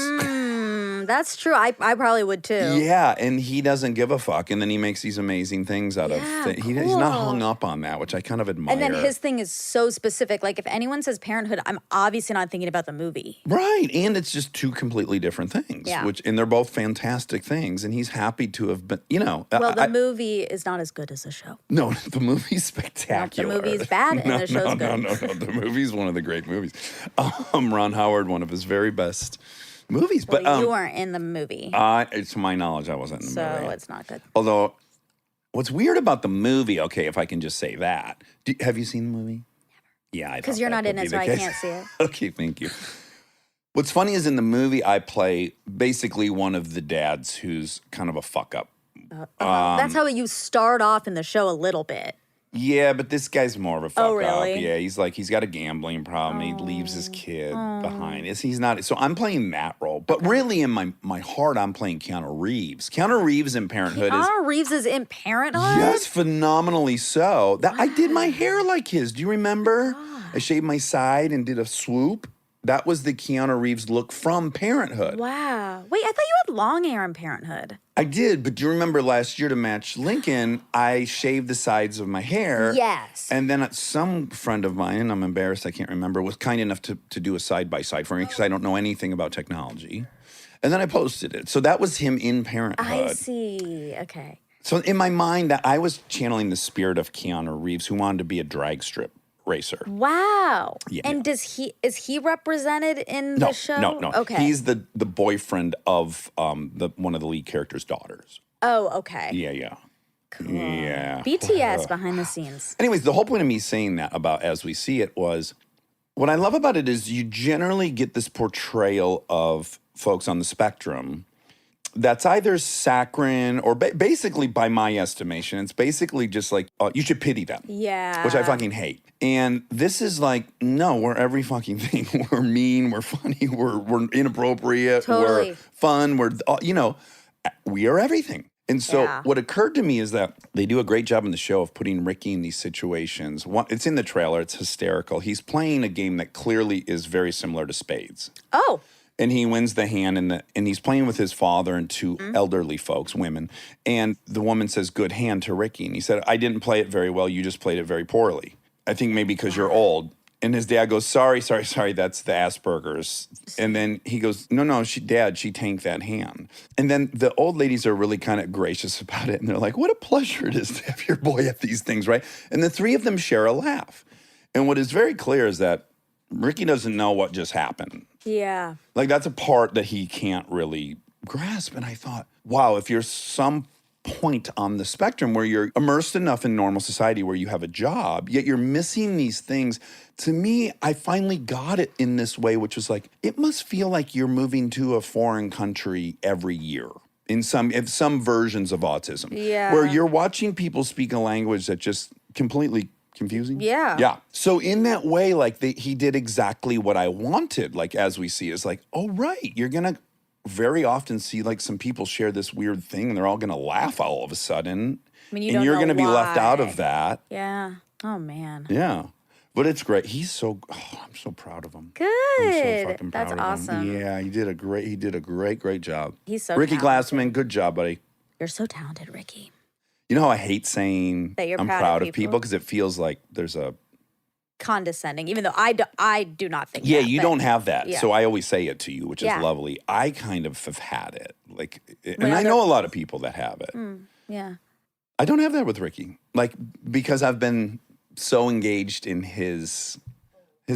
Speaker 2: That's true. I probably would too.
Speaker 1: Yeah, and he doesn't give a fuck, and then he makes these amazing things out of things. He's not
Speaker 2: cool.
Speaker 1: hung up on that, which I kind of admire.
Speaker 2: And then his thing is so specific. Like if anyone says Parenthood, I'm obviously not thinking about the movie.
Speaker 1: Right, and it's just two completely different things.
Speaker 2: Yeah.
Speaker 1: And they're both fantastic things, and he's happy to have been.
Speaker 2: Well, the movie is not as good as the show.
Speaker 1: No, the movie's spectacular.
Speaker 2: The movie's bad and the show's good.
Speaker 1: No. The movie's one of the great movies. Ron Howard, one of his very best movies.
Speaker 2: Well,
Speaker 1: but
Speaker 2: you weren't in the movie,
Speaker 1: to my knowledge, I wasn't in the
Speaker 2: so
Speaker 1: movie.
Speaker 2: it's not good.
Speaker 1: Although, what's weird about the movie? Okay, if I can just say that. Have you seen the movie? Never. Yeah,
Speaker 2: Because you're not in it, so I can't see it.
Speaker 1: Okay, thank you. What's funny is in the movie, I play basically one of the dads who's kind of a fuck up.
Speaker 2: That's how you start off in the show a little bit.
Speaker 1: Yeah, but this guy's more of a fuck
Speaker 2: really?
Speaker 1: up. Yeah, he's got a gambling problem. He leaves his kid behind. He's not. So I'm playing that role. But really, in my heart, I'm playing Keanu Reeves. Keanu Reeves in Parenthood
Speaker 2: Keanu Reeves is in Parenthood?
Speaker 1: yes, phenomenally so. I did my hair like his. Do you remember? I shaved my side and did a swoop. That was the Keanu Reeves look from Parenthood.
Speaker 2: Wow. Wait, I thought you had long hair in Parenthood.
Speaker 1: I did, but do you remember last year to match Lincoln, I shaved the sides of my hair.
Speaker 2: Yes.
Speaker 1: And then some friend of mine, and I'm embarrassed, I can't remember, was kind enough to do a side-by-side for me because I don't know anything about technology. And then I posted it. So that was him in Parenthood.
Speaker 2: I see. Okay.
Speaker 1: So in my mind, I was channeling the spirit of Keanu Reeves, who wanted to be a drag strip racer.
Speaker 2: Wow.
Speaker 1: Yeah.
Speaker 2: And is he represented in the show?
Speaker 1: No.
Speaker 2: Okay.
Speaker 1: He's the boyfriend of one of the lead character's daughters.
Speaker 2: Oh, okay.
Speaker 1: Yeah.
Speaker 2: Cool.
Speaker 1: Yeah.
Speaker 2: BTS behind the scenes.
Speaker 1: Anyways, the whole point of me saying that about As We See It was, what I love about it is you generally get this portrayal of folks on the spectrum that's either saccharine or basically, by my estimation, it's basically just like, you should pity them.
Speaker 2: Yeah.
Speaker 1: Which I fucking hate. And this is like, no, we're every fucking thing. We're mean, we're funny, we're inappropriate,
Speaker 2: Totally.
Speaker 1: we're fun, we are everything. And so
Speaker 2: Yeah.
Speaker 1: what occurred to me is that they do a great job in the show of putting Ricky in these situations. It's in the trailer, it's hysterical. He's playing a game that clearly is very similar to Spades.
Speaker 2: Oh.
Speaker 1: And he wins the hand, and he's playing with his father and two elderly folks, women. And the woman says, "Good hand" to Ricky. And he said, "I didn't play it very well. You just played it very poorly. I think maybe because you're old." And his dad goes, sorry, that's the Asperger's. And then he goes, no, Dad, she tanked that hand. And then the old ladies are really kind of gracious about it. And they're like, what a pleasure it is to have your boy at these things, right? And the three of them share a laugh. And what is very clear is that Ricky doesn't know what just happened.
Speaker 2: Yeah.
Speaker 1: Like, that's a part that he can't really grasp. And I thought, wow, if you're some point on the spectrum where you're immersed enough in normal society where you have a job, yet you're missing these things. To me, I finally got it in this way, which was like, it must feel like you're moving to a foreign country every year in some versions of autism.
Speaker 2: Yeah.
Speaker 1: Where you're watching people speak a language that just completely confusing.
Speaker 2: Yeah.
Speaker 1: Yeah. So in that way, like he did exactly what I wanted. Like, As We See, is like, oh, right, you're going to very often see like some people share this weird thing and they're all going to laugh all of a sudden.
Speaker 2: I mean,
Speaker 1: and you're going to be left out
Speaker 2: why.
Speaker 1: of that.
Speaker 2: Yeah. Oh, man.
Speaker 1: Yeah. But it's great. I'm so proud of him.
Speaker 2: Good.
Speaker 1: I'm so fucking proud
Speaker 2: That's
Speaker 1: of
Speaker 2: awesome.
Speaker 1: him. Yeah, he did a great job.
Speaker 2: He's so
Speaker 1: Ricky
Speaker 2: talented.
Speaker 1: Glassman, good job, buddy.
Speaker 2: You're so talented, Ricky.
Speaker 1: You know how I hate saying
Speaker 2: That you're
Speaker 1: I'm
Speaker 2: proud of
Speaker 1: of people because it feels like there's a
Speaker 2: Condescending, even though I do not think
Speaker 1: yeah,
Speaker 2: that,
Speaker 1: you
Speaker 2: but-
Speaker 1: don't have that.
Speaker 2: yeah.
Speaker 1: So I always say it to you, which is
Speaker 2: Yeah.
Speaker 1: lovely. I kind of have had it. Like, and
Speaker 2: When
Speaker 1: I
Speaker 2: other-
Speaker 1: know a lot of people that have it.
Speaker 2: Yeah.
Speaker 1: I don't have that with Ricky. Like, because I've been so engaged in his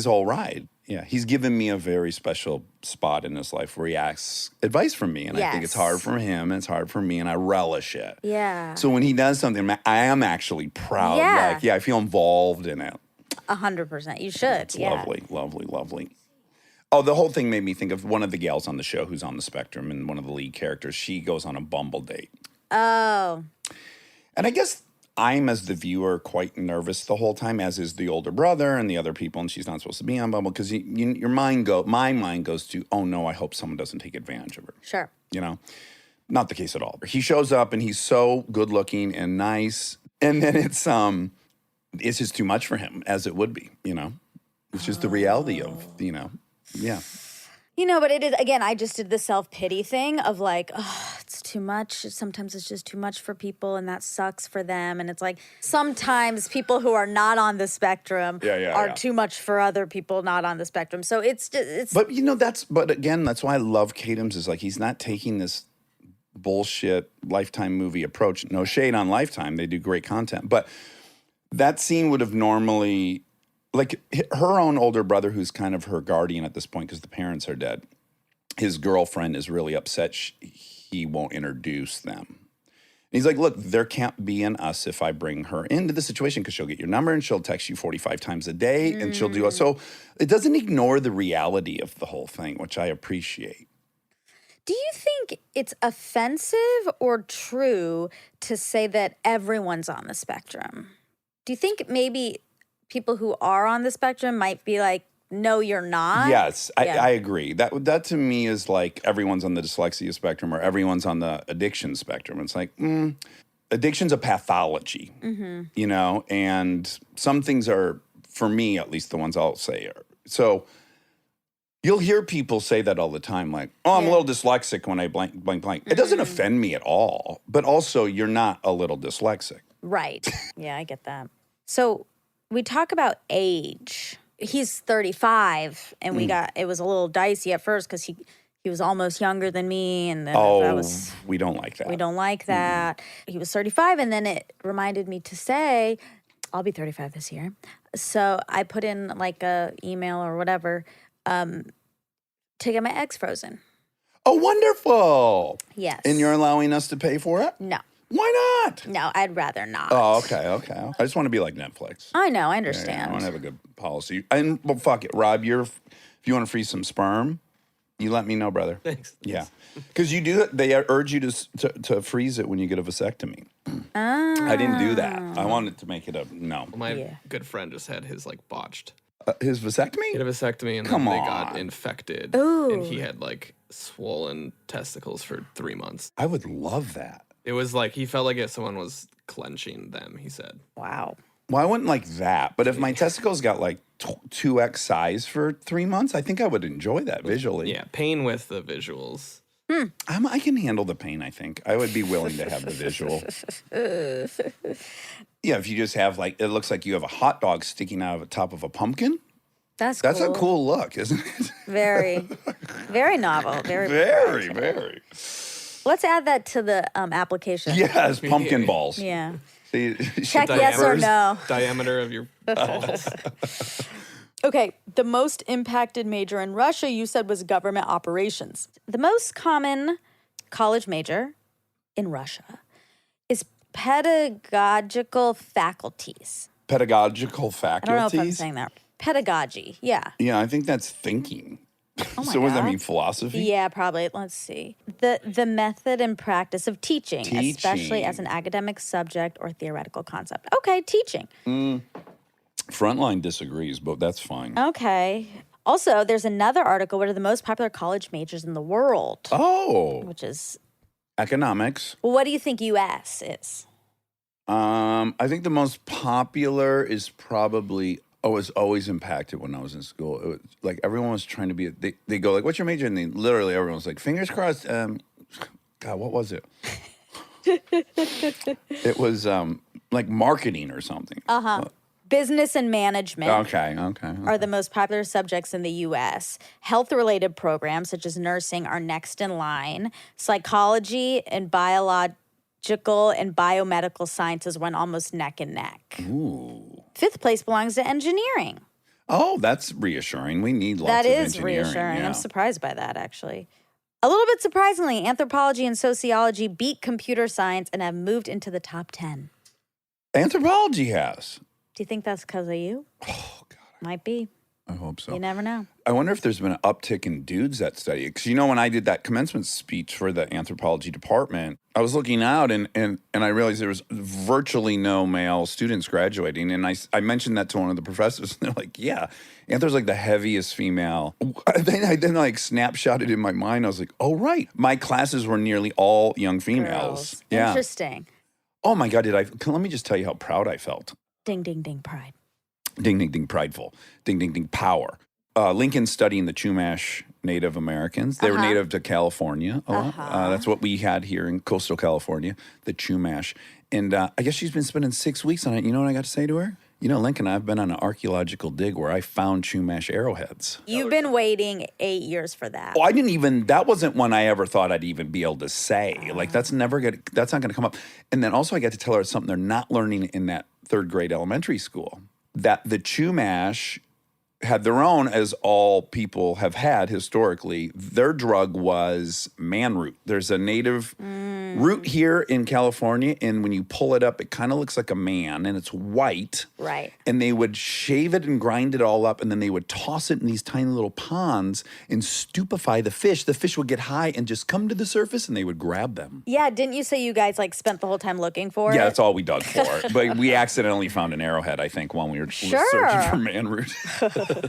Speaker 1: whole ride. He's given me a very special spot in his life where he asks advice from me. And I think it's hard for him and it's hard for me and I relish it.
Speaker 2: Yeah.
Speaker 1: So when he does something, I am actually proud.
Speaker 2: Yeah.
Speaker 1: Like, I feel involved in it.
Speaker 2: 100%. You should.
Speaker 1: It's lovely, lovely, lovely. Oh, the whole thing made me think of one of the gals on the show who's on the spectrum and one of the lead characters. She goes on a Bumble date.
Speaker 2: Oh.
Speaker 1: And I guess I'm, as the viewer, quite nervous the whole time, as is the older brother and the other people, and she's not supposed to be on Bumble because my mind goes to, oh no, I hope someone doesn't take advantage of her.
Speaker 2: Sure.
Speaker 1: You know, not the case at all. He shows up and he's so good looking and nice, and then it's just too much for him, as it would be. You know, it's just the reality of yeah.
Speaker 2: But it is, again, I just did the self-pity thing of like, oh, it's too much. Sometimes it's just too much for people and that sucks for them. And it's like, sometimes people who are not on the spectrum are too much for other people not on the spectrum. So it's just,
Speaker 1: But but again, that's why I love Kadam's is like, he's not taking this bullshit Lifetime movie approach. No shade on Lifetime. They do great content. But that scene would have normally, like her own older brother, who's kind of her guardian at this point because the parents are dead, his girlfriend is really upset he won't introduce them. And he's like, look, there can't be an us if I bring her into the situation because she'll get your number and she'll text you 45 times a day and she'll do it. So it doesn't ignore the reality of the whole thing, which I appreciate.
Speaker 2: Do you think it's offensive or true to say that everyone's on the spectrum? Do you think maybe people who are on the spectrum might be like, no, you're not?
Speaker 1: Yes, I agree. That to me is like everyone's on the dyslexia spectrum or everyone's on the addiction spectrum. It's like, addiction's a pathology, and some things are, for me at least, the ones I'll say are. So you'll hear people say that all the time, like, oh, I'm a little dyslexic when I blank, blank, blank. It doesn't offend me at all, but also you're not a little dyslexic.
Speaker 2: Right. Yeah, I get that. So we talk about age. He's 35, and it was a little dicey at first because he was almost younger than me, and then
Speaker 1: we don't like that.
Speaker 2: We don't like that. He was 35, and then it reminded me to say, I'll be 35 this year. So I put in like a email or whatever to get my eggs frozen.
Speaker 1: Oh, wonderful.
Speaker 2: Yes.
Speaker 1: And you're allowing us to pay for it?
Speaker 2: No.
Speaker 1: Why not?
Speaker 2: No, I'd rather not.
Speaker 1: Oh, okay. I just want to be like Netflix.
Speaker 2: I know, I understand.
Speaker 1: I want to have a good policy. And well, fuck it, Rob. If you want to freeze some sperm, you let me know, brother.
Speaker 8: Thanks.
Speaker 1: Yeah, because you do. They urge you to freeze it when you get a vasectomy. I didn't do that. I wanted to make it a no.
Speaker 8: Well, my good friend just had his like botched.
Speaker 1: His vasectomy?
Speaker 8: He had a vasectomy and
Speaker 1: Come
Speaker 8: then they
Speaker 1: on.
Speaker 8: got infected.
Speaker 2: Ooh.
Speaker 8: And he had like swollen testicles for 3 months.
Speaker 1: I would love that.
Speaker 8: It was like he felt like if someone was clenching them, he said.
Speaker 2: Wow.
Speaker 1: Well, I wouldn't like that, but if my testicles got like 2x size for 3 months, I think I would enjoy that visually.
Speaker 8: Yeah, pain with the visuals.
Speaker 1: I can handle the pain, I think. I would be willing to have the visual. Yeah, if you just have like, it looks like you have a hot dog sticking out of the top of a pumpkin.
Speaker 2: That's
Speaker 1: a cool look, isn't it?
Speaker 2: Very, very novel. Very,
Speaker 1: Very.
Speaker 2: Let's add that to the application.
Speaker 1: Yes, pumpkin balls.
Speaker 2: Yeah.
Speaker 1: See,
Speaker 2: Check yes or no.
Speaker 8: Diameter of your balls.
Speaker 2: Okay, the most impacted major in Russia, you said, was government operations. The most common college major in Russia is pedagogical faculties.
Speaker 1: Pedagogical faculties?
Speaker 2: I don't know if I'm saying that. Pedagogy, yeah.
Speaker 1: Yeah, I think that's thinking.
Speaker 2: Oh my
Speaker 1: So what does that
Speaker 2: God.
Speaker 1: mean, philosophy?
Speaker 2: Yeah, probably. Let's see. The method and practice of teaching, especially as an academic subject or theoretical concept. Okay, teaching.
Speaker 1: Frontline disagrees, but that's fine.
Speaker 2: Okay. Also, there's another article. What are the most popular college majors in the world?
Speaker 1: Oh,
Speaker 2: Which is,
Speaker 1: economics.
Speaker 2: well, what do you think U.S. is?
Speaker 1: I think the most popular is probably, it was always impacted when I was in school. It was like everyone was trying to be, they go like, what's your major? And they literally, everyone was like, fingers crossed. God, what was it? It was like marketing or something.
Speaker 2: Business and management.
Speaker 1: Okay.
Speaker 2: Are the most popular subjects in the U.S. Health-related programs, such as nursing, are next in line. Psychology and biological and biomedical sciences went almost neck and neck.
Speaker 1: Ooh.
Speaker 2: 5th place belongs to engineering.
Speaker 1: Oh, that's reassuring. We need lots
Speaker 2: That
Speaker 1: of
Speaker 2: is
Speaker 1: engineering.
Speaker 2: reassuring.
Speaker 1: Yeah.
Speaker 2: I'm surprised by that, actually. A little bit surprisingly, anthropology and sociology beat computer science and have moved into the top 10.
Speaker 1: Anthropology has.
Speaker 2: Do you think that's because of you?
Speaker 1: Oh, God.
Speaker 2: Might be.
Speaker 1: I hope so.
Speaker 2: You never know.
Speaker 1: I wonder if there's been an uptick in dudes that study it. Because, when I did that commencement speech for the anthropology department, I was looking out and I realized there was virtually no male students graduating. And I mentioned that to one of the professors, and they're like, yeah, anthro's like the heaviest female. I then snapshotted in my mind. I was like, oh, right. My classes were nearly all young females.
Speaker 2: Girls.
Speaker 1: Yeah.
Speaker 2: Interesting.
Speaker 1: Oh, my God. Let me just tell you how proud I felt.
Speaker 2: Ding, ding, ding, pride.
Speaker 1: Ding, ding, ding, prideful. Ding, ding, ding, power. Lincoln's studying the Chumash Native Americans. They were native to California a lot. That's what we had here in coastal California, the Chumash. And I guess she's been spending 6 weeks on it. You know what I got to say to her? Lincoln, I've been on an archaeological dig where I found Chumash arrowheads.
Speaker 2: You've been waiting 8 years for that.
Speaker 1: Oh, that wasn't one I ever thought I'd even be able to say. Like, that's not going to come up. And then also I got to tell her something they're not learning in that third grade elementary school. That the Chumash had their own, as all people have had historically. Their drug was man root. There's a native root here in California, and when you pull it up, it kind of looks like a man, and it's white.
Speaker 2: Right.
Speaker 1: And they would shave it and grind it all up, and then they would toss it in these tiny little ponds and stupefy the fish. The fish would get high and just come to the surface, and they would grab them.
Speaker 2: Yeah, didn't you say you guys spent the whole time looking for it?
Speaker 1: Yeah, that's all we dug for. But we accidentally found an arrowhead, I think, when we were searching for man root.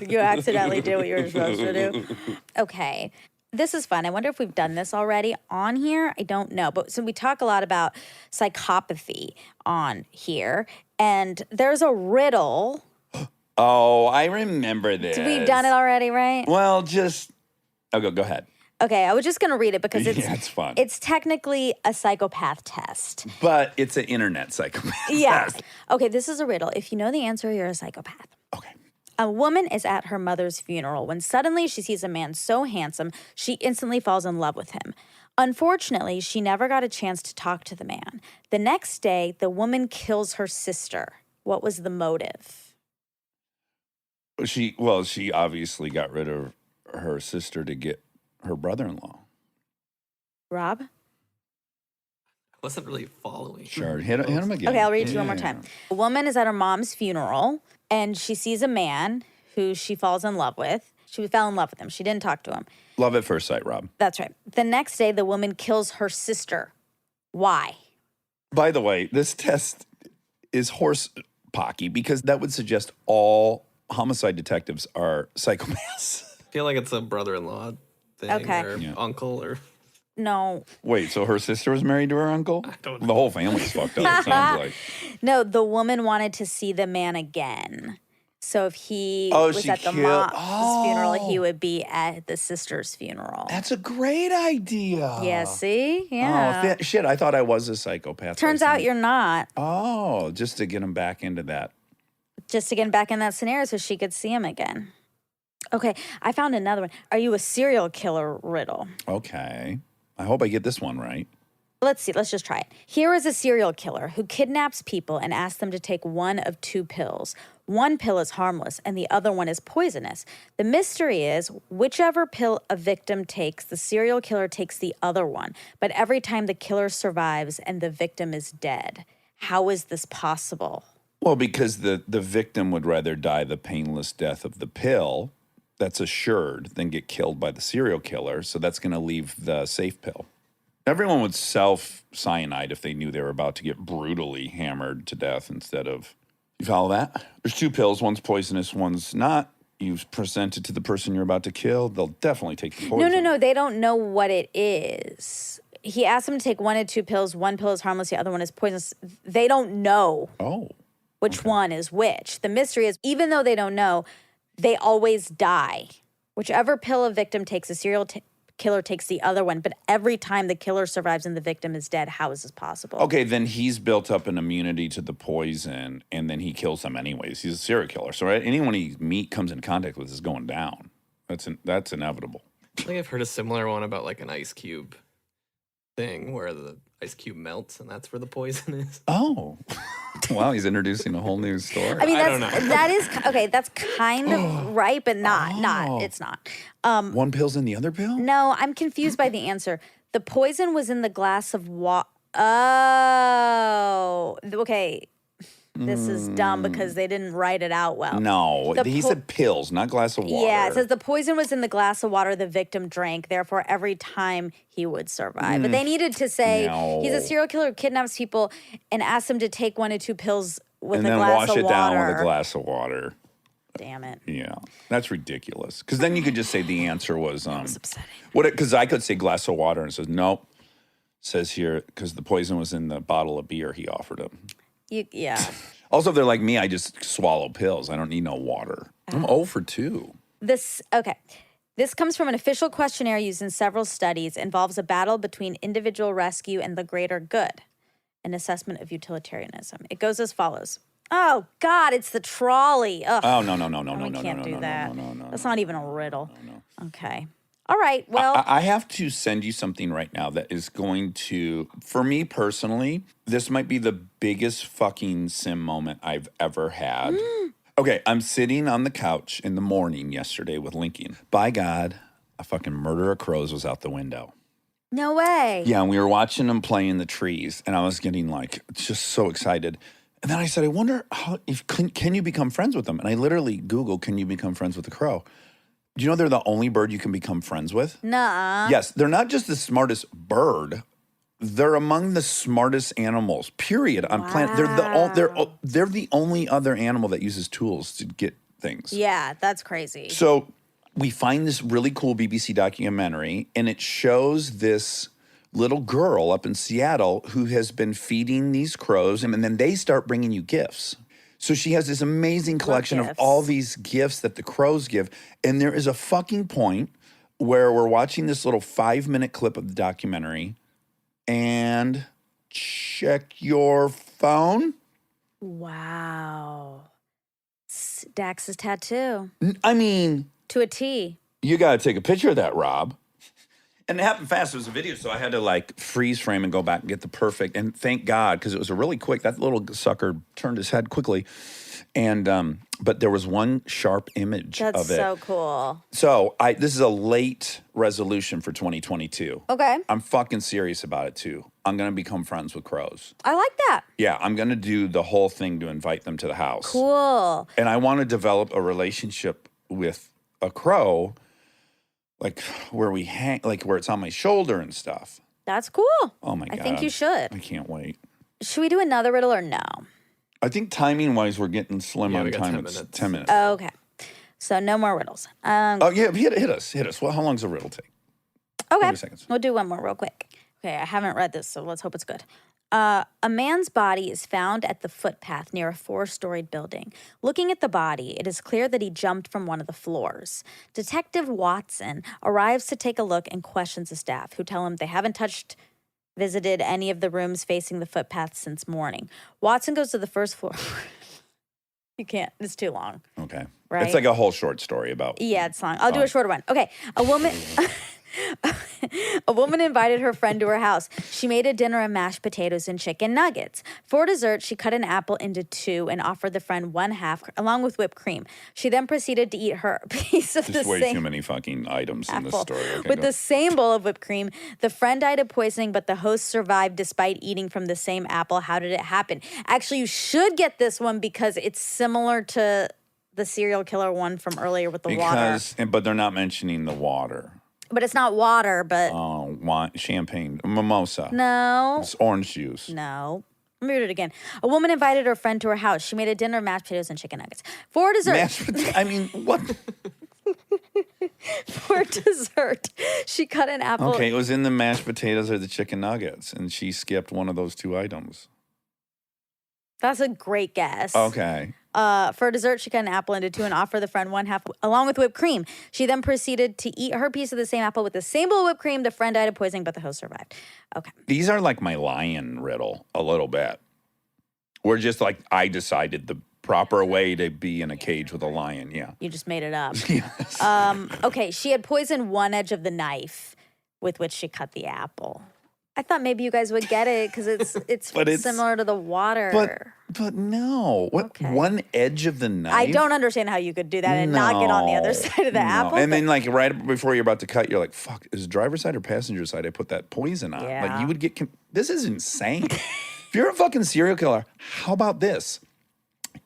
Speaker 2: You accidentally did what you were supposed to do. Okay. This is fun. I wonder if we've done this already on here. I don't know. But so we talk a lot about psychopathy on here. And there's a riddle.
Speaker 1: Oh, I remember this.
Speaker 2: We've done it already, right?
Speaker 1: Well, go ahead.
Speaker 2: Okay, I was just going to read it because
Speaker 1: it's fun.
Speaker 2: It's technically a psychopath test.
Speaker 1: But it's an internet psychopath
Speaker 2: Yeah.
Speaker 1: test.
Speaker 2: Okay, this is a riddle. If you know the answer, you're a psychopath.
Speaker 1: Okay.
Speaker 2: A woman is at her mother's funeral when suddenly she sees a man so handsome, she instantly falls in love with him. Unfortunately, she never got a chance to talk to the man. The next day, the woman kills her sister. What was the motive?
Speaker 1: She obviously got rid of her sister to get her brother-in-law.
Speaker 2: Rob?
Speaker 8: I wasn't really following.
Speaker 1: Sure, hit him again.
Speaker 2: Okay, I'll read it to you one more time. A woman is at her mom's funeral, and she sees a man who she falls in love with. She fell in love with him. She didn't talk to him.
Speaker 1: Love at first sight, Rob.
Speaker 2: That's right. The next day, the woman kills her sister. Why?
Speaker 1: By the way, this test is horse pocky because that would suggest all homicide detectives are psychopaths.
Speaker 8: I feel like it's a brother-in-law thing
Speaker 2: Okay.
Speaker 8: or uncle or
Speaker 2: No.
Speaker 1: Wait, so her sister was married to her uncle?
Speaker 8: don't
Speaker 1: The whole family's fucked up, it sounds like.
Speaker 2: No, the woman wanted to see the man again. So if he was
Speaker 1: she
Speaker 2: at the
Speaker 1: killed-
Speaker 2: mom's funeral, he would be at the sister's funeral.
Speaker 1: That's a great idea.
Speaker 2: Yeah, see? Yeah.
Speaker 1: Oh, shit, I thought I was a psychopath.
Speaker 2: Turns out you're not.
Speaker 1: Oh, just to get him back into that.
Speaker 2: Just to get him back in that scenario so she could see him again. Okay, I found another one. Are you a serial killer riddle?
Speaker 1: Okay. I hope I get this one right.
Speaker 2: Let's see. Let's just try it. Here is a serial killer who kidnaps people and asks them to take one of two pills. One pill is harmless and the other one is poisonous. The mystery is whichever pill a victim takes, the serial killer takes the other one. But every time the killer survives and the victim is dead. How is this possible?
Speaker 1: Well, because the victim would rather die the painless death of the pill that's assured than get killed by the serial killer. So that's going to leave the safe pill. Everyone would self-cyanide if they knew they were about to get brutally hammered to death instead of... You follow that? There's two pills. One's poisonous, one's not. You present it to the person you're about to kill. They'll definitely take the poison.
Speaker 2: No. They don't know what it is. He asked them to take one of two pills. One pill is harmless. The other one is poisonous. They don't know which one is which. The mystery is, even though they don't know, they always die. Whichever pill a victim takes, a serial killer takes the other one. But every time the killer survives and the victim is dead, how is this possible?
Speaker 1: Okay, then he's built up an immunity to the poison, and then he kills them anyways. He's a serial killer. So anyone he comes in contact with is going down. That's inevitable.
Speaker 8: I think I've heard a similar one about like an ice cube thing where ice cube melts, and that's where the poison is.
Speaker 1: Oh. Wow, he's introducing a whole new story.
Speaker 2: I mean,
Speaker 8: I don't know.
Speaker 2: that is okay. That's kind of right, but not. It's not.
Speaker 1: One pill's in the other pill?
Speaker 2: No, I'm confused by the answer. The poison was in the glass of water. Oh, okay. This is dumb because they didn't write it out well.
Speaker 1: No,
Speaker 2: The
Speaker 1: he said pills, not glass of water.
Speaker 2: Yeah, it says the poison was in the glass of water the victim drank, therefore every time he would survive. But they needed to say he's a serial killer who kidnaps people and asks them to take 1 to 2 pills with
Speaker 1: and
Speaker 2: a
Speaker 1: then
Speaker 2: glass
Speaker 1: wash
Speaker 2: of
Speaker 1: it
Speaker 2: water.
Speaker 1: down with a glass of water.
Speaker 2: Damn it.
Speaker 1: Yeah, that's ridiculous. Because then you could just say the answer was
Speaker 2: That's upsetting.
Speaker 1: Because I could say glass of water and it says nope. Says here because the poison was in the bottle of beer he offered him.
Speaker 2: Yeah.
Speaker 1: Also, if they're like me, I just swallow pills. I don't need no water. I'm 0 for 2.
Speaker 2: This comes from an official questionnaire used in several studies, involves a battle between individual rescue and the greater good, an assessment of utilitarianism. It goes as follows. Oh, God, it's the trolley. Ugh.
Speaker 1: Oh, no.
Speaker 2: We can't do that.
Speaker 1: No.
Speaker 2: That's not even a riddle. Okay. All right, well.
Speaker 1: I have to send you something right now that is going to, for me personally, this might be the biggest fucking sim moment I've ever had. Okay, I'm sitting on the couch in the morning yesterday with Lincoln. By God, a fucking murder of crows was out the window.
Speaker 2: No way.
Speaker 1: Yeah, and we were watching them play in the trees, and I was getting like just so excited. And then I said, I wonder can you become friends with them? And I literally Googled, can you become friends with a crow? Do you know they're the only bird you can become friends with?
Speaker 2: Nuh-uh.
Speaker 1: Yes, they're not just the smartest bird. They're among the smartest animals. Period. On planet. They're the only other animal that uses tools to get things.
Speaker 2: Yeah, that's crazy.
Speaker 1: So we find this really cool BBC documentary, and it shows this little girl up in Seattle who has been feeding these crows, and then they start bringing you gifts. So she has this amazing collection of all these gifts that the crows give. And there is a fucking point where we're watching this little 5-minute clip of the documentary and check your phone.
Speaker 2: Wow. Dax's tattoo.
Speaker 1: I mean,
Speaker 2: To a T.
Speaker 1: you got to take a picture of that, Rob. And it happened fast. It was a video, so I had to like freeze frame and go back and get the perfect. And thank God, because it was a really quick. That little sucker turned his head quickly, and but there was one sharp image
Speaker 2: That's
Speaker 1: of it.
Speaker 2: so cool.
Speaker 1: So this is a late resolution for 2022.
Speaker 2: Okay.
Speaker 1: I'm fucking serious about it too. I'm gonna become friends with crows.
Speaker 2: I like that.
Speaker 1: Yeah, I'm gonna do the whole thing to invite them to the house.
Speaker 2: Cool.
Speaker 1: And I want to develop a relationship with a crow. Like where we hang, like where it's on my shoulder and stuff.
Speaker 2: That's cool.
Speaker 1: Oh my God.
Speaker 2: I think you should.
Speaker 1: I can't wait.
Speaker 2: Should we do another riddle or no?
Speaker 1: I think timing wise, we're getting slim
Speaker 8: Yeah,
Speaker 1: on
Speaker 8: we got
Speaker 1: time.
Speaker 8: 10
Speaker 1: It's
Speaker 8: minutes.
Speaker 1: 10 minutes.
Speaker 2: Okay. So no more riddles.
Speaker 1: Oh, yeah, hit us. Well, how long's a riddle take?
Speaker 2: Okay.
Speaker 1: 30 seconds.
Speaker 2: We'll do one more real quick. Okay, I haven't read this, so let's hope it's good. A man's body is found at the footpath near a 4-storied building. Looking at the body, it is clear that he jumped from one of the floors. Detective Watson arrives to take a look and questions the staff, who tell him they haven't visited any of the rooms facing the footpath since morning. Watson goes to the first floor. You can't. It's too long.
Speaker 1: Okay.
Speaker 2: Right.
Speaker 1: It's like a whole short story about.
Speaker 2: Yeah, it's long. I'll do a shorter one. Okay. A woman invited her friend to her house. She made a dinner of mashed potatoes and chicken nuggets. For dessert, she cut an apple into 2 and offered the friend 1/2 along with whipped cream. She then proceeded to eat her piece of
Speaker 1: Just
Speaker 2: the
Speaker 1: way
Speaker 2: same
Speaker 1: too many fucking items in this
Speaker 2: apple.
Speaker 1: story. Okay,
Speaker 2: With
Speaker 1: go.
Speaker 2: the same bowl of whipped cream, the friend died of poisoning, but the host survived despite eating from the same apple. How did it happen? Actually, you should get this one because it's similar to the serial killer one from earlier with the water.
Speaker 1: But they're not mentioning the water.
Speaker 2: But it's not water, but
Speaker 1: Wine, champagne, mimosa.
Speaker 2: no.
Speaker 1: It's orange juice.
Speaker 2: No. Let me read it again. A woman invited her friend to her house. She made a dinner of mashed potatoes and chicken nuggets. For dessert,
Speaker 1: I mean, what?
Speaker 2: for dessert, she cut an apple.
Speaker 1: Okay, it was in the mashed potatoes or the chicken nuggets, and she skipped one of those 2 items.
Speaker 2: That's a great guess.
Speaker 1: Okay.
Speaker 2: For dessert, she cut an apple into 2 and offered the friend 1/2 along with whipped cream. She then proceeded to eat her piece of the same apple with the same bowl of whipped cream. The friend died of poisoning, but the host survived. Okay.
Speaker 1: These are like my lion riddle a little bit. We're just like, I decided the proper way to be in a cage with a lion. Yeah.
Speaker 2: You just made it up.
Speaker 1: Yes.
Speaker 2: Okay, she had poisoned one edge of the knife with which she cut the apple. I thought maybe you guys would get it because it's
Speaker 1: But it's-
Speaker 2: similar to the water.
Speaker 1: But no. What
Speaker 2: Okay.
Speaker 1: one edge of the knife?
Speaker 2: I don't understand how you could do that and not get on the other
Speaker 1: No,
Speaker 2: side of the
Speaker 1: no.
Speaker 2: apple.
Speaker 1: And then, like, right before you're about to cut, you're like, fuck, is driver's side or passenger side? I put that poison on. Like,
Speaker 2: Yeah.
Speaker 1: you would get, this is insane. If you're a fucking serial killer, how about this?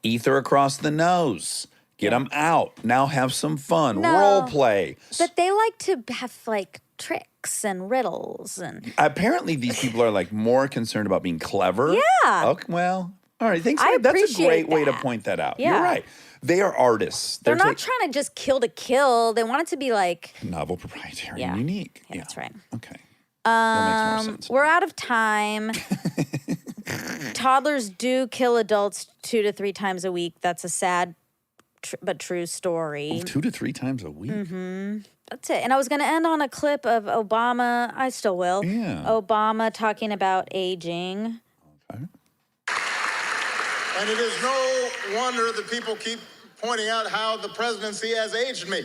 Speaker 1: Ether across the nose. Get them out. Now have some fun.
Speaker 2: No.
Speaker 1: Role play.
Speaker 2: But they like to have like tricks and riddles and
Speaker 1: Apparently, these people are like more concerned about being clever.
Speaker 2: Yeah.
Speaker 1: Okay, well, all right. Thanks.
Speaker 2: I
Speaker 1: That's a
Speaker 2: appreciate
Speaker 1: great way to
Speaker 2: that.
Speaker 1: point that out.
Speaker 2: Yeah.
Speaker 1: You're right. They are artists.
Speaker 2: they're not
Speaker 1: ta-
Speaker 2: trying to just kill to kill. They want it to be like
Speaker 1: novel, proprietary,
Speaker 2: Yeah.
Speaker 1: and unique.
Speaker 2: Yeah, that's right.
Speaker 1: Okay. That makes more sense.
Speaker 2: We're out of time. Toddlers do kill adults 2 to 3 times a week. That's a sad but true story.
Speaker 1: 2 to 3 times a week.
Speaker 2: That's it. And I was going to end on a clip of Obama. I still will.
Speaker 1: Yeah.
Speaker 2: Obama talking about aging.
Speaker 1: Okay.
Speaker 9: And it is no wonder that people keep pointing out how the presidency has aged me.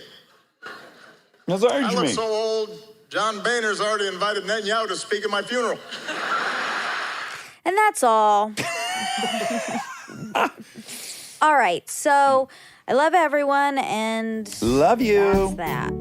Speaker 1: That's
Speaker 9: I
Speaker 1: urged
Speaker 9: look
Speaker 1: me.
Speaker 9: so old, John Boehner's already invited Netanyahu to speak at my funeral.
Speaker 2: And that's all. All right. So I love everyone. And
Speaker 1: Love you.
Speaker 2: that's that.